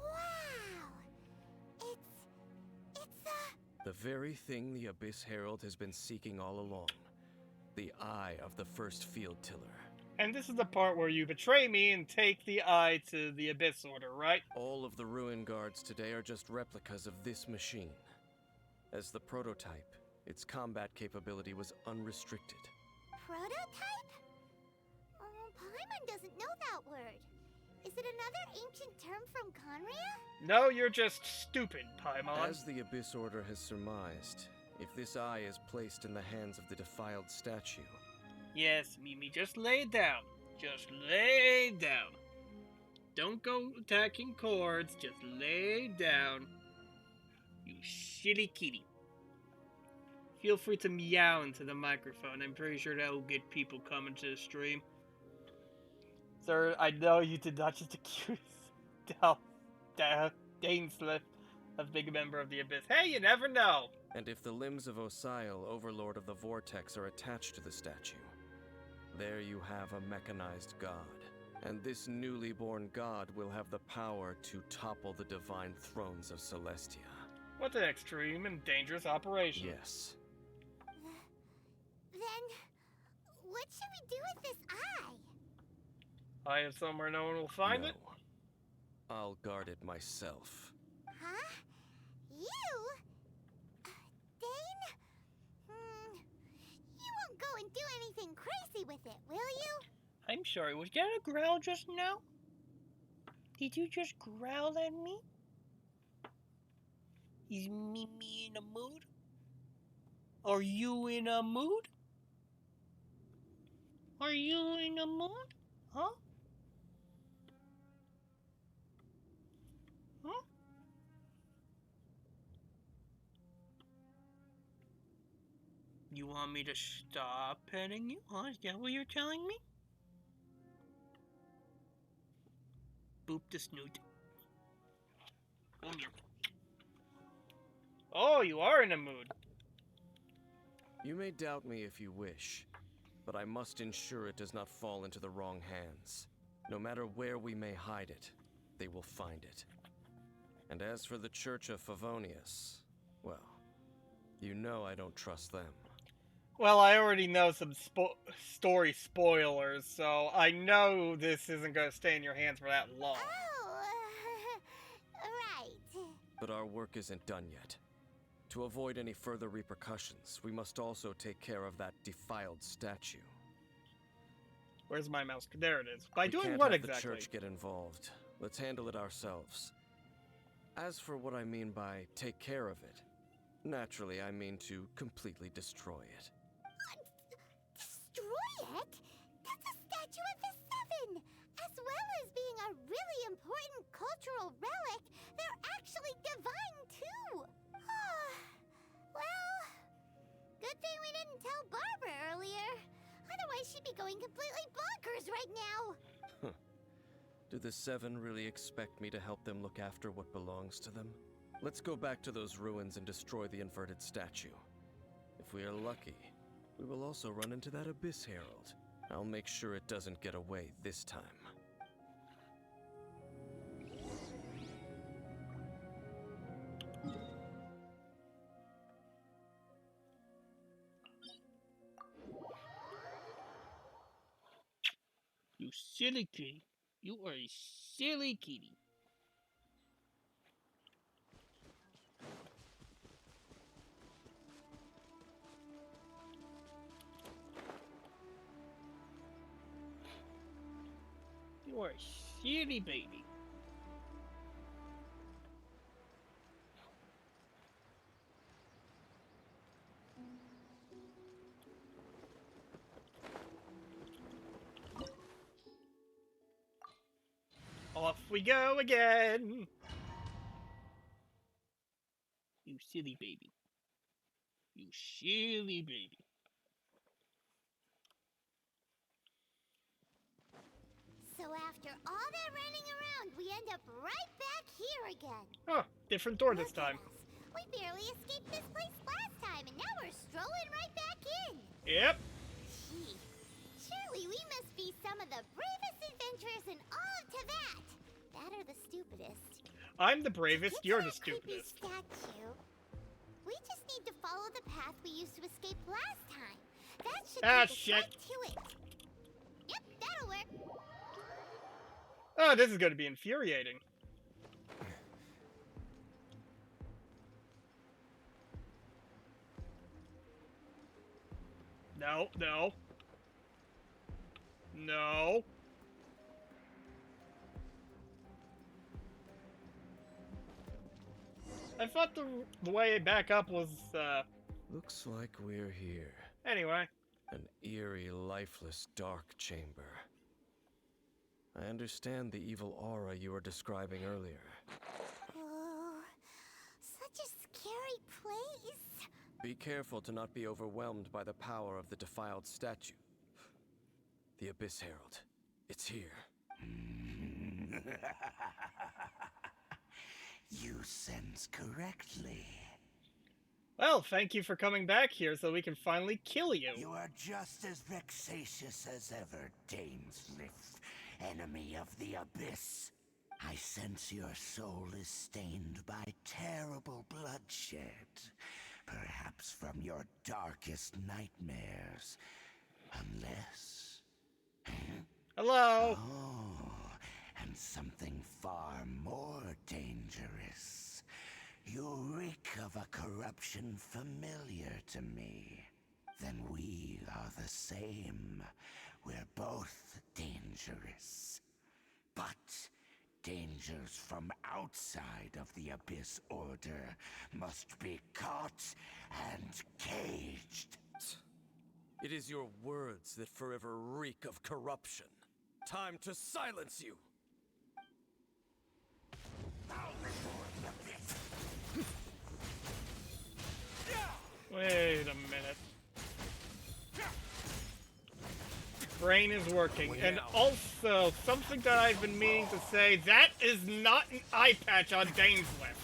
It's the very thing the Abyss Herald has been seeking all along. The eye of the first field tiller. And this is the part where you betray me and take the eye to the Abyss Order, right? All of the Ruin Guards today are just replicas of this machine. As the prototype, its combat capability was unrestricted. prototype? Oh, Paimon doesn't know that word. Is it another ancient term from Conria? No, you're just stupid, Paimon. As the Abyss Order has surmised, if this eye is placed in the hands of the defiled statue... Yes, Mimi, just lay down. Just lay down. Don't go attacking chords, just lay down. You shitty kitty. Feel free to meow into the microphone. I'm pretty sure that will get people coming to the stream. Sir, I know you did not just accuse Dainsliff of being a member of the Abyss. Hey, you never know! And if the limbs of Osial, Overlord of the Vortex, are attached to the statue, there you have a mechanized god. And this newly born god will have the power to topple the divine thrones of Celestia. What an extreme and dangerous operation. Yes. Then, what should we do with this eye? I have somewhere no one will find it? I'll guard it myself. Huh? You? Dane? You won't go and do anything crazy with it, will you? I'm sorry, was that a growl just now? Did you just growl at me? Is Mimi in a mood? Are you in a mood? Are you in a mood? Huh? Huh? You want me to stop petting you? Huh? Is that what you're telling me? Boop the snoot. Come here. Oh, you are in a mood. You may doubt me if you wish, but I must ensure it does not fall into the wrong hands. No matter where we may hide it, they will find it. And as for the Church of Favonius, well, you know I don't trust them. Well, I already know some story spoilers, so I know this isn't going to stay in your hands for that long. Oh, right. But our work isn't done yet. To avoid any further repercussions, we must also take care of that defiled statue. Where's my mouse? There it is. By We doing can't what have exactly? the church get involved. Let's handle it ourselves. As for what I mean by take care of it, naturally I mean to completely destroy it. Destroy it? That's a statue of the Seven! As well as being a really important cultural relic, they're actually divine too! Well, good thing we didn't tell Barbara earlier. Otherwise she'd be going completely bonkers right now! Do the Seven really expect me to help them look after what belongs to them? Let's go back to those ruins and destroy the inverted statue. If we are lucky, we will also run into that Abyss Herald. I'll make sure it doesn't get away this time. You silly kitty. You are a silly kitty. You are a silly baby. Off we go again! You silly baby. You silly baby. So after all that running around, we end up right back here again. Oh, different door this time. We barely escaped this place last time, and now we're strolling right back in. Yep. Gee, surely we must be some of the bravest adventurers in all of Teyvat. That or the stupidest. I'm the bravest, you're the stupidest. Statue. We just need to follow the path we used to escape last time. That should take us right to it. Yep, that'll work. Oh, this is going to be infuriating. No, no. No. I thought the way back up was, Looks like we're here. Anyway. An eerie, lifeless, dark chamber. I understand the evil aura you were describing earlier. Oh, such a scary place. Be careful to not be overwhelmed by the power of the defiled statue. The Abyss Herald. It's here. You sense correctly. Well, thank you for coming back here so we can finally kill you. You are just as vexatious as ever, Dainsliff, enemy of the Abyss. I sense your soul is stained by terrible bloodshed, perhaps from your darkest nightmares, unless... Hello? Oh, and something far more dangerous. You reek of a corruption familiar to me. Then we are the same. We're both dangerous. But dangers from outside of the Abyss Order must be caught and caged. It is your words that forever reek of corruption. Time to silence you! Wait a minute. Brain is working. And also, something that I've been meaning to say, that is not an eye patch on Dainsliff.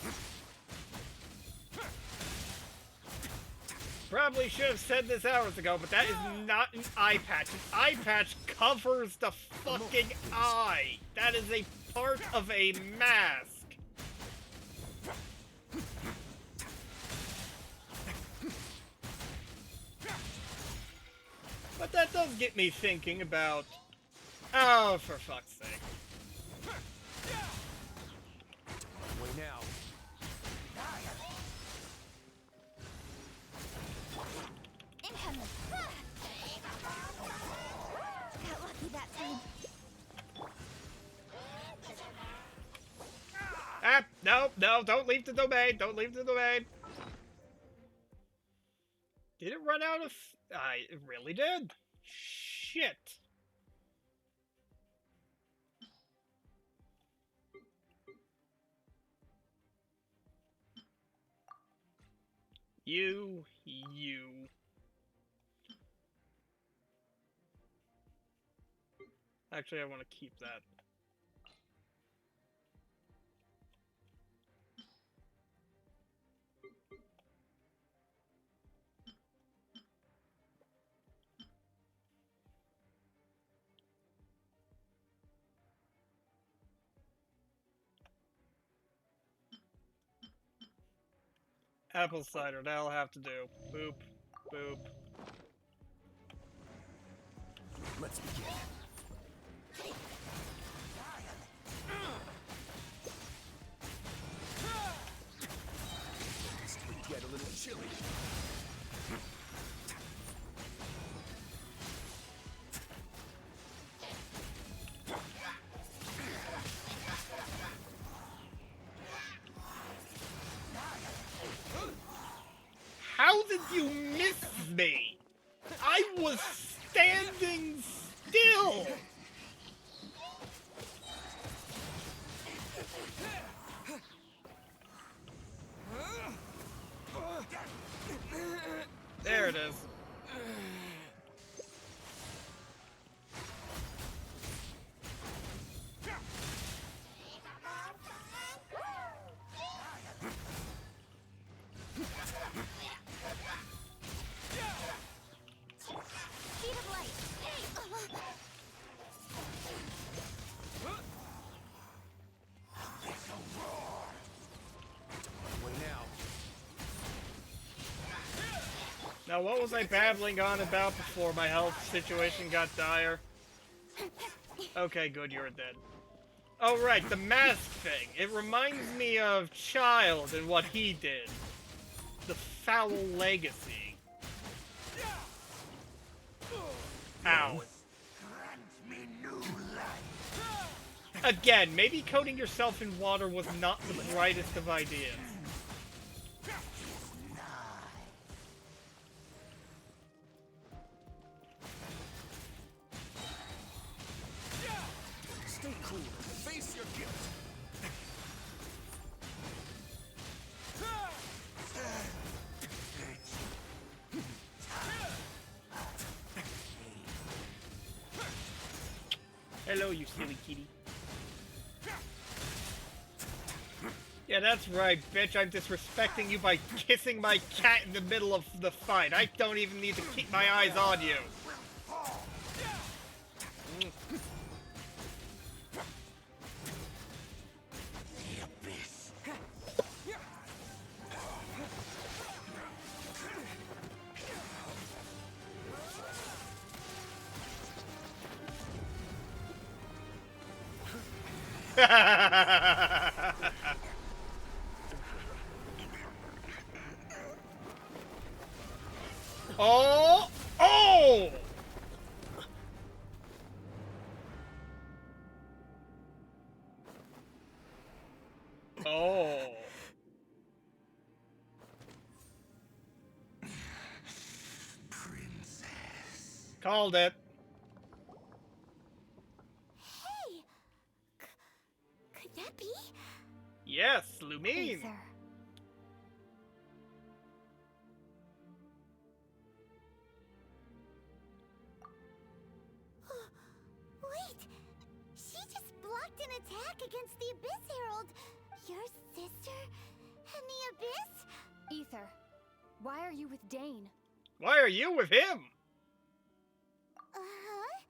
Probably should have said this hours ago, but that is not an eye patch. An eye patch covers the fucking eye. That is a part of a mask. But that does get me thinking about... Oh, for fuck's sake. Way now. Incoming. Got lucky that time. Ah, no, no, don't leave the domain. Don't leave the domain. Did it run out of... it really did. Shit. You. Actually, I want to keep that. Apple cider, that'll have to do. Boop, boop. Let's begin. This could get a little chilly. How did you miss me? I was standing still! There it is. Now, what was I babbling on about before my health situation got dire? Okay, good, you're dead. Oh, right, the mask thing. It reminds me of Child and what he did. The foul legacy. Ow. Again, maybe coating yourself in water was not the brightest of ideas. Stay cool. Face your guilt. Hello, you silly kitty. Yeah, that's right, bitch. I'm disrespecting you by kissing my cat in the middle of the fight. I don't even need to keep my eyes on you. Oh! Oh! Oh. Princess. Called it. Hey! Could that be? Yes, Lumine. Aether. Wait! She just blocked an attack against the Abyss Herald! Your sister and the Abyss? Aether, why are you with Dane? Why are you with him? Uh-huh.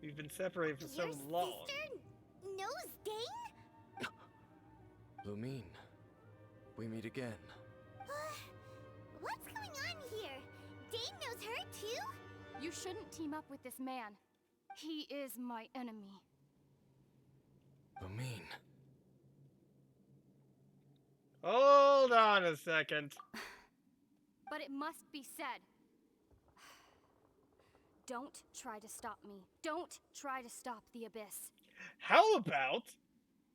We've been separated for so Your long. sister knows Dane? Lumine, we meet again. What's going on here? Dane knows her too? You shouldn't team up with this man. He is my enemy. Lumine. Hold on a second. But it must be said. Don't try to stop me. Don't try to stop the Abyss. How about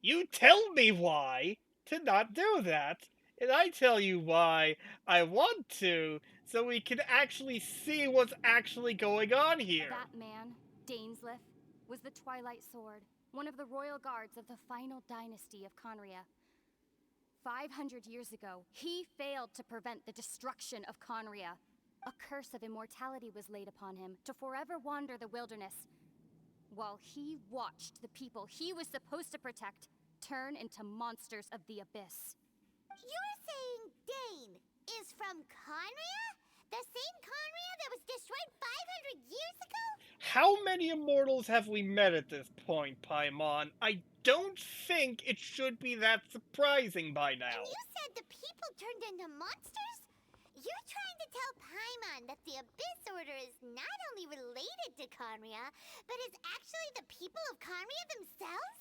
you tell me why to not do that, and I tell you why I want to, so we can actually see what's actually going on here. That man, Dainsleif, was the Twilight Sword, one of the royal guards of the final dynasty of Conria. 500 years ago, he failed to prevent the destruction of Conria. A curse of immortality was laid upon him to forever wander the wilderness, while he watched the people he was supposed to protect turn into monsters of the Abyss. You're saying Dane is from Conria? The same Conria that was destroyed 500 years ago? How many immortals have we met at this point, Paimon? I don't think it should be that surprising by now. And you said the people turned into monsters? You're trying to tell Paimon that the Abyss Order is not only related to Khaenri'ah, but is actually the people of Khaenri'ah themselves?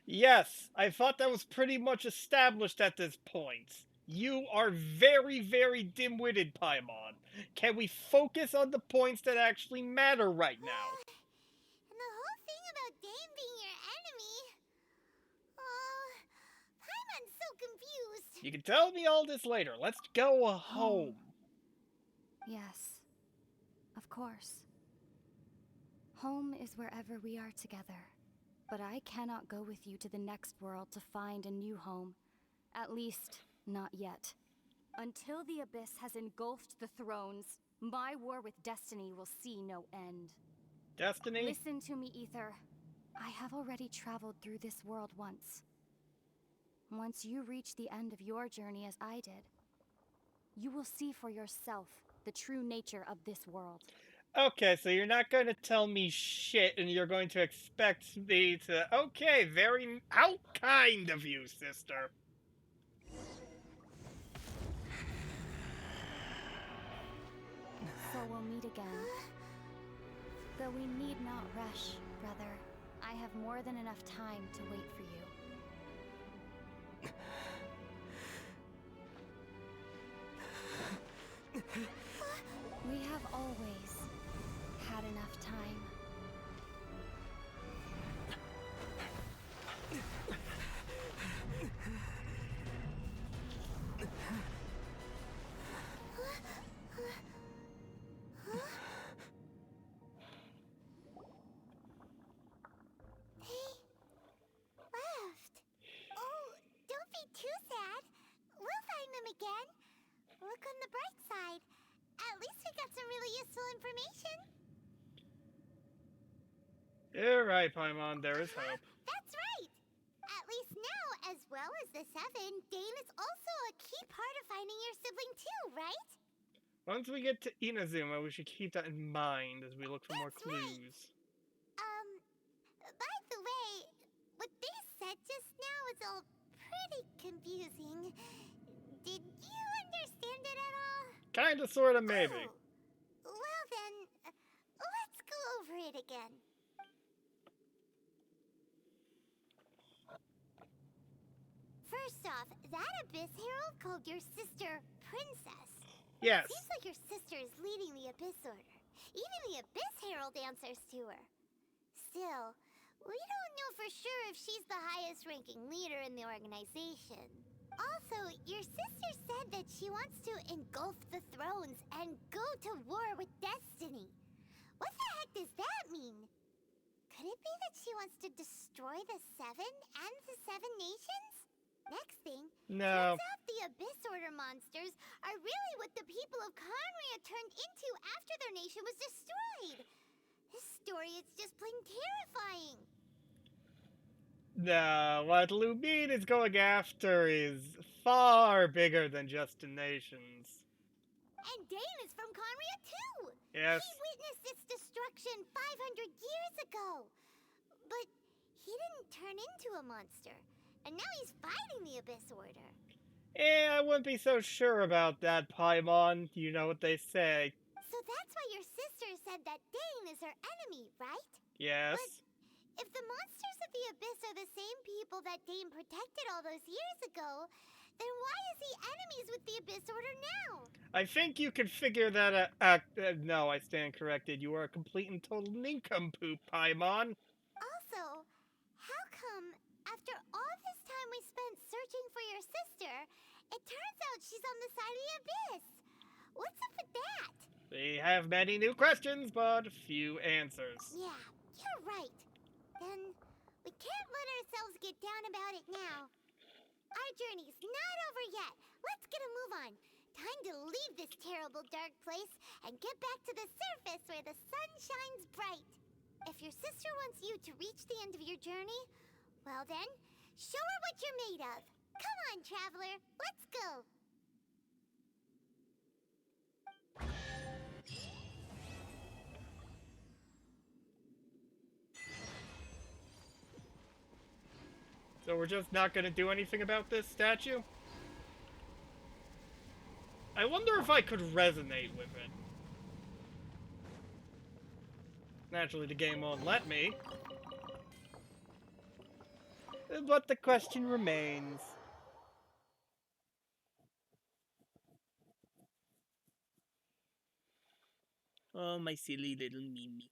Yes, I thought that was pretty much established at this point. You are very, very dim-witted, Paimon. Can we focus on the points that actually matter right now? And the whole thing about Dane being your enemy... Oh, Paimon's so confused. You can tell me all this later. Let's go home. Yes, of course. Home is wherever we are together. But I cannot go with you to the next world to find a new home. At least, not yet. Until the Abyss has engulfed the thrones, my war with Destiny will see no end. Destiny? Listen to me, Ether. I have already traveled through this world once. Once you reach the end of your journey as I did, you will see for yourself the true nature of this world. Okay, so you're not going to tell me shit, and you're going to expect me to... Okay, very... How kind of you, sister. So we'll meet again. Though we need not rush, brother. I have more than enough time to wait for you. We have always had enough time. Don't be too sad. We'll find them again. Look on the bright side. At least we got some really useful information. You're right, Paimon. There is hope. That's right. At least now, as well as the Seven, Dane is also a key part of finding your sibling too, right? Once we get to Inazuma, we should keep that in mind as we look for more clues. By the way, what they said just now was all pretty confusing. Did you understand it at all? Kinda, sorta, maybe. Well then, let's go over it again. First off, that Abyss Herald called your sister Princess. Yes. Seems like your sister is leading the Abyss Order. Even the Abyss Herald answers to her. Still, we don't know for sure if she's the highest-ranking leader in the organization. Also, your sister said that she wants to engulf the thrones and go to war with Destiny. What the heck does that mean? Could it be that she wants to destroy the Seven and the Seven Nations? Next thing, no. Turns out the Abyss Order monsters are really what the people of Khaenri'ah turned into after their nation was destroyed. This story is just plain terrifying. No, what Lubin is going after is far bigger than just the nations. And Dane is from Khaenri'ah too! Yes. He witnessed its destruction 500 years ago! But he didn't turn into a monster, and now he's fighting the Abyss Order. I wouldn't be so sure about that, Paimon. You know what they say. So that's why your sister said that Dane is her enemy, right? Yes. But if the monsters of the Abyss are the same people that Dane protected all those years ago, then why is he enemies with the Abyss Order now? I think you can figure that out. No, I stand corrected. You are a complete and total nincompoop, Paimon. Also, how come, after all this time we spent searching for your sister, it turns out she's on the side of the Abyss? What's up with that? We have many new questions, but few answers. Yeah, you're right. Then, we can't let ourselves get down about it now. Our journey's not over yet. Let's get a move on. Time to leave this terrible dark place and get back to the surface where the sun shines bright. If your sister wants you to reach the end of your journey, well then, show her what you're made of. Come on, traveler, let's go. So we're just not going to do anything about this statue? I wonder if I could resonate with it. Naturally, the game won't let me. But the question remains. Oh, my silly little Mimi.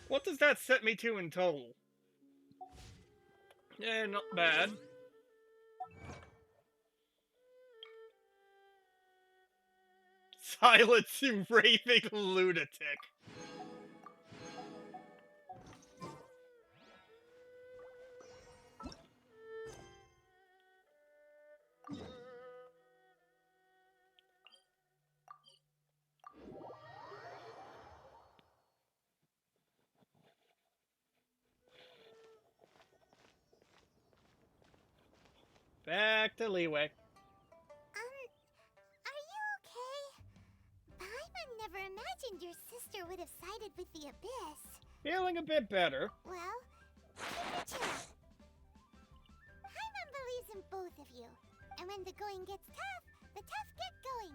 What does that set me to in total? Yeah, not bad. Silence, you raving lunatic. Back to Leeway. Are you okay? Paimon never imagined your sister would have sided with the Abyss. Feeling a bit better. Well, keep your chin. Paimon believes in both of you. And when the going gets tough, the tough get going.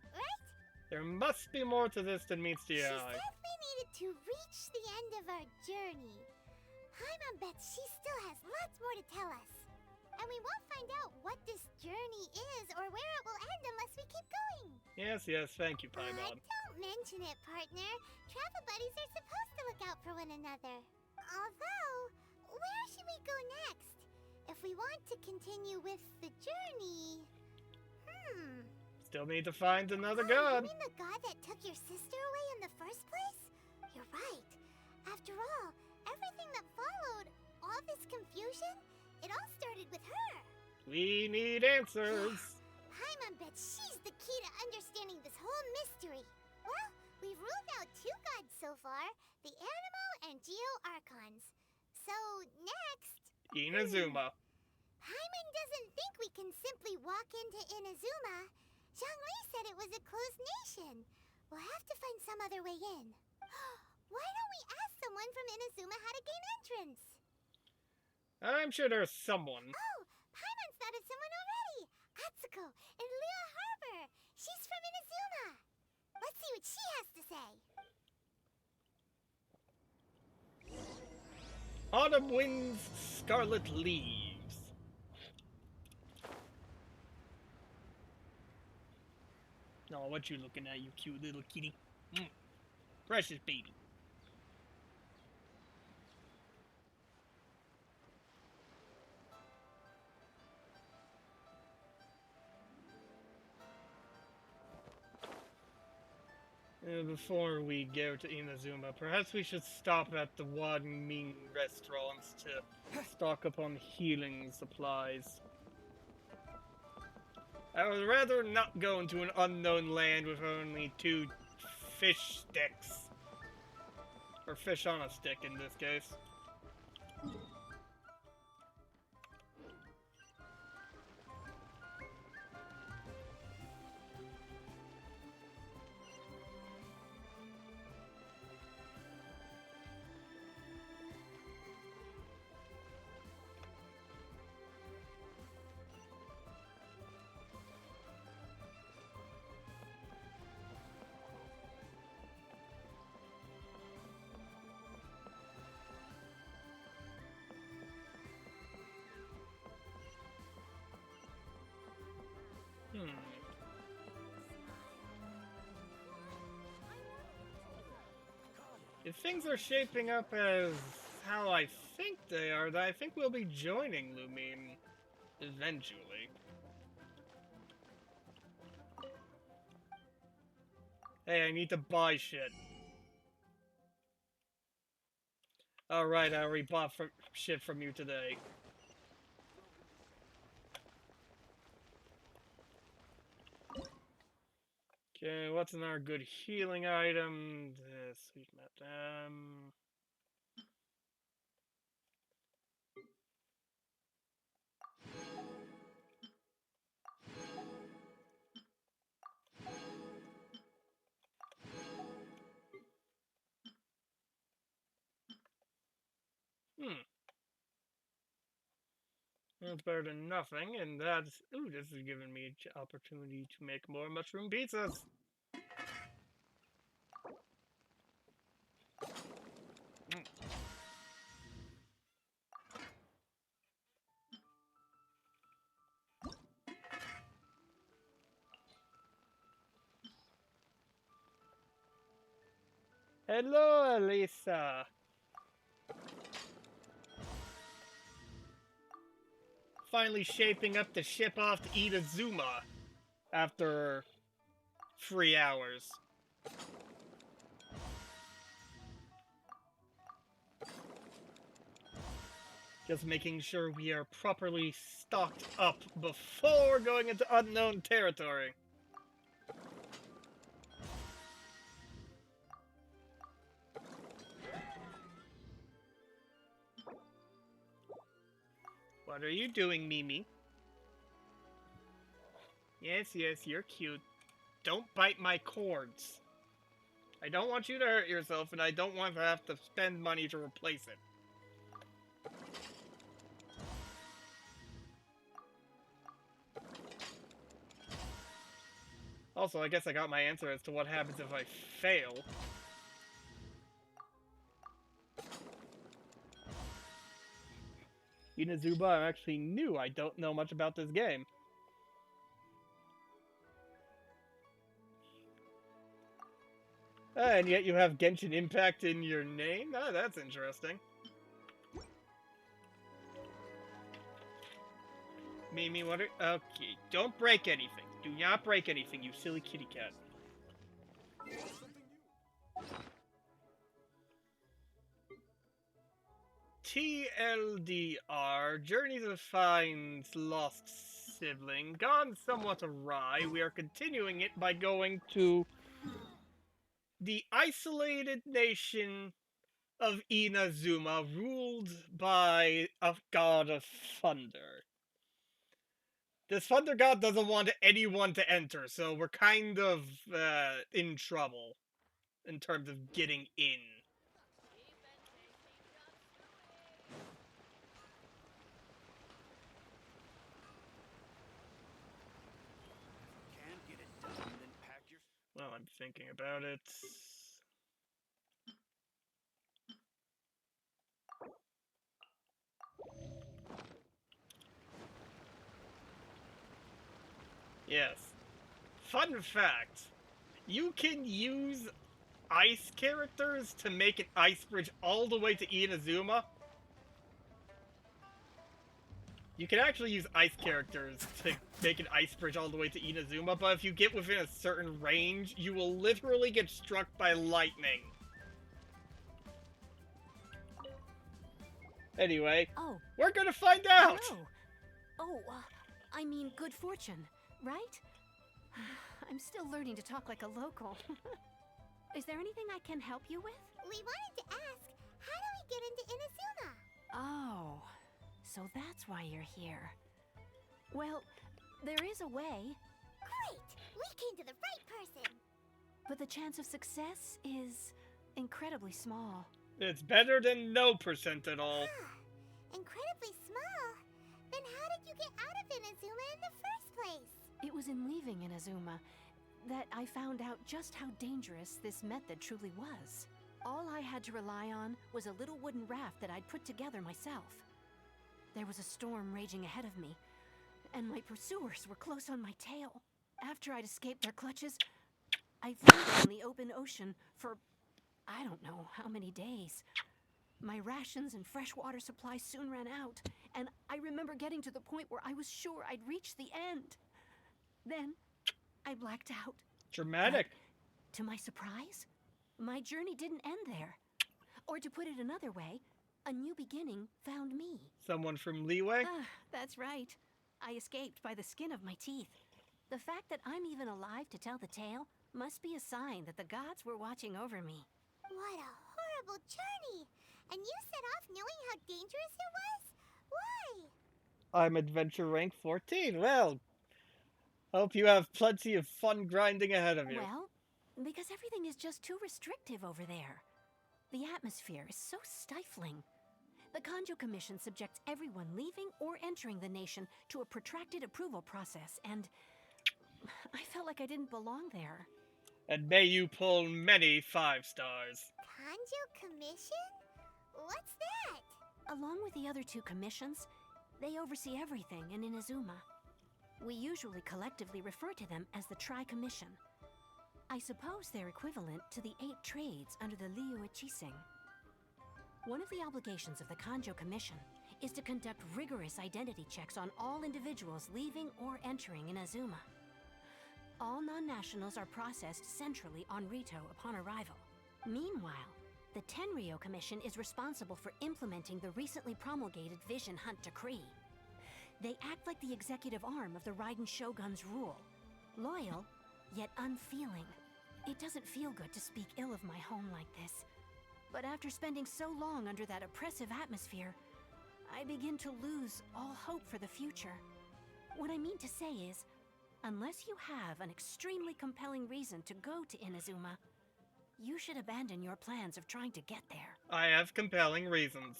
Right? There must be more to this than meets the She eye. said we needed to reach the end of our journey. Paimon bets she still has lots more to tell us. And we won't find out what this journey is or where it will end unless we keep going. Yes, thank you, Paimon. Don't mention it, partner. Travel buddies are supposed to look out for one another. Although, where should we go next? If we want to continue with the journey... Still need to find another You god. mean the god that took your sister away in the first place? You're right. After all, everything that followed, all this confusion, it all started with her. We need answers. Paimon bets she's the key to understanding this whole mystery. Well, we've ruled out two gods so far, the Animo and Geo Archons. So, next... Inazuma. Paimon doesn't think we can simply walk into Inazuma. Zhongli said it was a closed nation. We'll have to find some other way in. Why don't we ask someone from Inazuma how to gain entrance? I'm sure there's someone. Oh, Paimon's thought of someone already. Atsuko in Lua Harbor. She's from Inazuma. Let's see what she has to say. Autumn winds, scarlet leaves. Oh, what you looking at, you cute little kitty? Precious baby. Before we go to Inazuma, perhaps we should stop at the Wan Ming restaurants to stock up on healing supplies. I would rather not go into an unknown land with only 2 fish sticks. Or fish on a stick in this case. If things are shaping up as how I think they are, then I think we'll be joining Lumine eventually. Hey, I need to buy shit. Alright, I already bought shit from you today. Okay, what's in our good healing item? Sweet madam. That's better than nothing, and that's... Ooh, this is giving me an opportunity to make more mushroom pizzas. Hello, Elisa. Finally shaping up the ship off to Inazuma after 3 hours. Just making sure we are properly stocked up before going into unknown territory. What are you doing, Mimi? Yes, yes, you're cute. Don't bite my cords. I don't want you to hurt yourself, and I don't want to have to spend money to replace it. Also, I guess I got my answer as to what happens if I fail. Inazuma, I'm actually new. I don't know much about this game. And yet you have Genshin Impact in your name? Ah, that's interesting. Mimi, what are... Okay, don't break anything. Do not break anything, you silly kitty cat. TLDR, Journey to Find Lost Sibling, gone somewhat awry. We are continuing it by going to the isolated nation of Inazuma, ruled by a god of thunder. This thunder god doesn't want anyone to enter, so we're kind of in trouble in terms of getting in. Well, I'm thinking about it. Yes. Fun fact. You can use ice characters to make an ice bridge all the way to Inazuma. You can actually use ice characters to make an ice bridge all the way to Inazuma, but if you get within a certain range, you will literally get struck by lightning. Anyway, we're gonna find out! I mean good fortune, right? I'm still learning to talk like a local. Is there anything I can help you with? We wanted to ask, how do we get into Inazuma? Oh, so that's why you're here. Well, there is a way. Great! We came to the right person! But the chance of success is incredibly small. It's better than no % at all. Incredibly small? Then how did you get out of Inazuma in the first place? It was in leaving Inazuma that I found out just how dangerous this method truly was. All I had to rely on was a little wooden raft that I'd put together myself. There was a storm raging ahead of me, and my pursuers were close on my tail. After I'd escaped their clutches, I floated in the open ocean for I don't know how many days. My rations and fresh water supply soon ran out, and I remember getting to the point where I was sure I'd reached the end. Then, I blacked out. Dramatic. But, to my surprise, my journey didn't end there. Or to put it another way, a new beginning found me. Someone from Leeway? That's right. I escaped by the skin of my teeth. The fact that I'm even alive to tell the tale must be a sign that the gods were watching over me. What a horrible journey! And you set off knowing how dangerous it was? Why? I'm adventure rank 14. Well, hope you have plenty of fun grinding ahead of you. Well, because everything is just too restrictive over there. The atmosphere is so stifling. The Kanjo Commission subjects everyone leaving or entering the nation to a protracted approval process, and I felt like I didn't belong there. And may you pull many 5 stars. Kanjo Commission? What's that? Along with the other 2 commissions, they oversee everything in Inazuma. We usually collectively refer to them as the Tri-Commission. I suppose they're equivalent to the 8 trades under the Liyue Qixing. One of the obligations of the Kanjo Commission is to conduct rigorous identity checks on all individuals leaving or entering Inazuma. All non-nationals are processed centrally on Rito upon arrival. Meanwhile, the Tenryo Commission is responsible for implementing the recently promulgated Vision Hunt Decree. They act like the executive arm of the Raiden Shogun's rule. Loyal, yet unfeeling. It doesn't feel good to speak ill of my home like this. But after spending so long under that oppressive atmosphere, I begin to lose all hope for the future. What I mean to say is, unless you have an extremely compelling reason to go to Inazuma, you should abandon your plans of trying to get there. I have compelling reasons.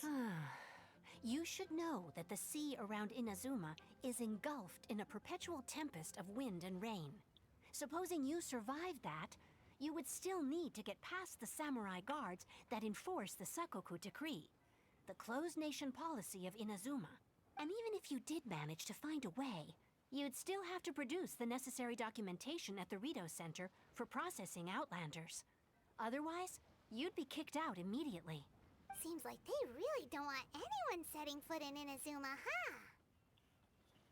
You should know that the sea around Inazuma is engulfed in a perpetual tempest of wind and rain. Supposing you survived that, you would still need to get past the samurai guards that enforce the Sakoku Decree, the closed nation policy of Inazuma. And even if you did manage to find a way, you'd still have to produce the necessary documentation at the Rito Center for processing Outlanders. Otherwise, you'd be kicked out immediately. Seems like they really don't want anyone setting foot in Inazuma, huh?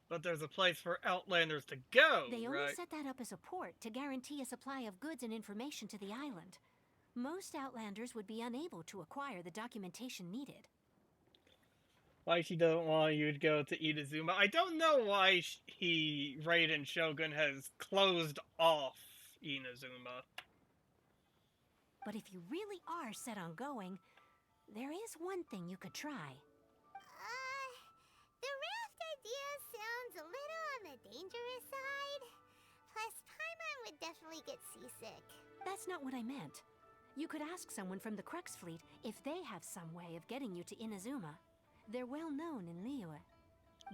But there's a place for Outlanders to go, They only right? set that up as a port to guarantee a supply of goods and information to the island. Most Outlanders would be unable to acquire the documentation needed. Why she doesn't want you to go to Inazuma. I don't know why Raiden Shogun has closed off Inazuma. But if you really are set on going, there is one thing you could try. The raft idea sounds a little on the dangerous side. Plus, Paimon would definitely get seasick. That's not what I meant. You could ask someone from the Crux Fleet if they have some way of getting you to Inazuma. They're well known in Liyue.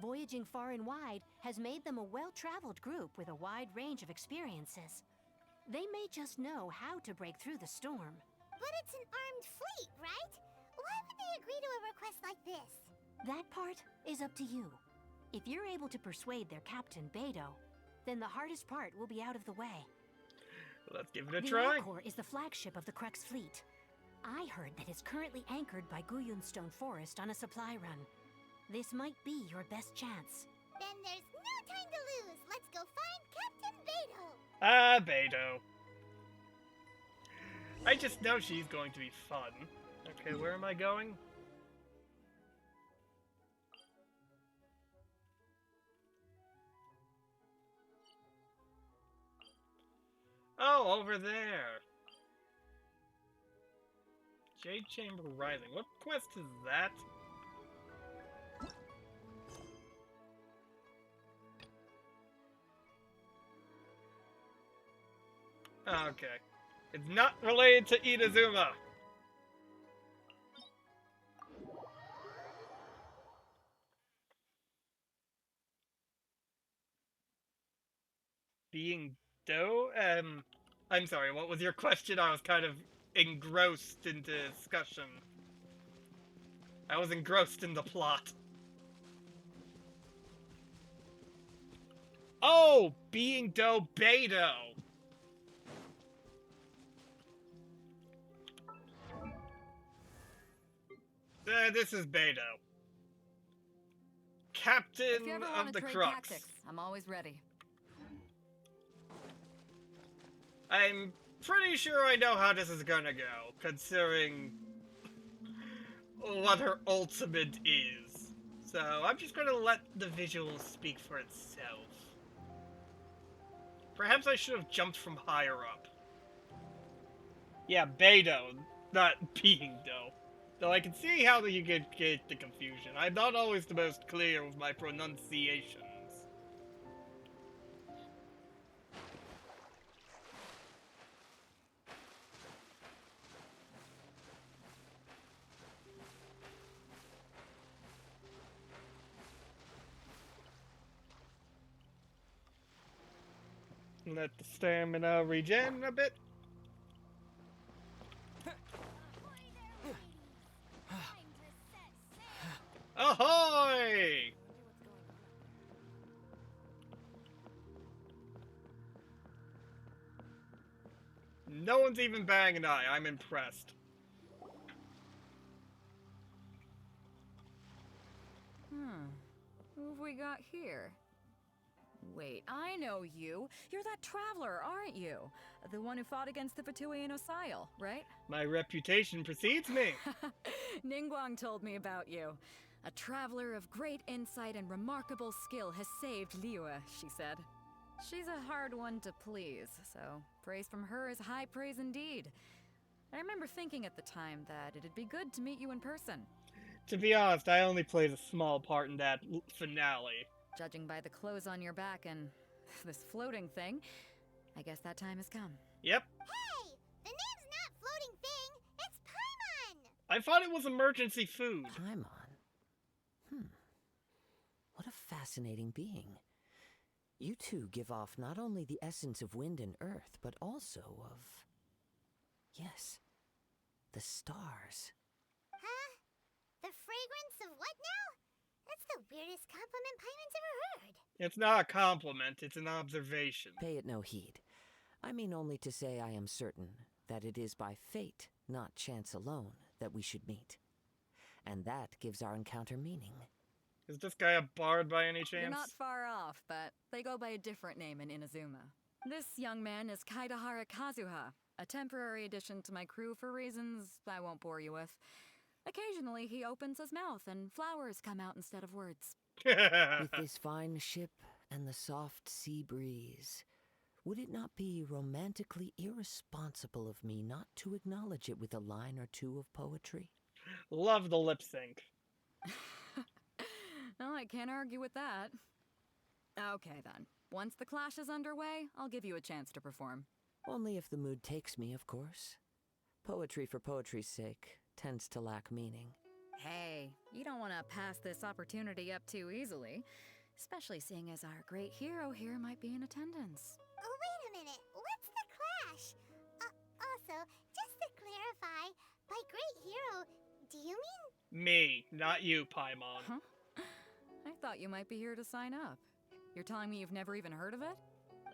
Voyaging far and wide has made them a well-traveled group with a wide range of experiences. They may just know how to break through the storm. But it's an armed fleet, right? Why would they agree to a request like this? That part is up to you. If you're able to persuade their captain, Beidou, then the hardest part will be out of the way. Let's give it a the try. The Alcor is the flagship of the Crux Fleet. I heard that it's currently anchored by Guyunstone Forest on a supply run. This might be your best chance. Then there's no time to lose. Let's go find Captain Beidou. Beidou. I just know she's going to be fun. Okay, where am I going? Oh, over there. Jade Chamber Rising. What quest is that? Okay. It's not related to Inazuma. Being Doe? I'm sorry, what was your question? I was kind of engrossed into discussion. I was engrossed in the plot. Oh! Being Doe Beidou! This is Beidou. Captain If you ever want of to the trade Crux. tactics, I'm always ready. I'm pretty sure I know how this is gonna go, considering what her ultimate is. So I'm just gonna let the visuals speak for itself. Perhaps I should have jumped from higher up. Yeah, Beidou, not Being Doe. Though I can see how you could get the confusion. I'm not always the most clear with my pronunciations. Let the stamina regen a bit. Ahoy! No one's even batting an eye. I'm impressed. Who have we got here? Wait, I know you. You're that traveler, aren't you? The one who fought against the Fatui and Osile, right? My reputation precedes me. Ningguang told me about you. A traveler of great insight and remarkable skill has saved Liyue, she said. She's a hard one to please, so praise from her is high praise indeed. I remember thinking at the time that it'd be good to meet you in person. To be honest, I only played a small part in that finale. Judging by the clothes on your back and this floating thing, I guess that time has come. Yep. Hey! The name's not Floating Thing, it's Paimon! I thought it was emergency food. Paimon? What a fascinating being. You two give off not only the essence of wind and earth, but also of... yes, the stars. Huh? The fragrance of what now? That's the weirdest compliment Paimon's ever heard. It's not a compliment, it's an observation. Pay it no heed. I mean only to say I am certain that it is by fate, not chance alone, that we should meet. And that gives our encounter meaning. Is this guy a bard by any chance? You're not far off, but they go by a different name in Inazuma. This young man is Kaidahara Kazuha, a temporary addition to my crew for reasons I won't bore you with. Occasionally, he opens his mouth and flowers come out instead of words. With this fine ship and the soft sea breeze, would it not be romantically irresponsible of me not to acknowledge it with a line or two of poetry? Love the lip sync. Well, I can't argue with that. Okay then. Once the clash is underway, I'll give you a chance to perform. Only if the mood takes me, of course. Poetry for poetry's sake tends to lack meaning. Hey, you don't want to pass this opportunity up too easily, especially seeing as our great hero here might be in attendance. Oh, wait a minute. What's the clash? Also, just to clarify, by great hero, do you mean... Me, not you, Paimon. Huh? I thought you might be here to sign up. You're telling me you've never even heard of it?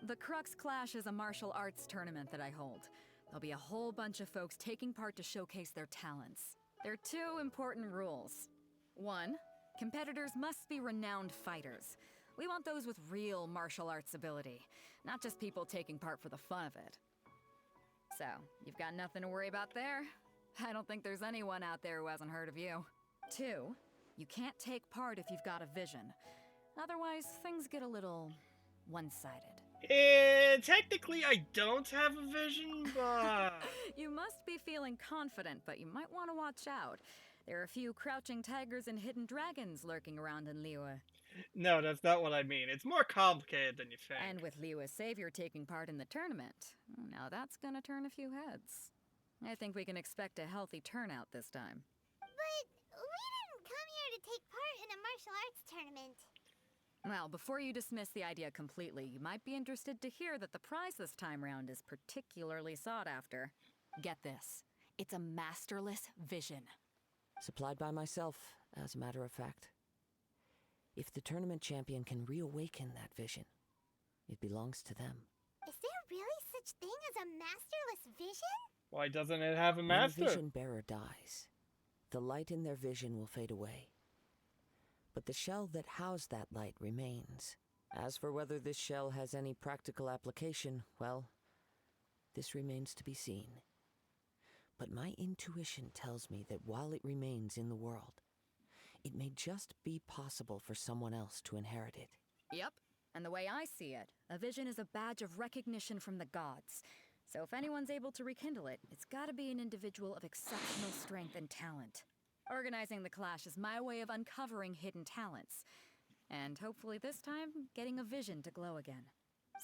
The Crux Clash is a martial arts tournament that I hold. There'll be a whole bunch of folks taking part to showcase their talents. There are two important rules. 1, competitors must be renowned fighters. We want those with real martial arts ability, not just people taking part for the fun of it. So, you've got nothing to worry about there. I don't think there's anyone out there who hasn't heard of you. 2, you can't take part if you've got a vision. Otherwise, things get a little one-sided. Technically I don't have a vision, but... You must be feeling confident, but you might want to watch out. There are a few crouching tigers and hidden dragons lurking around in Liyue. No, that's not what I mean. It's more complicated than you think. And with Liyue's savior taking part in the tournament, now that's gonna turn a few heads. I think we can expect a healthy turnout this time. But we didn't come here to take part in a martial arts tournament. Well, before you dismiss the idea completely, you might be interested to hear that the prize this time round is particularly sought after. Get this. It's a masterless vision. Supplied by myself, as a matter of fact. If the tournament champion can reawaken that vision, it belongs to them. Is there really such thing as a masterless vision? Why doesn't it have a master? When a vision bearer dies, the light in their vision will fade away. But the shell that housed that light remains. As for whether this shell has any practical application, well, this remains to be seen. But my intuition tells me that while it remains in the world, it may just be possible for someone else to inherit it. Yep, and the way I see it, a vision is a badge of recognition from the gods. So if anyone's able to rekindle it, it's gotta be an individual of exceptional strength and talent. Organizing the clash is my way of uncovering hidden talents. And hopefully this time, getting a vision to glow again.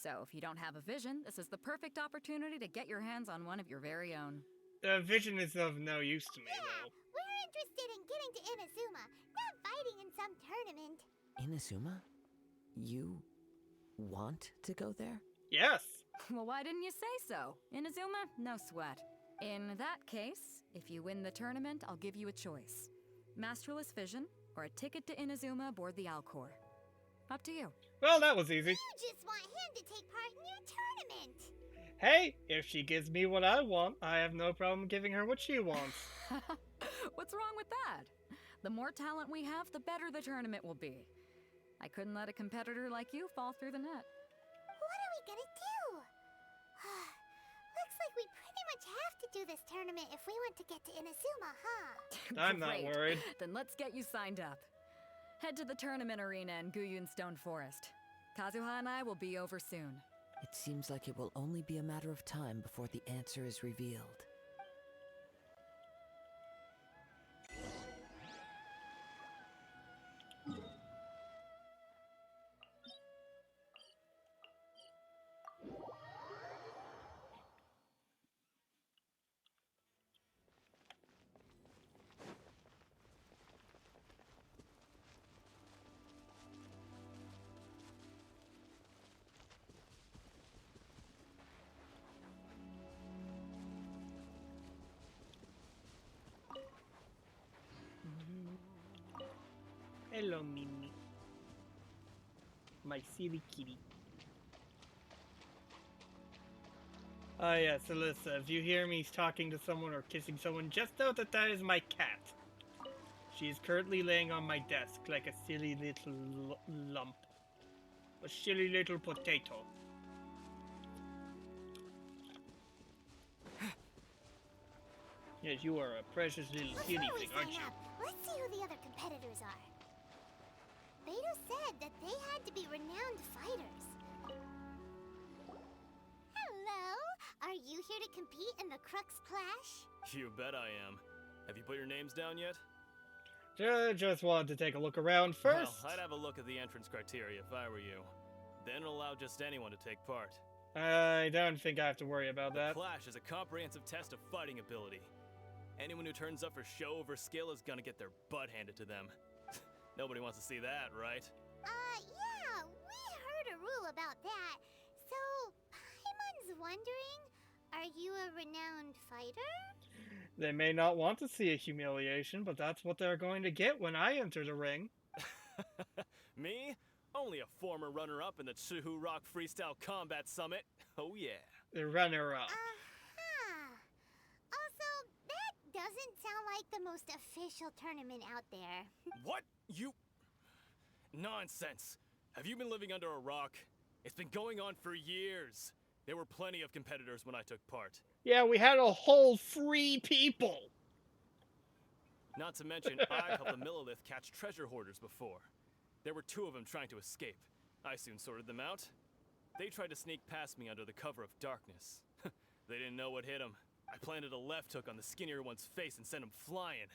So if you don't have a vision, this is the perfect opportunity to get your hands on one of your very own. Vision is of no use to me, though. We're interested in getting to Inazuma, not fighting in some tournament. Inazuma? You want to go there? Yes. Well, why didn't you say so? Inazuma, no sweat. In that case, if you win the tournament, I'll give you a choice. Masterless Vision, or a ticket to Inazuma aboard the Alcor. Up to you. Well, that was easy. You just want him to take part in your tournament. Hey, if she gives me what I want, I have no problem giving her what she wants. What's wrong with that? The more talent we have, the better the tournament will be. I couldn't let a competitor like you fall through the net. What are we gonna do? Looks like we pretty much have to do this tournament if we want to get to Inazuma, huh? I'm not worried. Then let's get you signed up. Head to the tournament arena in Guyun Stone Forest. Kazuha and I will be over soon. It seems like it will only be a matter of time before the answer is revealed. Hello, Mimi. My silly kitty. Oh yes, Alyssa, if you hear me talking to someone or kissing someone, just know that that is my cat. She is currently laying on my desk like a silly little lump. A silly little potato. Yes, you are a precious little kitty thing, aren't you? Let's see who the other competitors are. Beto said that they had to be renowned fighters. Hello! Are you here to compete in the Crux Clash? You bet I am. Have you put your names down yet? Just wanted to take a look around first. Well, I'd have a look at the entrance criteria if I were you. Then it'll allow just anyone to take part. I don't think I have to worry about that. The Clash is a comprehensive test of fighting ability. Anyone who turns up for show over skill is gonna get their butt handed to them. Nobody wants to see that, right? Yeah, we heard a rule about that. So, Paimon's wondering, are you a renowned fighter? They may not want to see a humiliation, but that's what they're going to get when I enter the ring. Me? Only a former runner-up in the Chihu Rock Freestyle Combat Summit. Oh yeah. The runner-up. Also, that doesn't sound like the most official tournament out there. What? You... Nonsense. Have you been living under a rock? It's been going on for years. There were plenty of competitors when I took part. Yeah, we had a whole 3 people. Not to mention, I helped the Millilith catch treasure hoarders before. There were 2 of them trying to escape. I soon sorted them out. They tried to sneak past me under the cover of darkness. They didn't know what hit them. I planted a left hook on the skinnier one's face and sent him flying.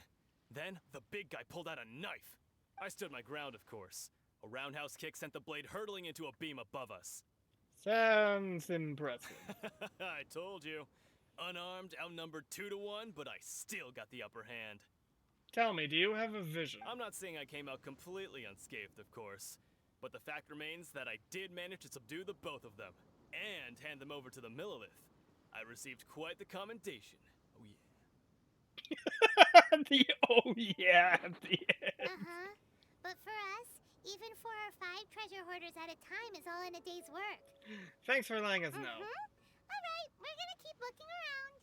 Then, the big guy pulled out a knife. I stood my ground, of course. A roundhouse kick sent the blade hurtling into a beam above us. Sounds impressive. I told you. Unarmed, outnumbered 2 to 1, but I still got the upper hand. Tell me, do you have a vision? I'm not saying I came out completely unscathed, of course. But the fact remains that I did manage to subdue the both of them, and hand them over to the Millilith. I received quite the commendation. Oh yeah. The oh yeah at the end. But for us, even 4 or 5 treasure hoarders at a time is all in a day's work. Thanks for letting us know. Alright, we're gonna keep looking around.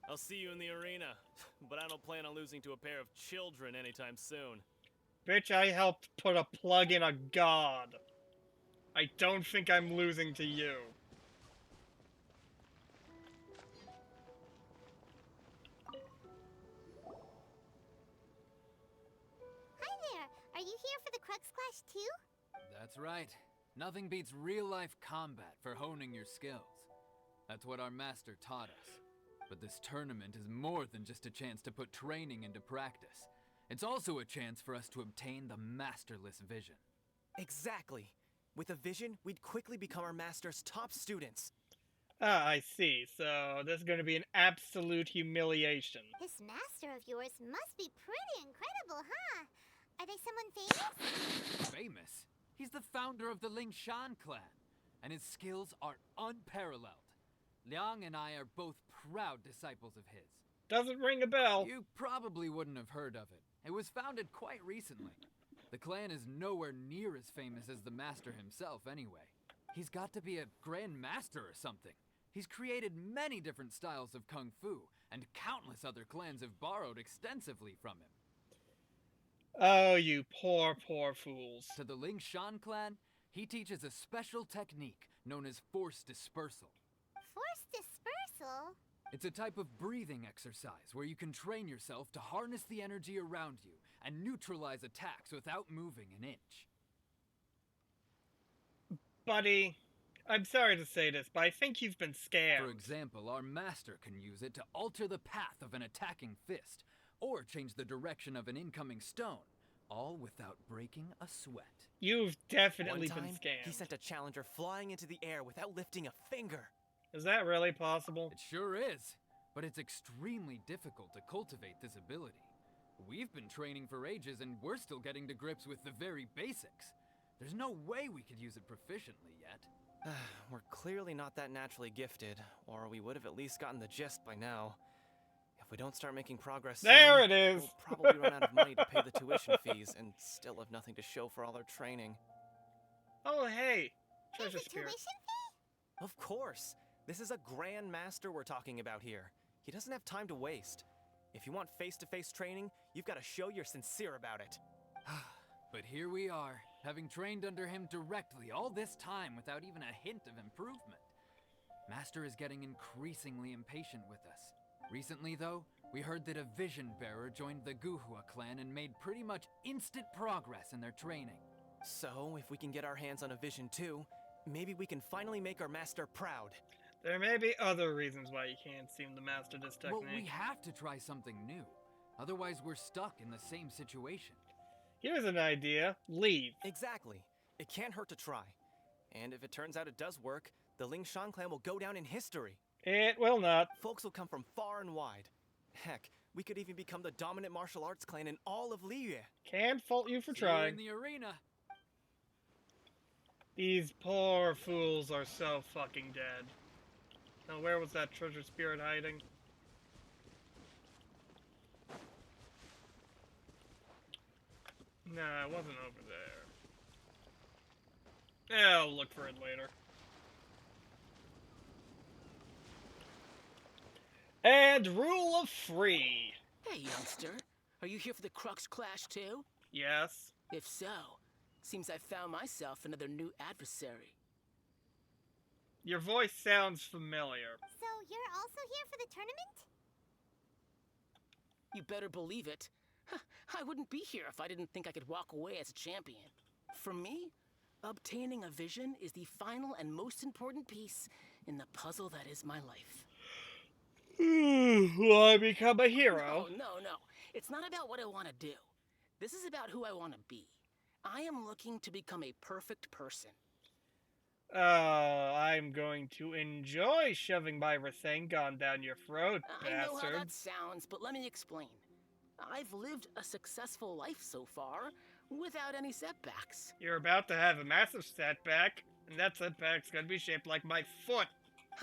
I'll see you in the arena, but I don't plan on losing to a pair of children anytime soon. Bitch, I helped put a plug in a god. I don't think I'm losing to you. Hi there, are you here for the Crux Clash too? That's right. Nothing beats real-life combat for honing your skills. That's what our master taught us. But this tournament is more than just a chance to put training into practice. It's also a chance for us to obtain the masterless vision. Exactly. With a vision, we'd quickly become our master's top students. Ah, I see. So, this is going to be an absolute humiliation. This master of yours must be pretty incredible, huh? Are they someone famous? Famous? He's the founder of the Lingshan clan, and his skills are unparalleled. Liang and I are both proud disciples of his. Doesn't ring a bell. You probably wouldn't have heard of it. It was founded quite recently. The clan is nowhere near as famous as the master himself anyway. He's got to be a grand master or something. He's created many different styles of kung fu, and countless other clans have borrowed extensively from him. Oh, you poor, poor fools. To the Ling Shan clan, he teaches a special technique known as force dispersal. Force dispersal? It's a type of breathing exercise where you can train yourself to harness the energy around you and neutralize attacks without moving an inch. Buddy, I'm sorry to say this, but I think you've been scammed. For example, our master can use it to alter the path of an attacking fist, or change the direction of an incoming stone, all without breaking a sweat. You've definitely One time, been scammed. he sent a challenger flying into the air without lifting a finger. Is that really possible? It sure is, but it's extremely difficult to cultivate this ability. We've been training for ages and we're still getting to grips with the very basics. There's no way we could use it proficiently yet. We're clearly not that naturally gifted, or we would have at least gotten the gist by now. If we don't start making progress there soon, it is! we'll probably run out of money to pay the tuition fees and still have nothing to show for all our training. Oh, hey! Treasure Spirit. Tuition fee? Of course! This is a Grand Master we're talking about here. He doesn't have time to waste. If you want face-to-face training, you've got to show you're sincere about it. But here we are, having trained under him directly all this time without even a hint of improvement. Master is getting increasingly impatient with us. Recently, though, we heard that a Vision Bearer joined the Guhua clan and made pretty much instant progress in their training. So, if we can get our hands on a Vision too, maybe we can finally make our master proud. There may be other reasons why you can't seem to master this technique. Well, we have to try something new. Otherwise, we're stuck in the same situation. Here's an idea. Leave. Exactly. It can't hurt to try. And if it turns out it does work, the Ling Shan clan will go down in history. It will not. Folks will come from far and wide. Heck, we could even become the dominant martial arts clan in all of Liyue. Can't fault you for See you trying. in the arena. These poor fools are so fucking dead. Now, where was that treasure spirit hiding? Nah, it wasn't over there. Yeah, I'll look for it later. And rule of three. Hey, youngster. Are you here for the Crux Clash too? Yes. If so, seems I found myself another new adversary. Your voice sounds familiar. So you're also here for the tournament? You better believe it. I wouldn't be here if I didn't think I could walk away as a champion. For me, obtaining a vision is the final and most important piece in the puzzle that is my life. Will I become a hero? No. It's not about what I want to do. This is about who I want to be. I am looking to become a perfect person. I'm going to enjoy shoving my Rasengan down your throat, I know how bastard. that sounds, but let me explain. I've lived a successful life so far, without any setbacks. You're about to have a massive setback, and that setback's gonna be shaped like my foot.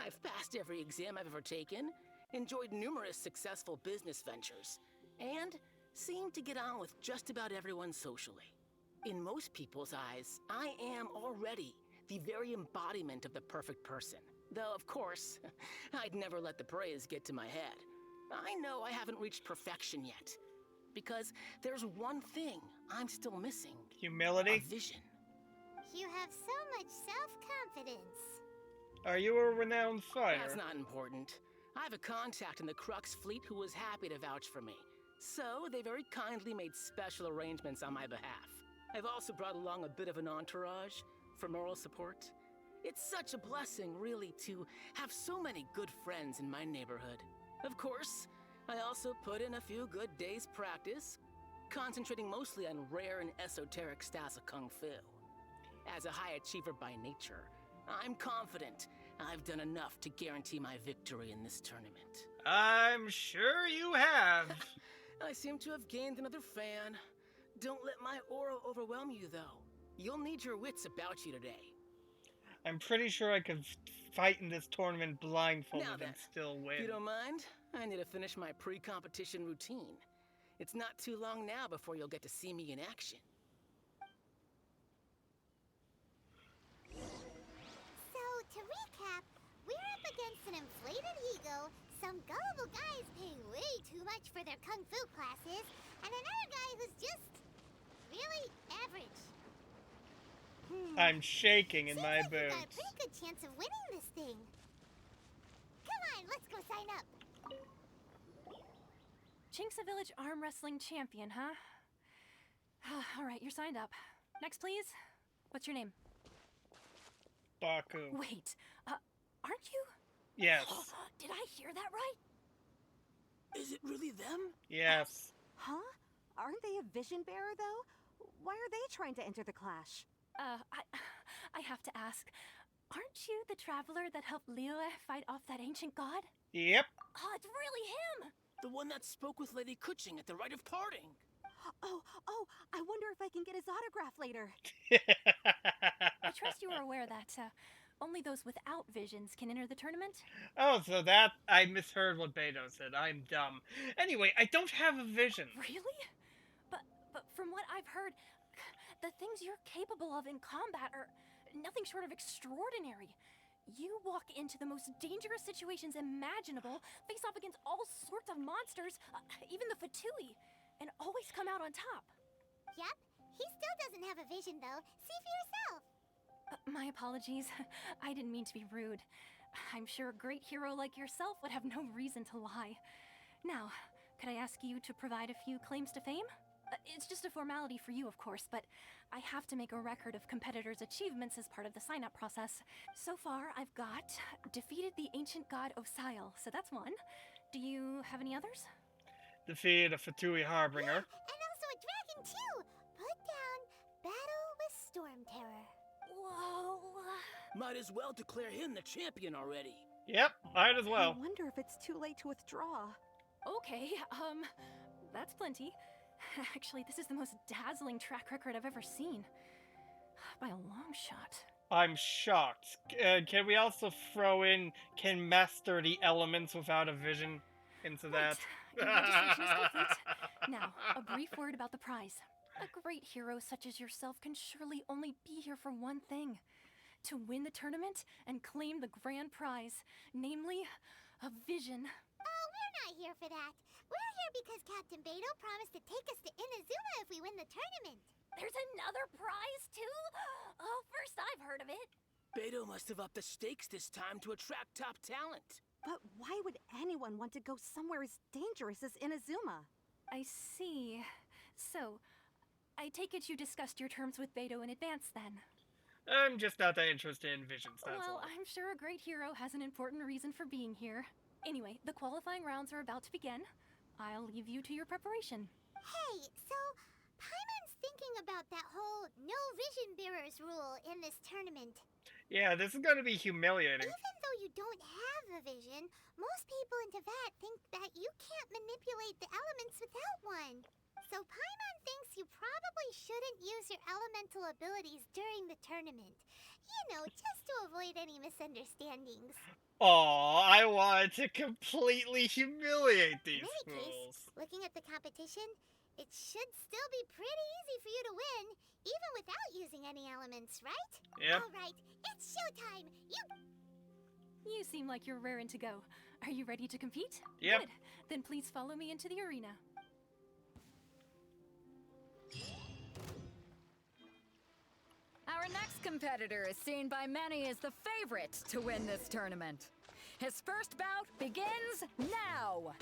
I've passed every exam I've ever taken, enjoyed numerous successful business ventures, and seem to get on with just about everyone socially. In most people's eyes, I am already the very embodiment of the perfect person. Though, of course, I'd never let the praise get to my head. I know I haven't reached perfection yet, because there's one thing I'm still missing. Humility? A vision. You have so much self-confidence. Are you a renowned fighter? That's not important. I have a contact in the Crux fleet who was happy to vouch for me. So, they very kindly made special arrangements on my behalf. I've also brought along a bit of an entourage for moral support. It's such a blessing, really, to have so many good friends in my neighborhood. Of course, I also put in a few good days' practice, concentrating mostly on rare and esoteric styles of Kung Fu. As a high achiever by nature, I'm confident I've done enough to guarantee my victory in this tournament. I'm sure you have. I seem to have gained another fan. Don't let my aura overwhelm you, though. You'll need your wits about you today. I'm pretty sure I could fight in this tournament blindfolded Now then, and still win. if you don't mind, I need to finish my pre-competition routine. It's not too long now before you'll get to see me in action. So, to recap, we're up against an inflated ego, some gullible guys paying way too much for their kung fu classes, and another guy who's just really average. I'm shaking in my Seems like we got a boots. pretty good chance of winning this thing. Come on, let's go sign up. Chinxa Village Arm Wrestling Champion, huh? Alright, you're signed up. Next, please. What's your name? Baku. Wait, aren't you? Yes. Did I hear that right? Is it really them? Yes. Huh? Aren't they a vision bearer, though? Why are they trying to enter the clash? I have to ask. Aren't you the traveler that helped Liyue fight off that ancient god? Yep. Oh, it's really him! The one that spoke with Lady Kuching at the rite of parting. Oh, I wonder if I can get his autograph later. I trust you are aware that only those without visions can enter the tournament? Oh, so that... I misheard what Beto said. I'm dumb. Anyway, I don't have a vision. Really? But from what I've heard, the things you're capable of in combat are nothing short of extraordinary. You walk into the most dangerous situations imaginable, face off against all sorts of monsters, even the Fatui, and always come out on top. Yep, he still doesn't have a vision though. See for yourself. My apologies. I didn't mean to be rude. I'm sure a great hero like yourself would have no reason to lie. Now, could I ask you to provide a few claims to fame? It's just a formality for you, of course, but I have to make a record of competitors' achievements as part of the sign-up process. So far, I've got defeated the ancient god Osail, so that's one. Do you have any others? Defeated a Fatui Harbinger. And also a dragon too. Put down battle with Storm Terror. Whoa. Might as well declare him the champion already. Yep, might as well. I wonder if it's too late to withdraw. Okay, that's plenty. Actually, this is the most dazzling track record I've ever seen. By a long shot. I'm shocked. Can we also throw in, can master the elements without a vision into that? Your registration is complete. Now, a brief word about the prize. A great hero such as yourself can surely only be here for one thing. To win the tournament and claim the grand prize. Namely, a vision. Oh, we're not here for that. We're here because Captain Beto promised to take us to Inazuma if we win the tournament. There's another prize, too? Oh, first I've heard of it. Beto must have upped the stakes this time to attract top talent. But why would anyone want to go somewhere as dangerous as Inazuma? I see. So, I take it you discussed your terms with Beto in advance, then? I'm just not that interested in visions, that's Well, all. I'm sure a great hero has an important reason for being here. Anyway, the qualifying rounds are about to begin. I'll leave you to your preparation. Hey, so Paimon's thinking about that whole no vision bearers rule in this tournament. Yeah, this is gonna be humiliating. Even though you don't have a vision, most people in Teyvat think that you can't manipulate the elements without one. So Paimon thinks you probably shouldn't use your elemental abilities during the tournament. You know, just to avoid any misunderstandings. Aw, I wanted to completely humiliate these In any case, fools. looking at the competition, it should still be pretty easy for you to win, even without using any elements, right? Yep. Alright, it's showtime! You seem like you're raring to go. Are you ready to compete? Yep. Good. Then please follow me into the arena. Our next competitor is seen by many as the favorite to win this tournament. His first bout begins now!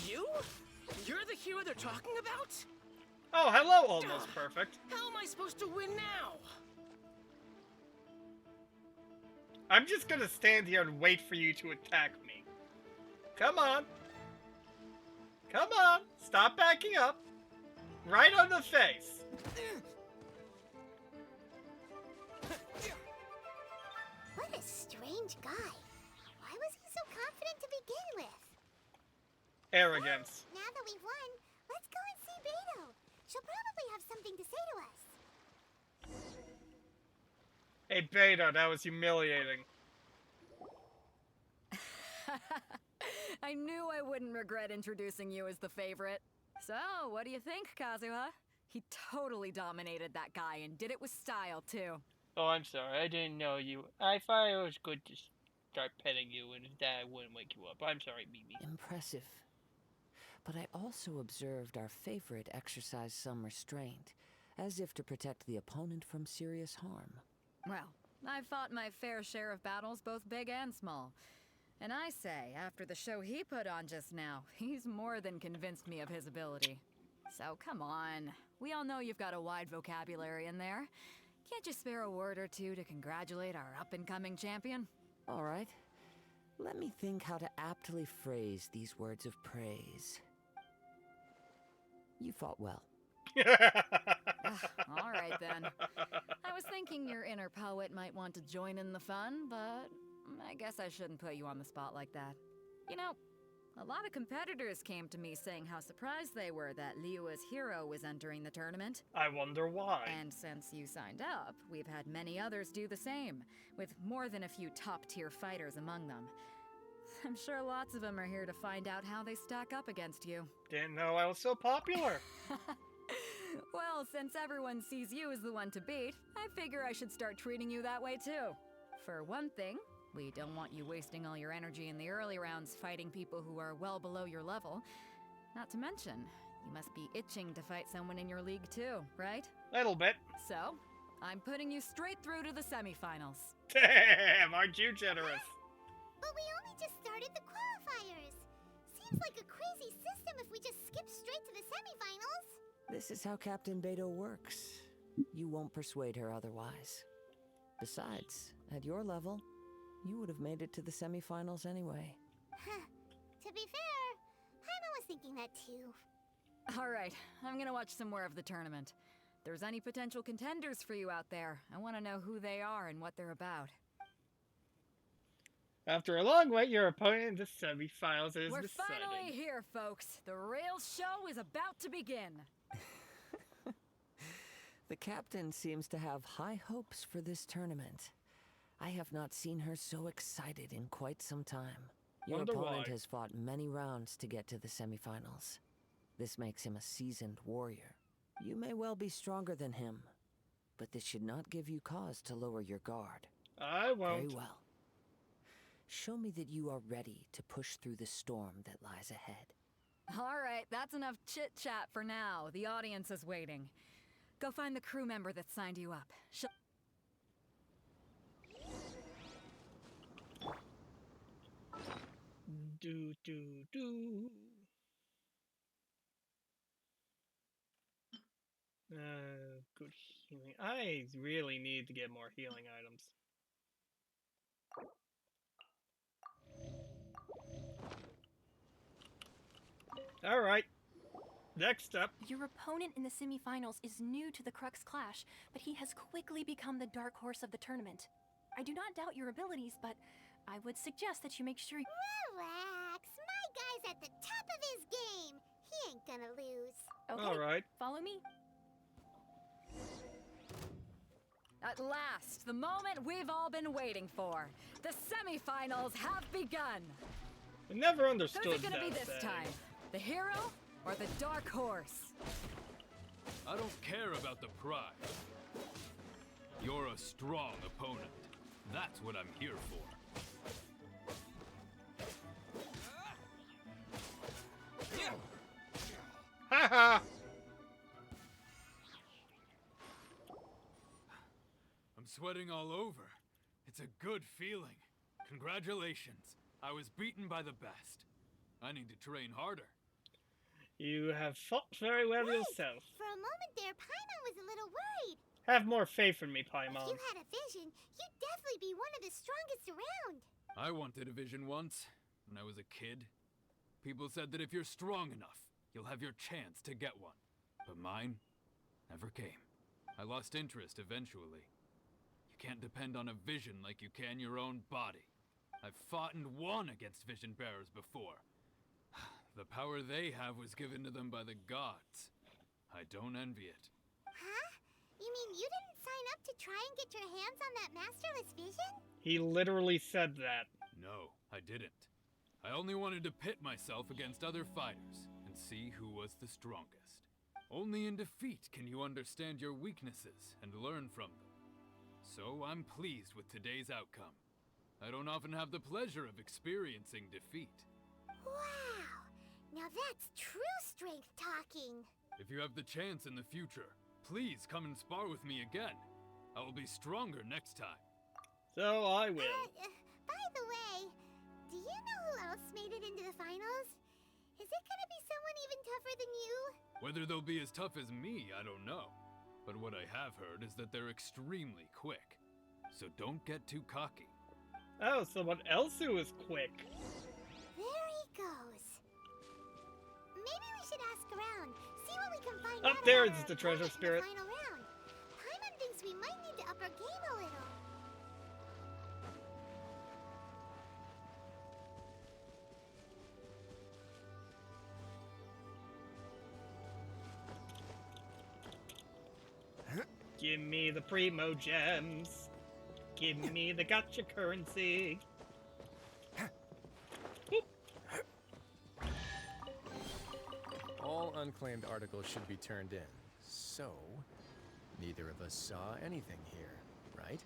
You? You're the hero they're talking about? Oh, hello, almost perfect. How am I supposed to win now? I'm just gonna stand here and wait for you to attack me. Come on. Come on. Stop backing up. Right on the face. What a strange guy. Why was he so confident to begin with? Arrogance. Now that we've won, let's go and see Beto. She'll probably have something to say to us. Hey, Beta, that was humiliating. I knew I wouldn't regret introducing you as the favorite. So, what do you think, Kazuha? He totally dominated that guy and did it with style, too. Oh, I'm sorry. I didn't know you. I thought it was good to start petting you and that I wouldn't wake you up. I'm sorry, Mimi. Impressive. But I also observed our favorite exercise some restraint, as if to protect the opponent from serious harm. Well, I've fought my fair share of battles, both big and small. And I say, after the show he put on just now, he's more than convinced me of his ability. So come on. We all know you've got a wide vocabulary in there. Can't you spare a word or two to congratulate our up-and-coming champion? All right. Let me think how to aptly phrase these words of praise. You fought well. All right, then. I was thinking your inner poet might want to join in the fun, but I guess I shouldn't put you on the spot like that. You know, a lot of competitors came to me saying how surprised they were that Liyue's hero was entering the tournament. I wonder why. And since you signed up, we've had many others do the same, with more than a few top-tier fighters among them. I'm sure lots of them are here to find out how they stack up against you. Didn't know I was so popular. Well, since everyone sees you as the one to beat, I figure I should start treating you that way too. For one thing, we don't want you wasting all your energy in the early rounds fighting people who are well below your level. Not to mention, you must be itching to fight someone in your league too, right? Little bit. So, I'm putting you straight through to the semifinals. Damn, aren't you generous? But we only just started the qualifiers. Seems like a crazy system if we just skip straight to the semifinals. This is how Captain Beto works. You won't persuade her otherwise. Besides, at your level, you would have made it to the semifinals anyway. To be fair, Paimon was thinking that too. Alright, I'm gonna watch some more of the tournament. If there's any potential contenders for you out there, I want to know who they are and what they're about. After a long wait, your opponent in the semifinals is We're deciding. finally here, folks. The real show is about to begin. The captain seems to have high hopes for this tournament. I have not seen her so excited in quite some time. Your Wonder opponent why. has fought many rounds to get to the semifinals. This makes him a seasoned warrior. You may well be stronger than him, but this should not give you cause to lower your guard. I won't. Very well. Show me that you are ready to push through the storm that lies ahead. Alright, that's enough chit-chat for now. The audience is waiting. Go find the crew member that signed you up. Do. Good healing. I really need to get more healing items. Alright. Next up. Your opponent in the semifinals is new to the Crux Clash, but he has quickly become the dark horse of the tournament. I do not doubt your abilities, but I would suggest that you make sure you... Relax, my guy's at the top of his game. He ain't gonna lose. Okay, Alright. follow me. At last, the moment we've all been waiting for. The semifinals have begun. I never understood Who's it gonna that be this thing. time? The hero or the dark horse? I don't care about the prize. You're a strong opponent. That's what I'm here for. Haha! I'm sweating all over. It's a good feeling. Congratulations. I was beaten by the best. I need to train harder. You have fought very well yourself. For a moment there, Paimon was a little worried. Have more faith in me, If Paimon. you had a vision, you'd definitely be one of the strongest around. I wanted a vision once, when I was a kid. People said that if you're strong enough, you'll have your chance to get one. But mine never came. I lost interest eventually. You can't depend on a vision like you can your own body. I've fought and won against vision bearers before. The power they have was given to them by the gods. I don't envy it. Huh? You mean you didn't sign up to try and get your hands on that masterless vision? He literally said that. No, I didn't. I only wanted to pit myself against other fighters and see who was the strongest. Only in defeat can you understand your weaknesses and learn from them. So I'm pleased with today's outcome. I don't often have the pleasure of experiencing defeat. Wow! Now that's true strength talking. If you have the chance in the future, please come and spar with me again. I will be stronger next time. So I will. By the way, do you know who else made it into the finals? Is it gonna be someone even tougher than you? Whether they'll be as tough as me, I don't know. But what I have heard is that they're extremely quick. So don't get too cocky. Oh, someone else who is quick. There he goes. Maybe we should ask around, see what we can find Up out there about is our the treasure opponent in spirit. the final round. Paimon thinks we might need to up our game a little. Give me the primo gems. Give me the gotcha currency. All unclaimed articles should be turned in. So, neither of us saw anything here, right?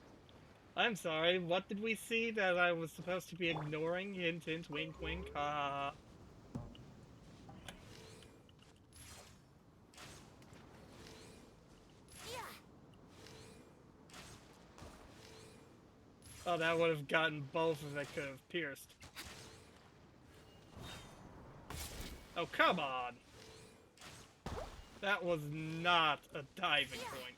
I'm sorry, what did we see that I was supposed to be ignoring? Hint, hint, wink, wink, ha. Oh, that would have gotten both if I could have pierced. Oh, come on! That was not a diving point.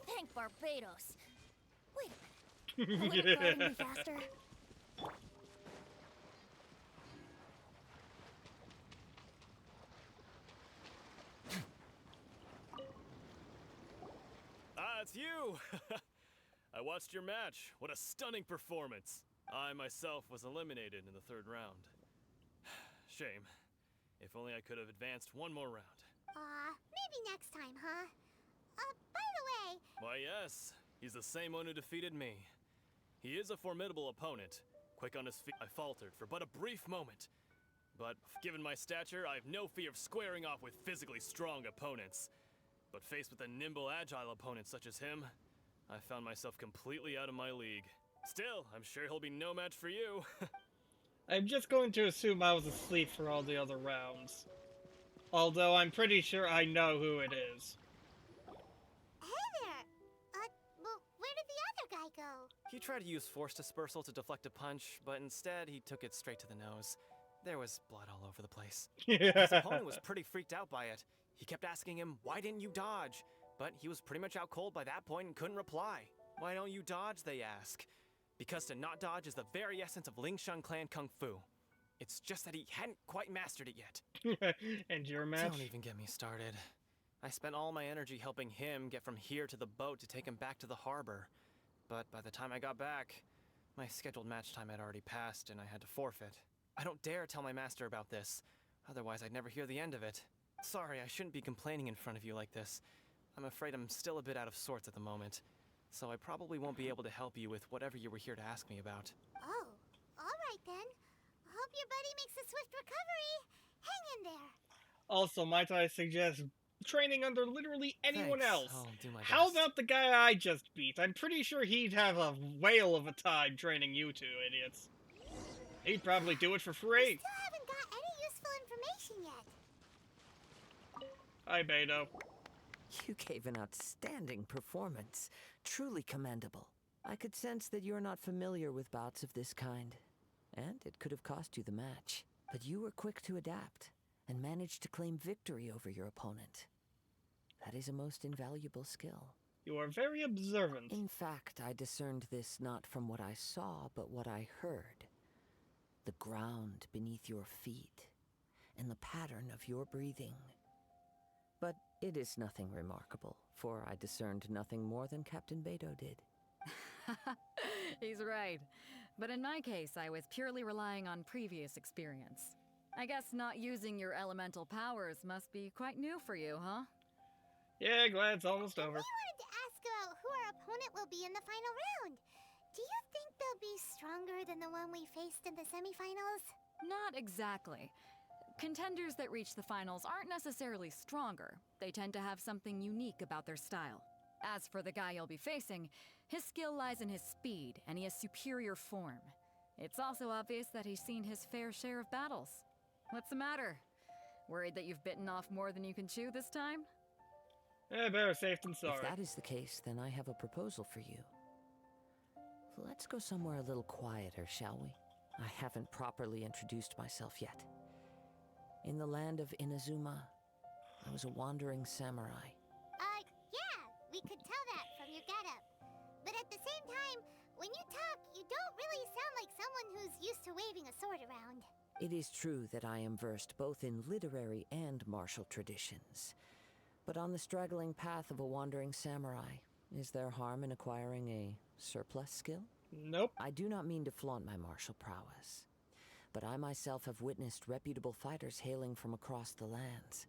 Thank Barbados. Wait a minute. Would it grind me faster? It's you! I watched your match. What a stunning performance. I myself was eliminated in the third round. Shame. If only I could have advanced one more round. Maybe next time, huh? By the way... Why, yes. He's the same one who defeated me. He is a formidable opponent. Quick on his feet, I faltered for but a brief moment. But given my stature, I have no fear of squaring off with physically strong opponents. But faced with a nimble, agile opponent such as him, I found myself completely out of my league. Still, I'm sure he'll be no match for you. I'm just going to assume I was asleep for all the other rounds. Although I'm pretty sure I know who it is. Hey there! Well, where did the other guy go? He tried to use force dispersal to deflect a punch, but instead he took it straight to the nose. There was blood all over the place. His opponent was pretty freaked out by it. He kept asking him, why didn't you dodge? But he was pretty much out cold by that point and couldn't reply. Why don't you dodge, they ask. Because to not dodge is the very essence of Lingshan clan kung fu. It's just that he hadn't quite mastered it yet. And your match? Don't even get me started. I spent all my energy helping him get from here to the boat to take him back to the harbor. But by the time I got back, my scheduled match time had already passed and I had to forfeit. I don't dare tell my master about this, otherwise I'd never hear the end of it. Sorry, I shouldn't be complaining in front of you like this. I'm afraid I'm still a bit out of sorts at the moment, so I probably won't be able to help you with whatever you were here to ask me about. Oh, alright then. Hope your buddy makes a swift recovery. Hang in there. Also, might I suggest training under literally anyone Thanks. else? I'll do my How best. about the guy I just beat? I'm pretty sure he'd have a whale of a time training you two idiots. He'd probably do it for free. Still haven't got any useful information yet. Hi, Beto. You gave an outstanding performance. Truly commendable. I could sense that you're not familiar with bouts of this kind. And it could have cost you the match. But you were quick to adapt, and managed to claim victory over your opponent. That is a most invaluable skill. You are very observant. In fact, I discerned this not from what I saw, but what I heard. The ground beneath your feet, and the pattern of your breathing. But it is nothing remarkable, for I discerned nothing more than Captain Beto did. He's right. But in my case, I was purely relying on previous experience. I guess not using your elemental powers must be quite new for you, huh? Yeah, glad it's almost over. We wanted to ask about who our opponent will be in the final round. Do you think they'll be stronger than the one we faced in the semifinals? Not exactly. Contenders that reach the finals aren't necessarily stronger. They tend to have something unique about their style. As for the guy you'll be facing, his skill lies in his speed, and he has superior form. It's also obvious that he's seen his fair share of battles. What's the matter? Worried that you've bitten off more than you can chew this time? Better safe than sorry. If that is the case, then I have a proposal for you. Let's go somewhere a little quieter, shall we? I haven't properly introduced myself yet. In the land of Inazuma, I was a wandering samurai. Yeah, we could tell that from your getup. But at the same time, when you talk, you don't really sound like someone who's used to waving a sword around. It is true that I am versed both in literary and martial traditions. But on the straggling path of a wandering samurai, is there harm in acquiring a surplus skill? Nope. I do not mean to flaunt my martial prowess, but I myself have witnessed reputable fighters hailing from across the lands.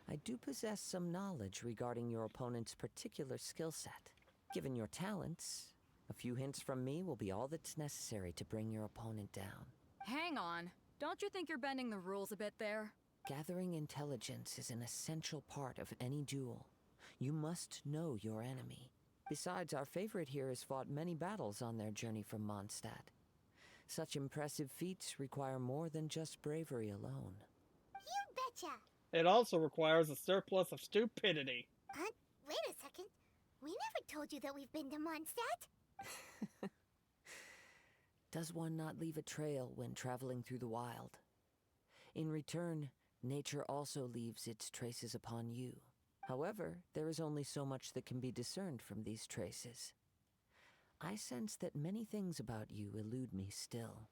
I do possess some knowledge regarding your opponent's particular skill set. Given your talents, a few hints from me will be all that's necessary to bring your opponent down. Hang on. Don't you think you're bending the rules a bit there? Gathering intelligence is an essential part of any duel. You must know your enemy. Besides, our favorite here has fought many battles on their journey from Mondstadt. Such impressive feats require more than just bravery alone. You betcha! It also requires a surplus of stupidity. Wait a second. We never told you that we've been to Mondstadt. Does one not leave a trail when traveling through the wild? In return, nature also leaves its traces upon you. However, there is only so much that can be discerned from these traces. I sense that many things about you elude me still.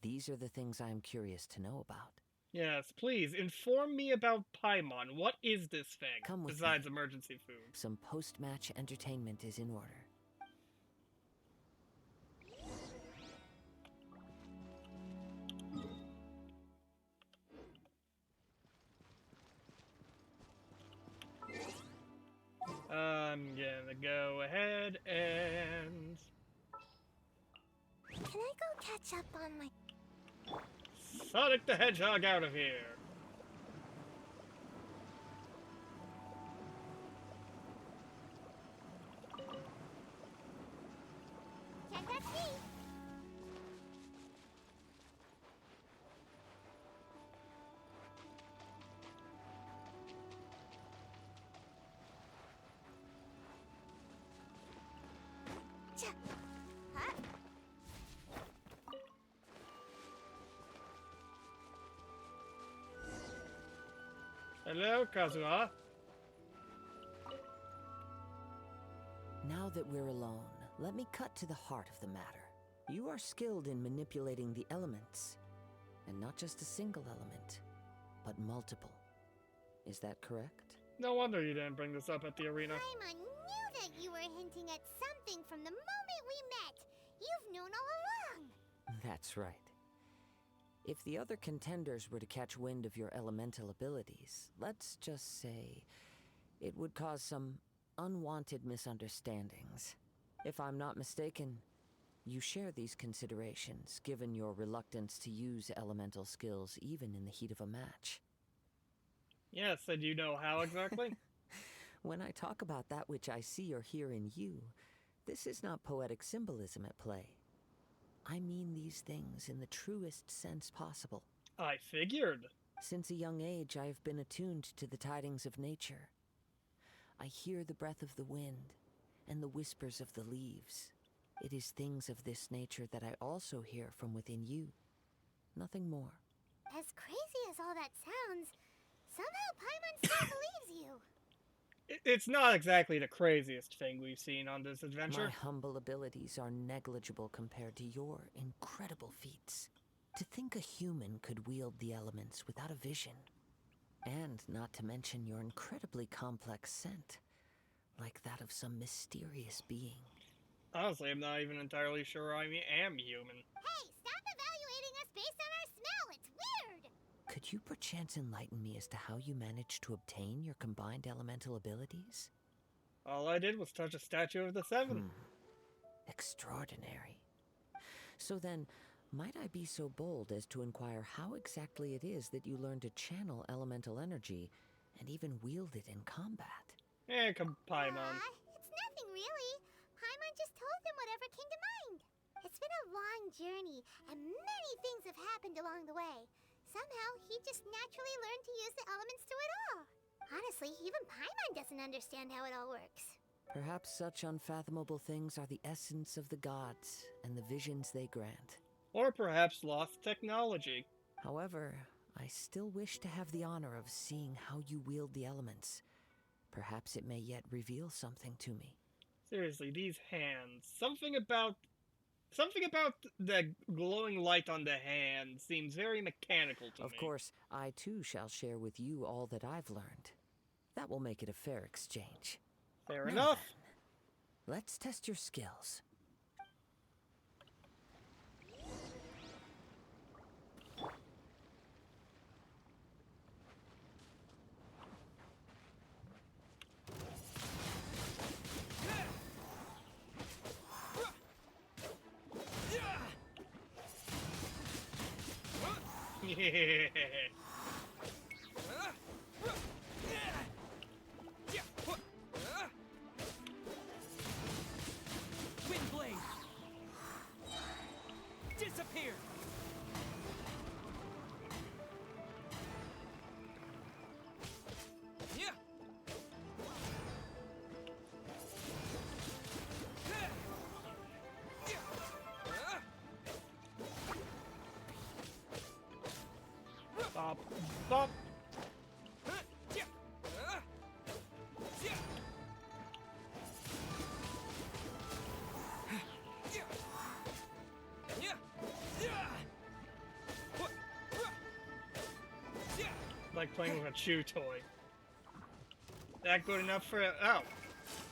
These are the things I am curious to know about. Yes, please, inform me about Paimon. What is this thing, Come with besides me. emergency food? Some post-match entertainment is in order. I'm gonna go ahead and... Can I go catch up on my... Sonic the Hedgehog out of here! Can't touch me! Huh? Hello, Kazuha. Now that we're alone, let me cut to the heart of the matter. You are skilled in manipulating the elements. And not just a single element, but multiple. Is that correct? No wonder you didn't bring this up at the arena. Paimon knew that you were hinting at something from the moment we met. You've known all along. That's right. If the other contenders were to catch wind of your elemental abilities, let's just say it would cause some unwanted misunderstandings. If I'm not mistaken, you share these considerations, given your reluctance to use elemental skills even in the heat of a match. Yes, and you know how exactly? When I talk about that which I see or hear in you, this is not poetic symbolism at play. I mean these things in the truest sense possible. I figured. Since a young age, I have been attuned to the tidings of nature. I hear the breath of the wind and the whispers of the leaves. It is things of this nature that I also hear from within you. Nothing more. As crazy as all that sounds, somehow Paimon still believes you. It's not exactly the craziest thing we've seen on this adventure. My humble abilities are negligible compared to your incredible feats. To think a human could wield the elements without a vision. And not to mention your incredibly complex scent, like that of some mysterious being. Honestly, I'm not even entirely sure I am human. Hey, stop evaluating us based on our smell. It's weird. Could you perchance enlighten me as to how you managed to obtain your combined elemental abilities? All I did was touch a statue of the Seven. Extraordinary. So then, might I be so bold as to inquire how exactly it is that you learned to channel elemental energy and even wield it in combat? Come Paimon. It's nothing really. Paimon just told him whatever came to mind. It's been a long journey, and many things have happened along the way. Somehow, he just naturally learned to use the elements through it all. Honestly, even Paimon doesn't understand how it all works. Perhaps such unfathomable things are the essence of the gods and the visions they grant. Or perhaps lost technology. However, I still wish to have the honor of seeing how you wield the elements. Perhaps it may yet reveal something to me. Seriously, these hands. Something about the glowing light on the hand seems very mechanical to me. Of course, I too shall share with you all that I've learned. That will make it a fair exchange. Fair enough. Then, let's test your skills. Windblade! Disappear! Bop, bop. Like playing with a chew toy. That good enough for it? Oh.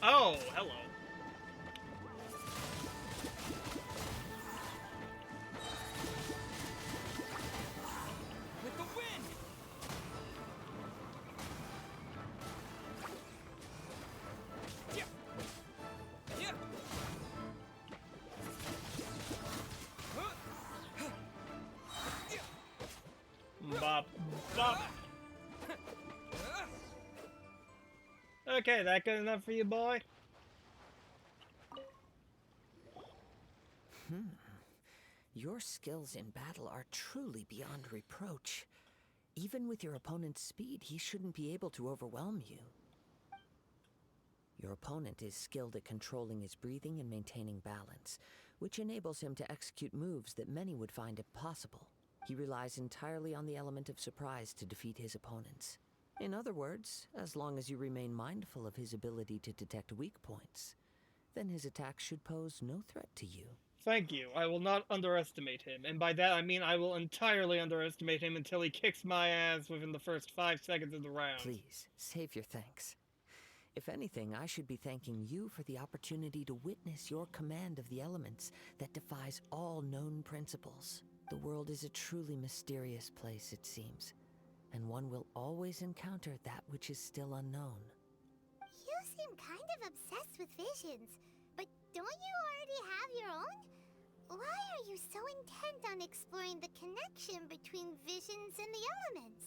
Oh, hello. With the wind! Bop, bop. Okay, that good enough for you, boy? Your skills in battle are truly beyond reproach. Even with your opponent's speed, he shouldn't be able to overwhelm you. Your opponent is skilled at controlling his breathing and maintaining balance, which enables him to execute moves that many would find impossible. He relies entirely on the element of surprise to defeat his opponents. In other words, as long as you remain mindful of his ability to detect weak points, then his attacks should pose no threat to you. Thank you. I will not underestimate him. And by that I mean I will entirely underestimate him until he kicks my ass within the first 5 seconds of the round. Please, save your thanks. If anything, I should be thanking you for the opportunity to witness your command of the elements that defies all known principles. The world is a truly mysterious place, it seems, and one will always encounter that which is still unknown. You seem kind of obsessed with visions, but don't you already have your own? Why are you so intent on exploring the connection between visions and the elements?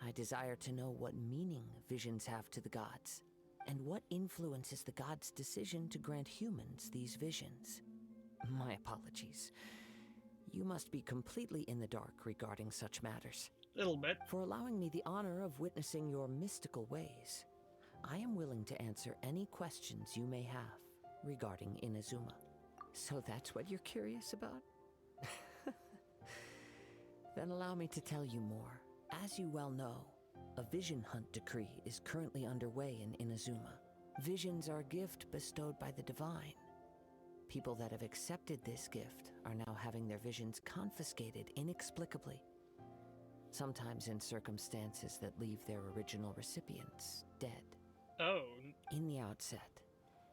I desire to know what meaning visions have to the gods, and what influences the gods' decision to grant humans these visions. My apologies. You must be completely in the dark regarding such matters. Little bit. For allowing me the honor of witnessing your mystical ways, I am willing to answer any questions you may have regarding Inazuma. So that's what you're curious about? Then allow me to tell you more. As you well know, a vision hunt decree is currently underway in Inazuma. Visions are a gift bestowed by the divine. People that have accepted this gift are now having their visions confiscated inexplicably. Sometimes in circumstances that leave their original recipients dead. Oh. In the outset,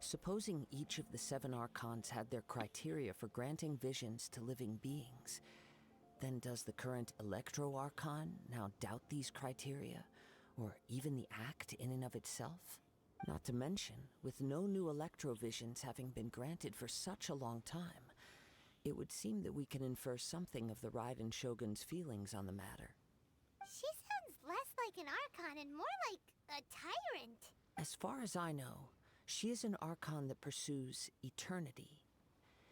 Supposing each of the 7 Archons had their criteria for granting visions to living beings, then does the current Electro Archon now doubt these criteria, or even the act in and of itself? Not to mention, with no new Electrovisions having been granted for such a long time, it would seem that we can infer something of the Raiden Shogun's feelings on the matter. She sounds less like an Archon and more like a tyrant. As far as I know, she is an Archon that pursues eternity.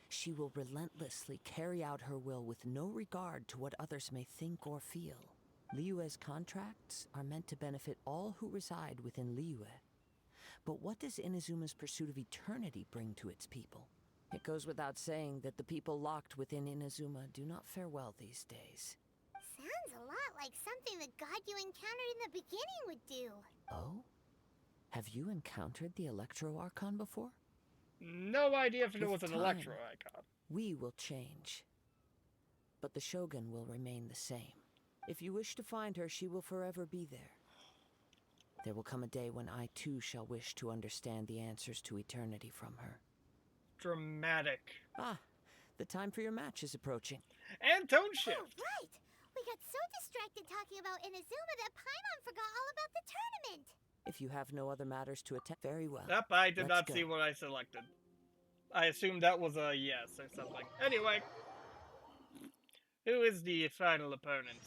She will relentlessly carry out her will with no regard to what others may think or feel. Liyue's contracts are meant to benefit all who reside within Liyue. But what does Inazuma's pursuit of eternity bring to its people? It goes without saying that the people locked within Inazuma do not fare well these days. Sounds a lot like something the god you encountered in the beginning would do. Oh? Have you encountered the Electro Archon before? No idea if it was With an time, Electro Archon. We will change. But the Shogun will remain the same. If you wish to find her, she will forever be there. There will come a day when I too shall wish to understand the answers to eternity from her. Dramatic. Ah, the time for your match is approaching. And tone shift. Oh, right! We got so distracted talking about Inazuma that Paimon forgot all about the tournament. If you have no other matters to attend, very well. Yep, I did Let's not see go. what I selected. I assumed that was a yes or something. Anyway. Who is the final opponent?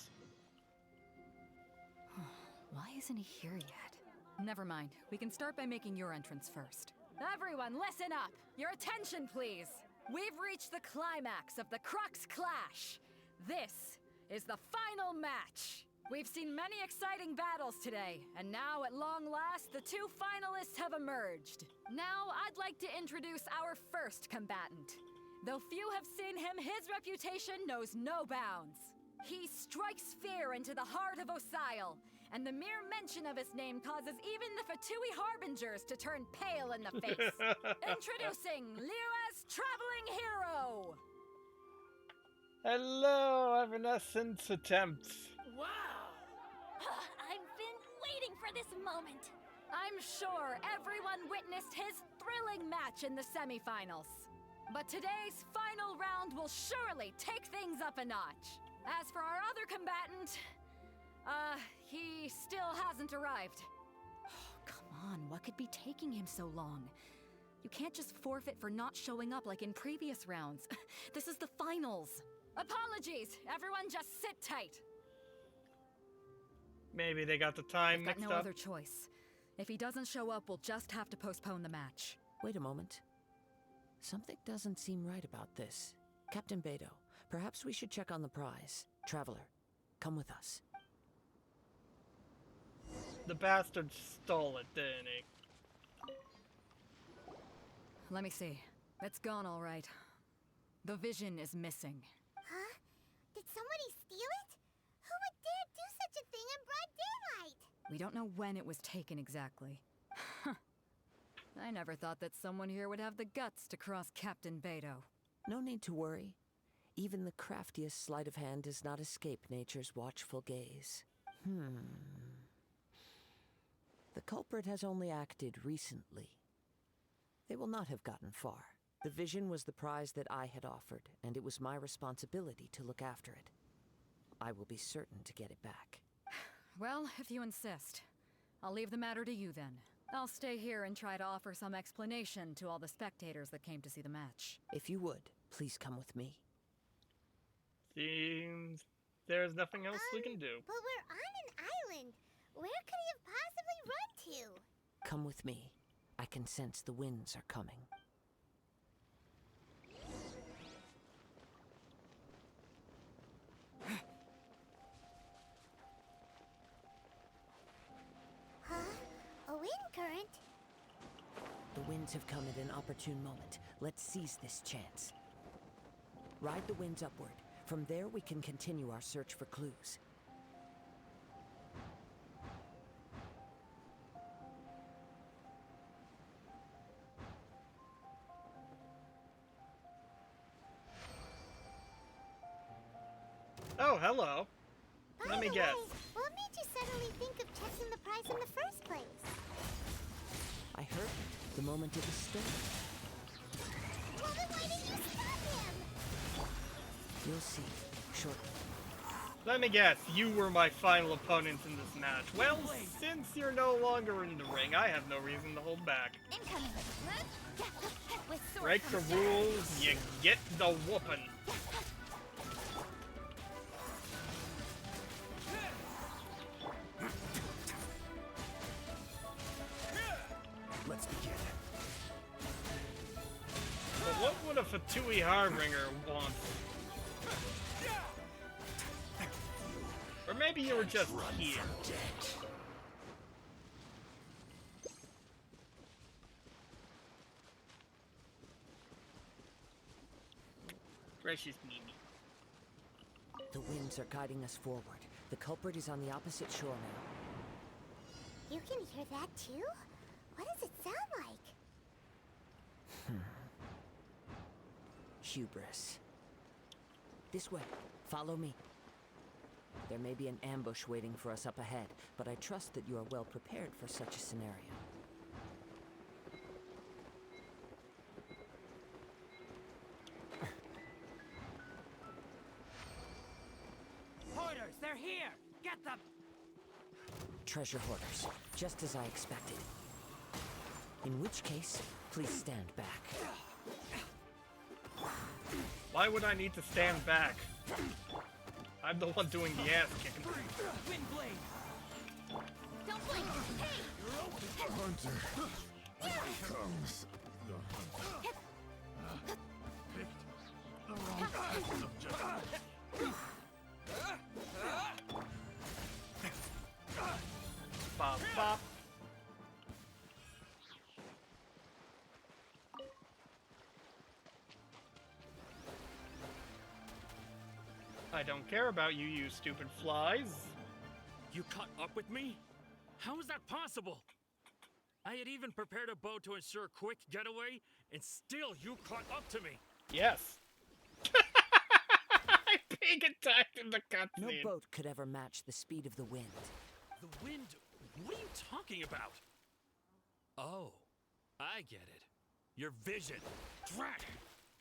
Why isn't he here yet? Never mind. We can start by making your entrance first. Everyone, listen up! Your attention, please! We've reached the climax of the Crux Clash! This is the final match! We've seen many exciting battles today, and now, at long last, the 2 finalists have emerged. Now, I'd like to introduce our first combatant. Though few have seen him, his reputation knows no bounds. He strikes fear into the heart of Osile, and the mere mention of his name causes even the Fatui Harbingers to turn pale in the face. Introducing Liyue's traveling hero! Hello, Evanescence Attempts. Wow! I've been waiting for this moment. I'm sure everyone witnessed his thrilling match in the semifinals. But today's final round will surely take things up a notch. As for our other combatant, he still hasn't arrived. Oh, come on, what could be taking him so long? You can't just forfeit for not showing up like in previous rounds. This is the finals. Apologies, everyone just sit tight. Maybe they got the time We've got mixed no up. other choice. If he doesn't show up, we'll just have to postpone the match. Wait a moment. Something doesn't seem right about this. Captain Beto, perhaps we should check on the prize. Traveler, come with us. The bastard stole it, didn't he? Let me see. It's gone all right. The vision is missing. Huh? Did somebody steal it? Who would dare do such a thing in broad daylight? We don't know when it was taken exactly. I never thought that someone here would have the guts to cross Captain Beto. No need to worry. Even the craftiest sleight of hand does not escape nature's watchful gaze. The culprit has only acted recently. They will not have gotten far. The vision was the prize that I had offered, and it was my responsibility to look after it. I will be certain to get it back. Well, if you insist. I'll leave the matter to you then. I'll stay here and try to offer some explanation to all the spectators that came to see the match. If you would, please come with me. Seems there's nothing else we can do. But we're on an island. Where could he have possibly run to? Come with me. I can sense the winds are coming. Huh? A wind current? The winds have come at an opportune moment. Let's seize this chance. Ride the winds upward. From there, we can continue our search for clues. Oh, hello. Let me guess. What made you suddenly think of checking the prize in the first place? I heard it. the moment it was stolen. Well, then why didn't you stop him? You'll see shortly. Let me guess, you were my final opponent in this match. Well, since you're no longer in the ring, I have no reason to hold back. Incoming. With sword Break the comes rules, you get the whooping. Let's begin. But what would a Fatui Harbinger want? Or maybe you were just here. Gracious Mimi. The winds are guiding us forward. The culprit is on the opposite shore now. You can hear that too? What does it sound like? Hubris. This way. Follow me. There may be an ambush waiting for us up ahead, but I trust that you are well prepared for such a scenario. Hoarders, they're here! Get them! Treasure hoarders, just as I expected. In which case, please stand back. Why would I need to stand back? I'm the one doing the ass kicking. Wind blade! Don't blink! Hey! Hunter, here comes the hunter. Picked the wrong subject. Bop, bop. I don't care about you, you stupid flies. You caught up with me? How is that possible? I had even prepared a boat to ensure a quick getaway, and still you caught up to me. Yes. I'm being attacked in the cutscene. No boat could ever match the speed of the wind. The wind? What are you talking about? Oh, I get it. Your vision. Drat!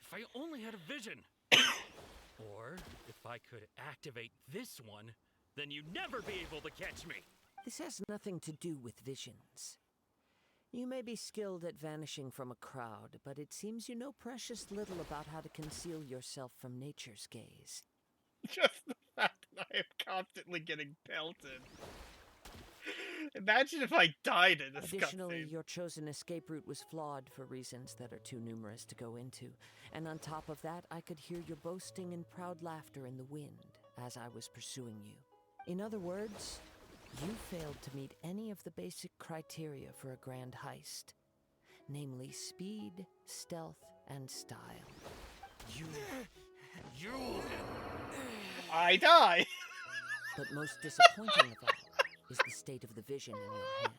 If I only had a vision. Or, if I could activate this one, then you'd never be able to catch me. This has nothing to do with visions. You may be skilled at vanishing from a crowd, but it seems you know precious little about how to conceal yourself from nature's gaze. Just the fact that I am constantly getting pelted. Imagine if I died in this Additionally, cutscene. your chosen escape route was flawed for reasons that are too numerous to go into. And on top of that, I could hear your boasting and proud laughter in the wind as I was pursuing you. In other words, you failed to meet any of the basic criteria for a grand heist. Namely, speed, stealth, and style. You... I die! But most disappointing of all is the state of the vision in your hand.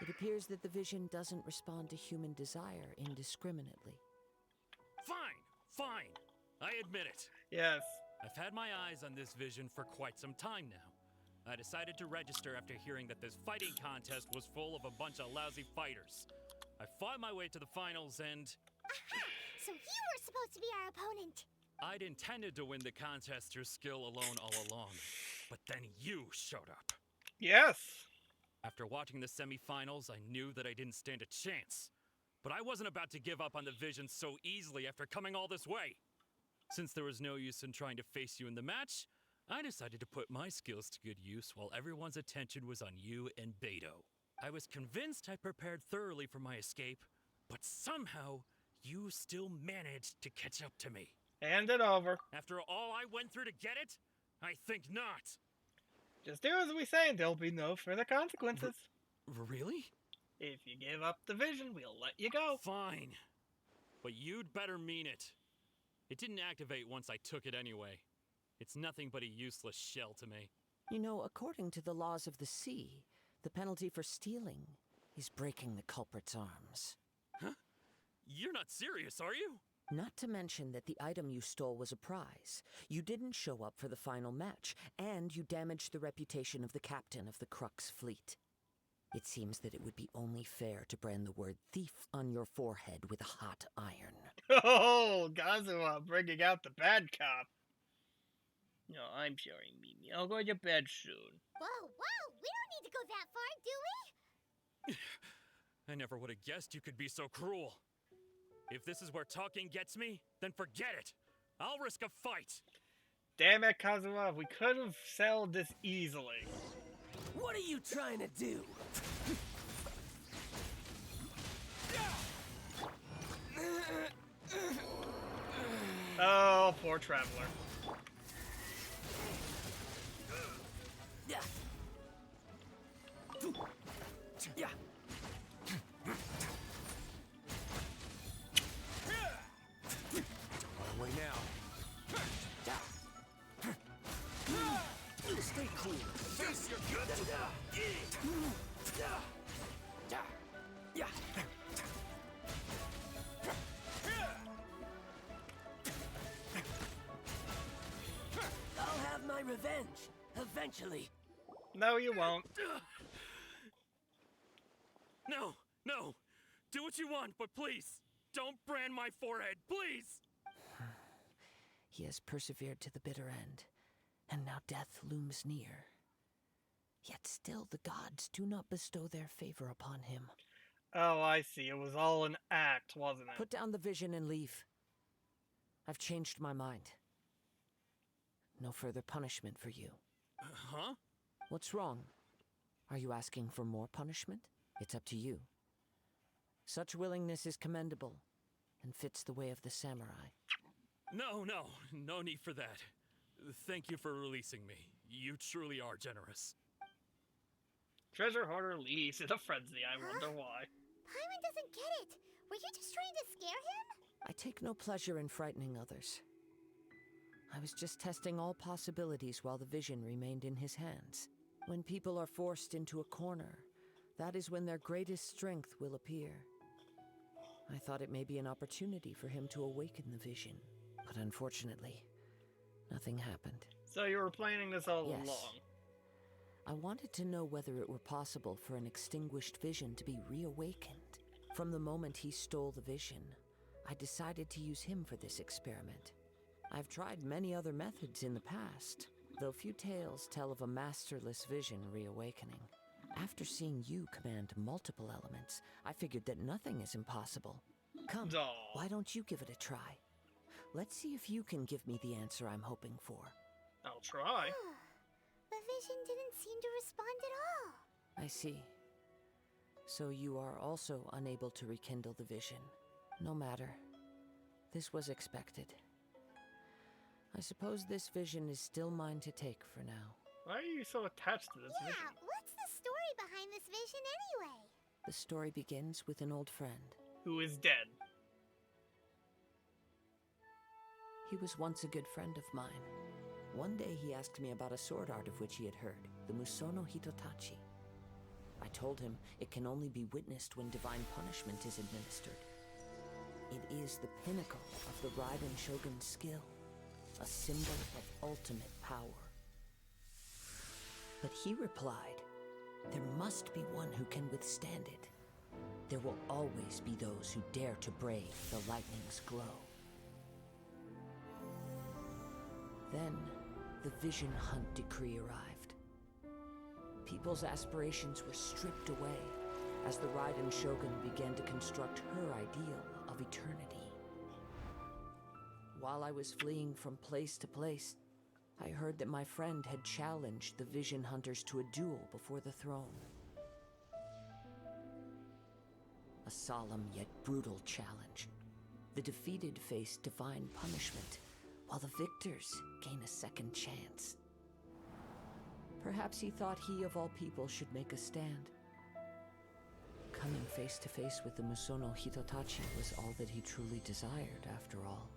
It appears that the vision doesn't respond to human desire indiscriminately. Fine. I admit it. Yes. I've had my eyes on this vision for quite some time now. I decided to register after hearing that this fighting contest was full of a bunch of lousy fighters. I fought my way to the finals and... Aha! So you were supposed to be our opponent. I'd intended to win the contest through skill alone all along, but then you showed up. Yes! After watching the semifinals, I knew that I didn't stand a chance. But I wasn't about to give up on the vision so easily after coming all this way. Since there was no use in trying to face you in the match, I decided to put my skills to good use while everyone's attention was on you and Beto. I was convinced I prepared thoroughly for my escape, but somehow you still managed to catch up to me. Hand it over. After all I went through to get it? I think not. Just do as we say and there'll be no further consequences. Really? If you give up the vision, we'll let you go. Fine. But you'd better mean it. It didn't activate once I took it anyway. It's nothing but a useless shell to me. You know, according to the laws of the sea, the penalty for stealing is breaking the culprit's arms. Huh? You're not serious, are you? Not to mention that the item you stole was a prize. You didn't show up for the final match, and you damaged the reputation of the captain of the Crux fleet. It seems that it would be only fair to brand the word thief on your forehead with a hot iron. Oh, Kazuha bringing out the bad cop. No, I'm sorry, Mimi. I'll go to bed soon. Whoa, we don't need to go that far, do we? I never would have guessed you could be so cruel. If this is where talking gets me, then forget it. I'll risk a fight. Damn it, Kazuha. We could have settled this easily. What are you trying to do? Oh, poor Traveler. Yeah. Way now. Stay cool. Face your guts. I'll have my revenge eventually. No, you won't. No, no. Do what you want, but please, don't brand my forehead, please! He has persevered to the bitter end, and now death looms near. Yet still the gods do not bestow their favor upon him. Oh, I see. It was all an act, wasn't it? Put down the vision and leave. I've changed my mind. No further punishment for you. Huh? What's wrong? Are you asking for more punishment? It's up to you. Such willingness is commendable, and fits the way of the samurai. No need for that. Thank you for releasing me. You truly are generous. Treasure hoarder leaves in a frenzy. I wonder why. Paimon doesn't get it. Were you just trying to scare him? I take no pleasure in frightening others. I was just testing all possibilities while the vision remained in his hands. When people are forced into a corner, that is when their greatest strength will appear. I thought it may be an opportunity for him to awaken the vision, but unfortunately, nothing happened. So you were planning this all Yes. along? I wanted to know whether it were possible for an extinguished vision to be reawakened. From the moment he stole the vision, I decided to use him for this experiment. I've tried many other methods in the past, though few tales tell of a masterless vision reawakening. After seeing you command multiple elements, I figured that nothing is impossible. Come, why don't you give it a try? Let's see if you can give me the answer I'm hoping for. I'll try. The vision didn't seem to respond at all. I see. So you are also unable to rekindle the vision. No matter. This was expected. I suppose this vision is still mine to take for now. Why are you so attached to this vision? What's the story behind this vision anyway? The story begins with an old friend. Who is dead. He was once a good friend of mine. One day he asked me about a sword art of which he had heard, the Musono Hitotachi. I told him it can only be witnessed when divine punishment is administered. It is the pinnacle of the Raiden Shogun's skill, a symbol of ultimate power. But he replied, there must be one who can withstand it. There will always be those who dare to brave the lightning's glow. Then, the Vision Hunt decree arrived. People's aspirations were stripped away as the Raiden Shogun began to construct her ideal of eternity. While I was fleeing from place to place, I heard that my friend had challenged the Vision Hunters to a duel before the throne. A solemn yet brutal challenge. The defeated face divine punishment, while the victors gain a second chance. Perhaps he thought he of all people should make a stand. Coming face to face with the Musono Hitotachi was all that he truly desired, after all.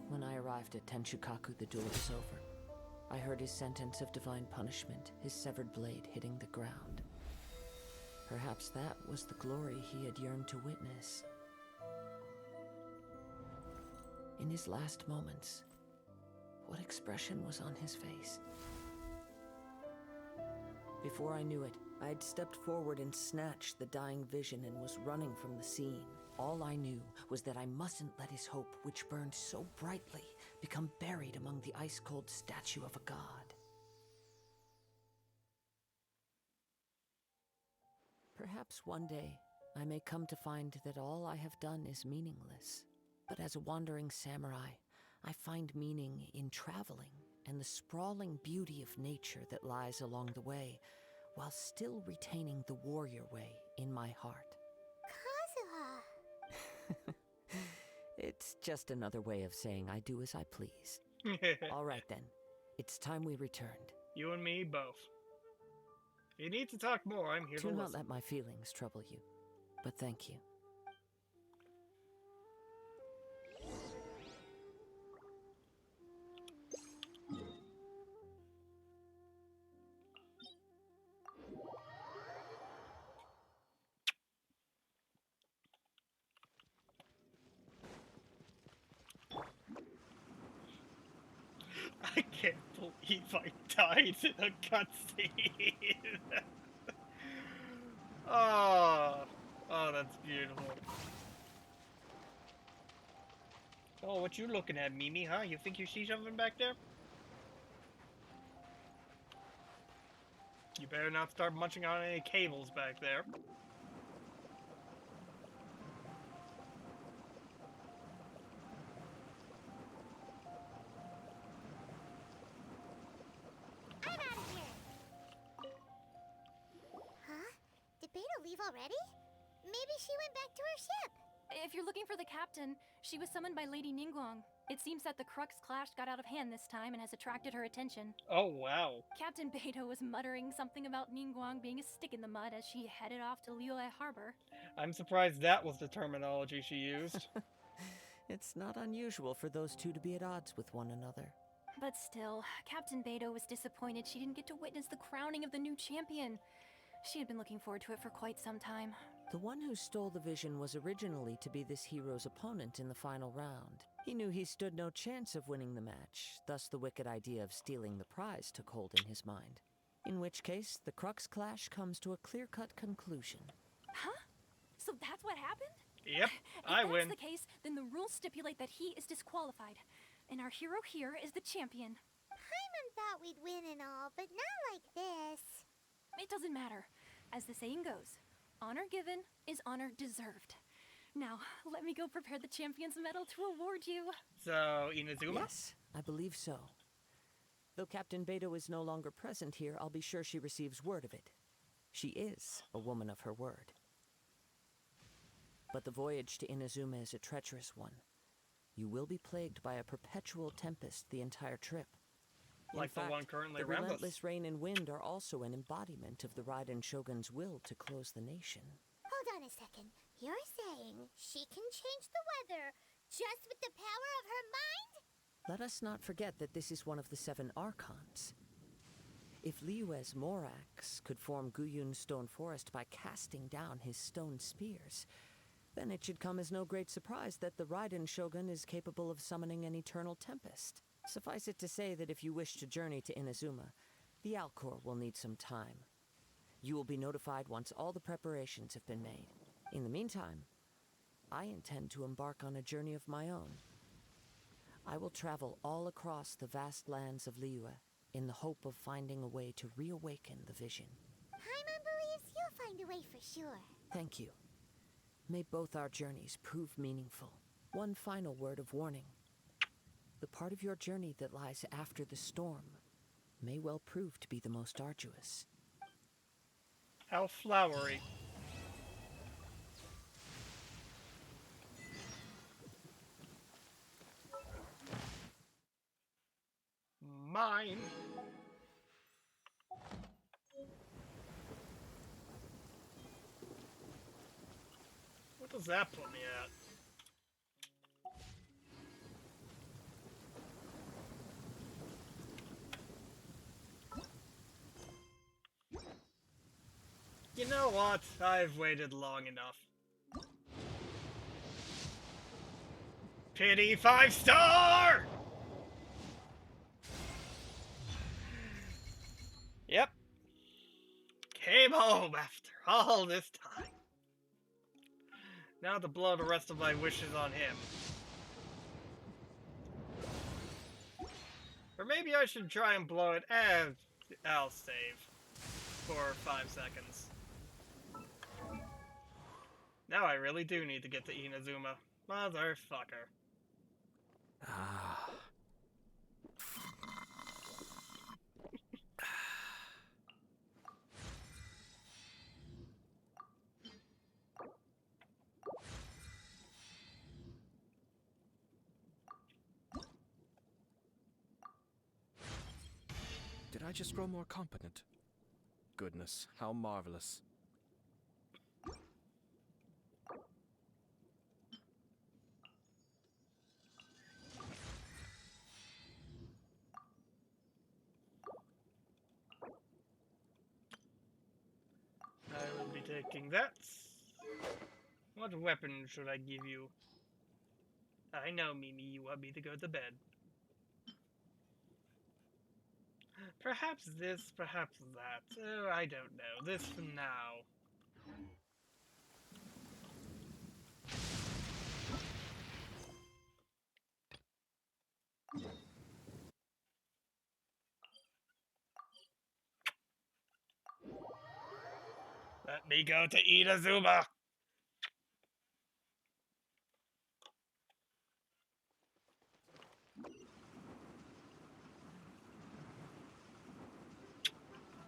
When I arrived at Tenshukaku, the duel was over. I heard his sentence of divine punishment, his severed blade hitting the ground. Perhaps that was the glory he had yearned to witness. In his last moments, what expression was on his face? Before I knew it, I'd stepped forward and snatched the dying vision and was running from the scene. All I knew was that I mustn't let his hope, which burned so brightly, become buried among the ice-cold statue of a god. Perhaps one day, I may come to find that all I have done is meaningless. But as a wandering samurai, I find meaning in traveling and the sprawling beauty of nature that lies along the way, while still retaining the warrior way in my heart. Kazuha! It's just another way of saying I do as I please. All right then, it's time we returned. You and me both. If you need to talk more, I'm here to Do not listen. let my feelings trouble you, but thank you. I can't believe I died in a cutscene. Oh, that's beautiful. Oh, what you looking at, Mimi, huh? You think you see something back there? You better not start munching on any cables back there. I'm out of here! Huh? Did Beta leave already? Maybe she went back to her ship. If you're looking for the captain, she was summoned by Lady Ningguang. It seems that the Crux clash got out of hand this time and has attracted her attention. Oh, wow. Captain Beto was muttering something about Ningguang being a stick in the mud as she headed off to Liyue Harbor. I'm surprised that was the terminology she used. It's not unusual for those two to be at odds with one another. But still, Captain Beto was disappointed she didn't get to witness the crowning of the new champion. She had been looking forward to it for quite some time. The one who stole the vision was originally to be this hero's opponent in the final round. He knew he stood no chance of winning the match, thus the wicked idea of stealing the prize took hold in his mind. In which case, the Crux clash comes to a clear-cut conclusion. Huh? So that's what happened? Yep, I win. If that's the case, then the rules stipulate that he is disqualified. And our hero here is the champion. Paimon thought we'd win and all, but not like this. It doesn't matter. As the saying goes, honor given is honor deserved. Now, let me go prepare the champion's medal to award you. So, Inazuma? Yes, I believe so. Though Captain Beto is no longer present here, I'll be sure she receives word of it. She is a woman of her word. But the voyage to Inazuma is a treacherous one. You will be plagued by a perpetual tempest the entire trip. Like the one currently the around us. relentless rain and wind are also an embodiment of the Raiden Shogun's will to close the nation. Hold on a second. You're saying she can change the weather just with the power of her mind? Let us not forget that this is one of the 7 Archons. If Liyue's Morax could form Guyun's stone forest by casting down his stone spears, then it should come as no great surprise that the Raiden Shogun is capable of summoning an eternal tempest. Suffice it to say that if you wish to journey to Inazuma, the Alcor will need some time. You will be notified once all the preparations have been made. In the meantime, I intend to embark on a journey of my own. I will travel all across the vast lands of Liyue in the hope of finding a way to reawaken the vision. Paimon believes you'll find a way for sure. Thank you. May both our journeys prove meaningful. One final word of warning. The part of your journey that lies after the storm may well prove to be the most arduous. How flowery. Mine. What does that put me at? You know what? I've waited long enough. Pity 5-star! Yep. Came home after all this time. Now to blow the rest of my wishes on him. Or maybe I should try and blow it. I'll save for 5 seconds. Now I really do need to get to Inazuma. Motherfucker. Did I just grow more competent? Goodness, how marvelous. I will be taking that. What weapon should I give you? I know, Mimi, you want me to go to bed. Perhaps this, perhaps that. Oh, I don't know. This for now. Let me go to Inazuma!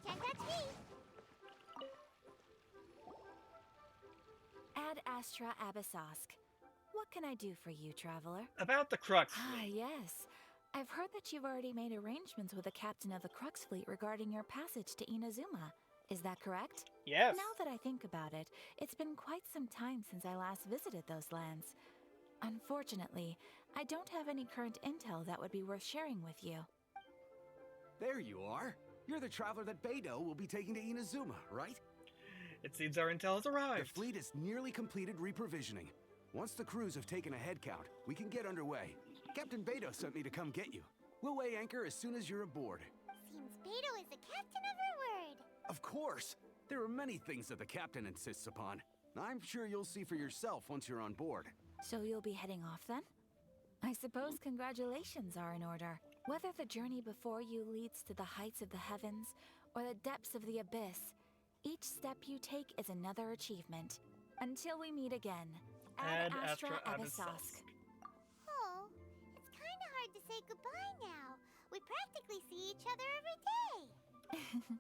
Can't touch me! Ad Astra Abyssosk. What can I do for you, traveler? About the Crux Ah, Fleet. yes. I've heard that you've already made arrangements with the captain of the Crux Fleet regarding your passage to Inazuma. Is that correct? Yes. Now that I think about it, it's been quite some time since I last visited those lands. Unfortunately, I don't have any current intel that would be worth sharing with you. There you are. You're the traveler that Beidou will be taking to Inazuma, right? It seems our intel has arrived. The fleet is nearly completed reprovisioning. Once the crews have taken a head count, we can get underway. Captain Beidou sent me to come get you. We'll weigh anchor as soon as you're aboard. Seems Beidou is the captain of her word. Of course! There are many things that the captain insists upon. I'm sure you'll see for yourself once you're on board. So you'll be heading off then? I suppose congratulations are in order. Whether the journey before you leads to the heights of the heavens or the depths of the abyss, each step you take is another achievement. Until we meet again, Ad Astra Abyssosk. Oh, it's kinda hard to say goodbye now. We practically see each other every day.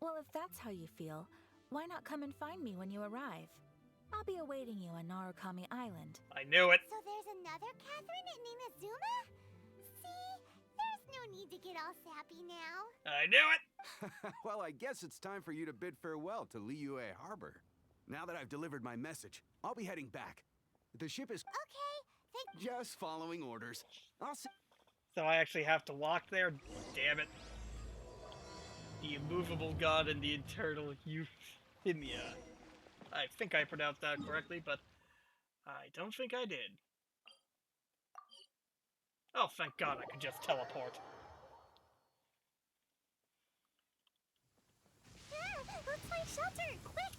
Well, if that's how you feel, why not come and find me when you arrive? I'll be awaiting you on Narukami Island. I knew it. So there's another Catherine in Inazuma? See? There's no need to get all sappy now. I knew it! Well, I guess it's time for you to bid farewell to Liyue Harbor. Now that I've delivered my message, I'll be heading back. The ship is... Okay, just following orders. I'll see... So I actually have to walk there? Damn it. The immovable god and the eternal euphemia. I think I pronounced that correctly, but I don't think I did. Oh, thank God I could just teleport. Let's find shelter, quick!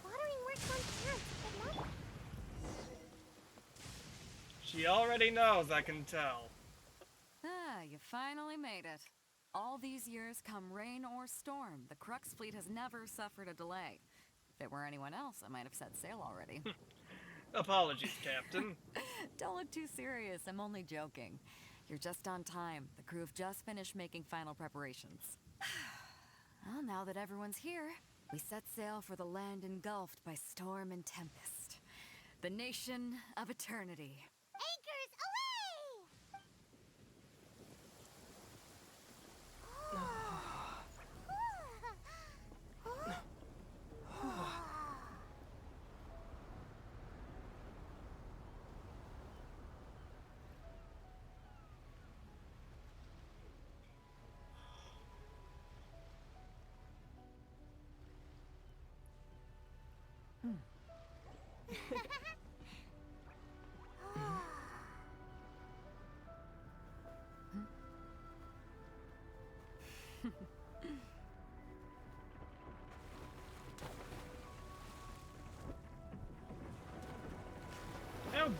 Watering works on plants, but not... She already knows, I can tell. Ah, you finally made it. All these years, come rain or storm, the Crux Fleet has never suffered a delay. If it were anyone else, I might have set sail already. Apologies, Captain. Don't look too serious, I'm only joking. You're just on time. The crew have just finished making final preparations. Well, now that everyone's here, we set sail for the land engulfed by storm and tempest. The nation of eternity. Anchors away!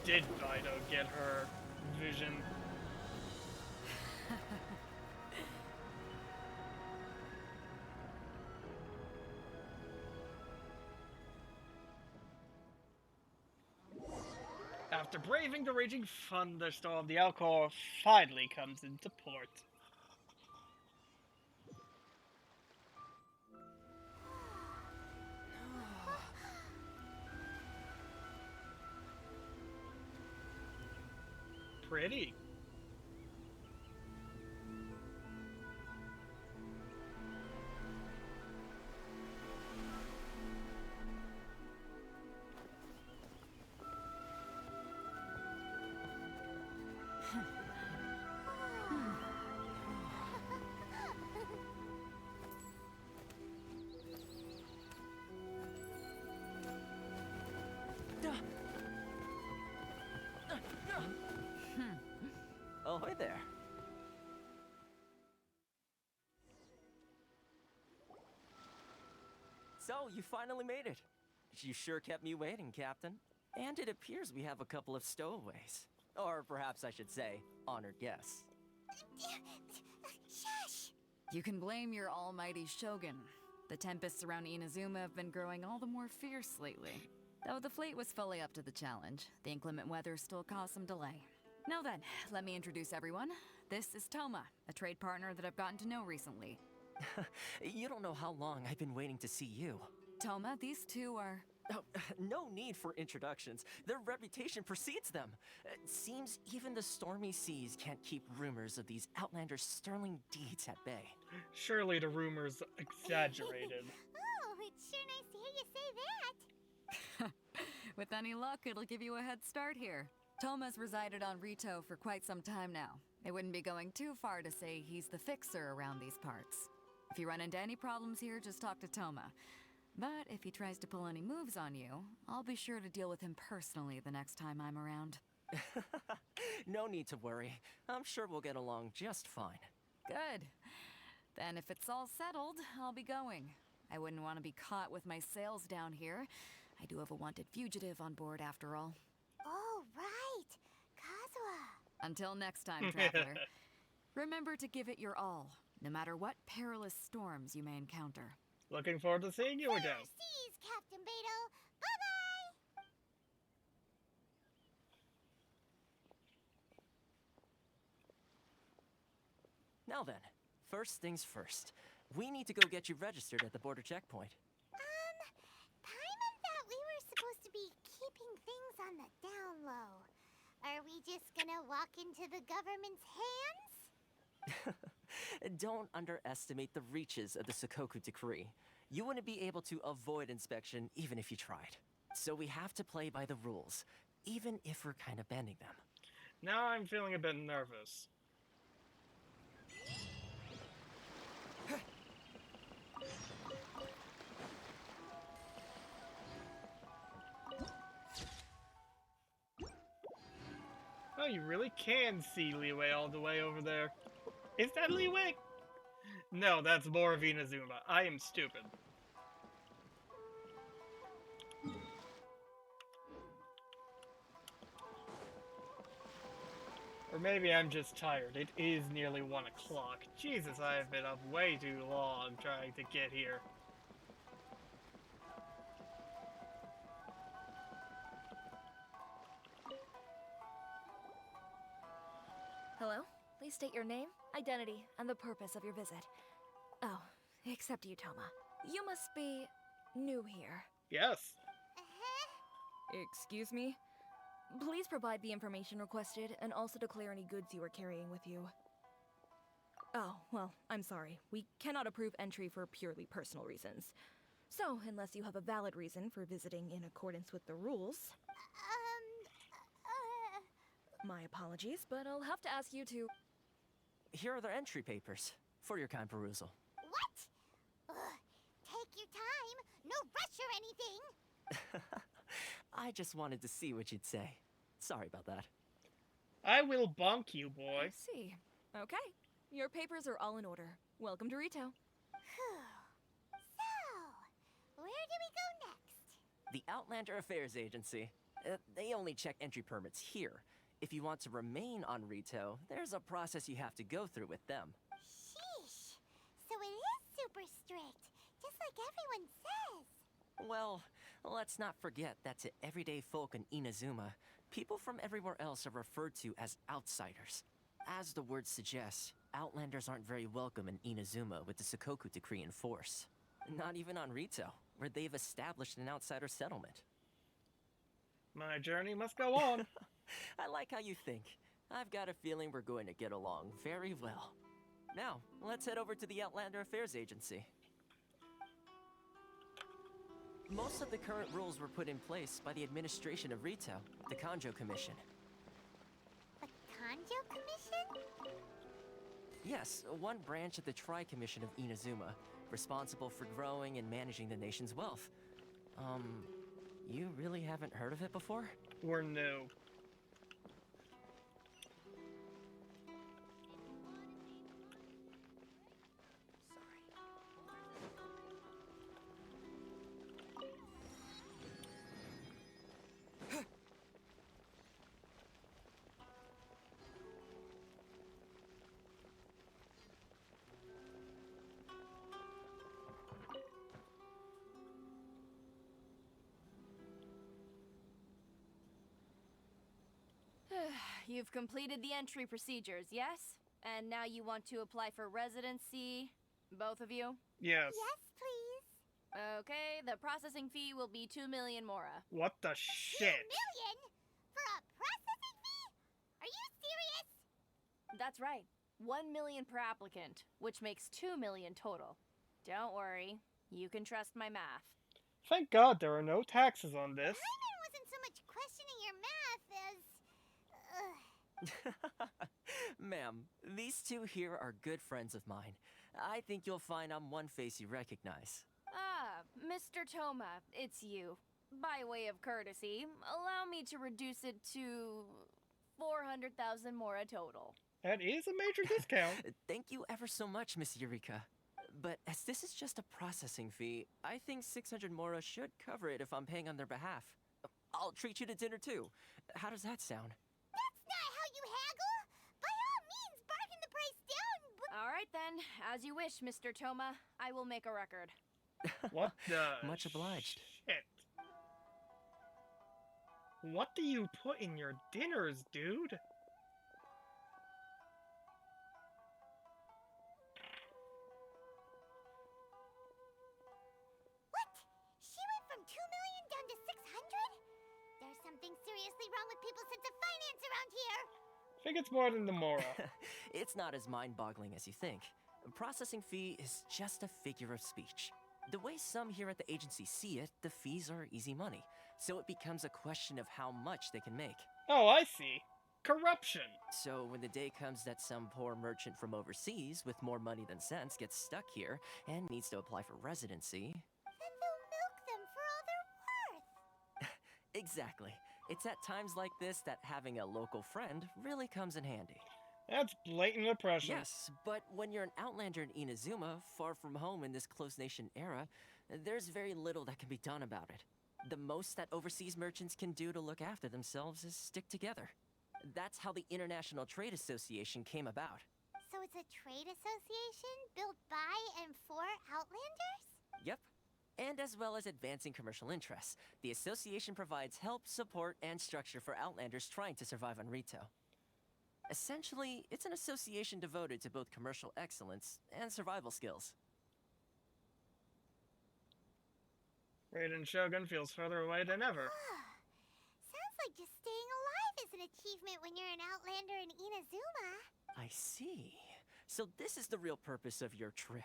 did Fido get her vision? After braving the raging thunderstorm, the Alcor finally comes into port. Pretty. Ahoy there. So, you finally made it. You sure kept me waiting, Captain. And it appears we have a couple of stowaways. Or perhaps I should say, honored guests. Shush! You can blame your almighty Shogun. The tempests around Inazuma have been growing all the more fierce lately. Though the fleet was fully up to the challenge, the inclement weather still caused some delay. Now then, let me introduce everyone. This is Toma, a trade partner that I've gotten to know recently. You don't know how long I've been waiting to see you. Toma, these two are... Oh, no need for introductions. Their reputation precedes them. Seems even the stormy seas can't keep rumors of these Outlanders' sterling deeds at bay. Surely the rumors exaggerated. Oh, it's sure nice to hear you say that. With any luck, it'll give you a head start here. Toma's resided on Rito for quite some time now. It wouldn't be going too far to say he's the fixer around these parts. If you run into any problems here, just talk to Toma. But if he tries to pull any moves on you, I'll be sure to deal with him personally the next time I'm around. No need to worry. I'm sure we'll get along just fine. Good. Then if it's all settled, I'll be going. I wouldn't want to be caught with my sails down here. I do have a wanted fugitive on board after all. Oh, right. Kazuha. Until next time, traveler. Remember to give it your all, no matter what perilous storms you may encounter. Looking forward to seeing you again. Seas, Captain Beto. Bye-bye. Now then, first things first. We need to go get you registered at the border checkpoint. Paimon thought we were supposed to be keeping things on the down low. Are we just gonna walk into the government's hands? Don't underestimate the reaches of the Sakoku Decree. You wouldn't be able to avoid inspection even if you tried. So we have to play by the rules, even if we're kind of bending them. Now I'm feeling a bit nervous. Oh, you really can see Leeway all the way over there. Is that Leeway? No, that's more of Inazuma. I am stupid. Or maybe I'm just tired. It is nearly 1 o'clock. Jesus, I have been up way too long trying to get here. Hello? Please state your name, identity, and the purpose of your visit. Oh, except you, Toma. You must be new here. Yes. Excuse me? Please provide the information requested and also declare any goods you are carrying with you. Oh, well, I'm sorry. We cannot approve entry for purely personal reasons. So, unless you have a valid reason for visiting in accordance with the rules... My apologies, but I'll have to ask you to... Here are the entry papers, for your kind perusal. What? Take your time. No rush or anything. I just wanted to see what you'd say. Sorry about that. I will bonk you, boy. I see. Okay. Your papers are all in order. Welcome to Rito. So, where do we go next? The Outlander Affairs Agency. They only check entry permits here. If you want to remain on Rito, there's a process you have to go through with them. Sheesh. So it is super strict, just like everyone says. Well, let's not forget that to everyday folk in Inazuma, people from everywhere else are referred to as outsiders. As the word suggests, Outlanders aren't very welcome in Inazuma with the Sakoku Decree in force. Not even on Rito, where they've established an outsider settlement. My journey must go on. I like how you think. I've got a feeling we're going to get along very well. Now, let's head over to the Outlander Affairs Agency. Most of the current rules were put in place by the administration of Rito, the Kanjo Commission. The Kanjo Commission? Yes, one branch of the Tri-Commission of Inazuma, responsible for growing and managing the nation's wealth. You really haven't heard of it before? Or no. You've completed the entry procedures, yes? And now you want to apply for residency, both of you? Yes. Yes, please. Okay, the processing fee will be 2 million mora. What the shit? 2 million? For a processing fee? Are you serious? That's right. 1 million per applicant, which makes 2 million total. Don't worry, you can trust my math. Thank God there are no taxes on this. Paimon wasn't so much questioning your math as... Ma'am, these two here are good friends of mine. I think you'll find I'm one face you recognize. Ah, Mr. Toma, it's you. By way of courtesy, allow me to reduce it to 400,000 mora total. That is a major discount. Thank you ever so much, Miss Eureka. But as this is just a processing fee, I think 600 mora should cover it if I'm paying on their behalf. I'll treat you to dinner too. How does that sound? That's not how you haggle! By all means, bargain the price down, but... Alright then, as you wish, Mr. Toma. I will make a record. What the... Much obliged. Shit. What do you put in your dinners, dude? What? She went from 2 million down to 600? There's something seriously wrong with people's sense of finance around here. I think it's more than the mora. It's not as mind-boggling as you think. A processing fee is just a figure of speech. The way some here at the agency see it, the fees are easy money, so it becomes a question of how much they can make. Oh, I see. Corruption. So when the day comes that some poor merchant from overseas with more money than sense gets stuck here and needs to apply for residency... Then they'll milk them for all they're worth. Exactly. It's at times like this that having a local friend really comes in handy. That's blatant oppression. Yes, but when you're an outlander in Inazuma, far from home in this closed nation era, there's very little that can be done about it. The most that overseas merchants can do to look after themselves is stick together. That's how the International Trade Association came about. So it's a trade association built by and for Outlanders? Yep. And as well as advancing commercial interests, the association provides help, support, and structure for Outlanders trying to survive on Rito. Essentially, it's an association devoted to both commercial excellence and survival skills. Raiden Shogun feels further away than ever. Sounds like just staying alive is an achievement when you're an Outlander in Inazuma. I see. So this is the real purpose of your trip.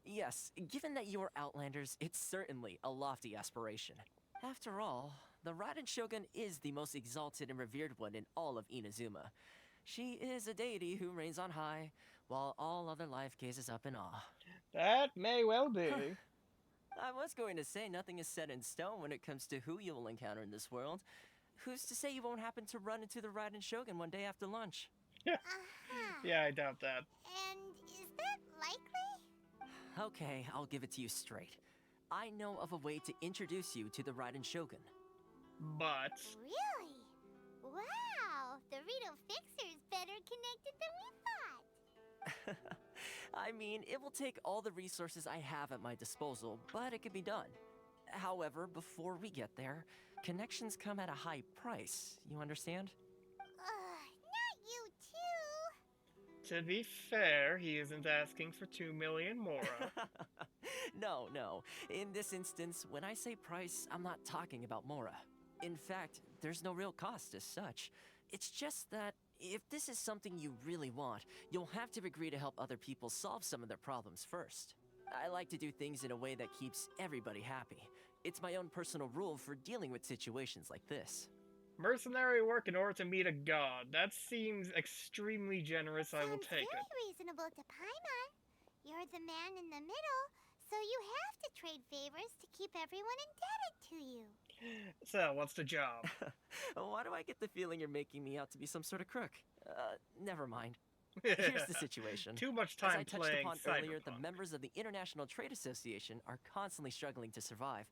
Yes, given that you are Outlanders, it's certainly a lofty aspiration. After all, the Raiden Shogun is the most exalted and revered one in all of Inazuma. She is a deity who reigns on high, while all other life gazes up in awe. That may well be. I was going to say nothing is set in stone when it comes to who you will encounter in this world. Who's to say you won't happen to run into the Raiden Shogun one day after lunch? Yeah, I doubt that. And is that likely? Okay, I'll give it to you straight. I know of a way to introduce you to the Raiden Shogun. But Really? Wow, the Rito Fixer's better connected than we thought. I mean, it will take all the resources I have at my disposal, but it can be done. However, before we get there, connections come at a high price, you understand? Not you too. to be fair, he isn't asking for 2 million Mora. No. In this instance, when I say price, I'm not talking about Mora. In fact, there's no real cost as such. It's just that if this is something you really want, you'll have to agree to help other people solve some of their problems first. I like to do things in a way that keeps everybody happy. It's my own personal rule for dealing with situations like this. Mercenary work in order to meet a god. That seems extremely generous. I will take it. Very reasonable to Paimon. You're the man in the middle, so you have to trade favors to keep everyone indebted to you. So, what's the job? Why do I get the feeling you're making me out to be some sort of crook? Never mind. Here's the situation. Too much time As I touched playing upon earlier, the Cyberpunk. members of the International Trade Association are constantly struggling to survive.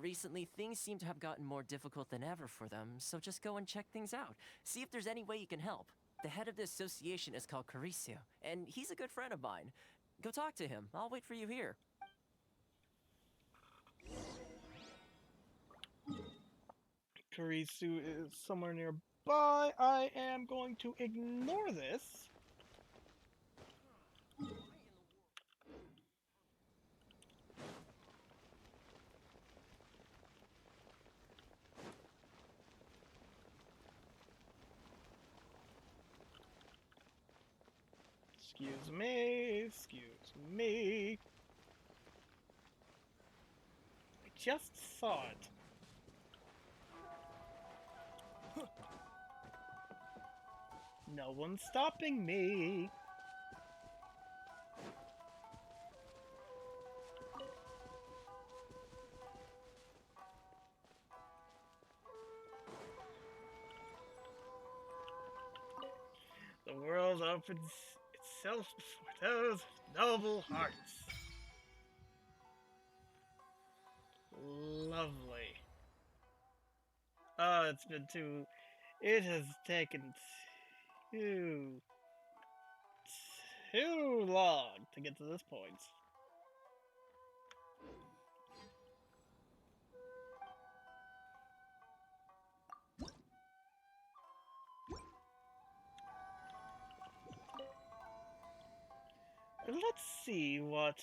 Recently, things seem to have gotten more difficult than ever for them, so just go and check things out. See if there's any way you can help. The head of the association is called Caricio, and he's a good friend of mine. Go talk to him. I'll wait for you here. Karisu is somewhere nearby. I am going to ignore this. Excuse me. I just saw it. No one's stopping me. The world opens itself before those noble hearts. Lovely. Oh, it's been too... It has taken too long to get to this point. Let's see what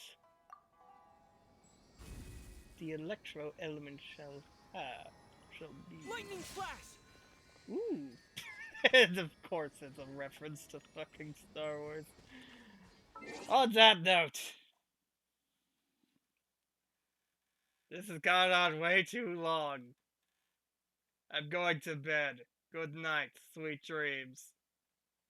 the electro element shall be. Lightning flash! Ooh. And of course it's a reference to fucking Star Wars. On that note, this has gone on way too long. I'm going to bed. Good night, sweet dreams.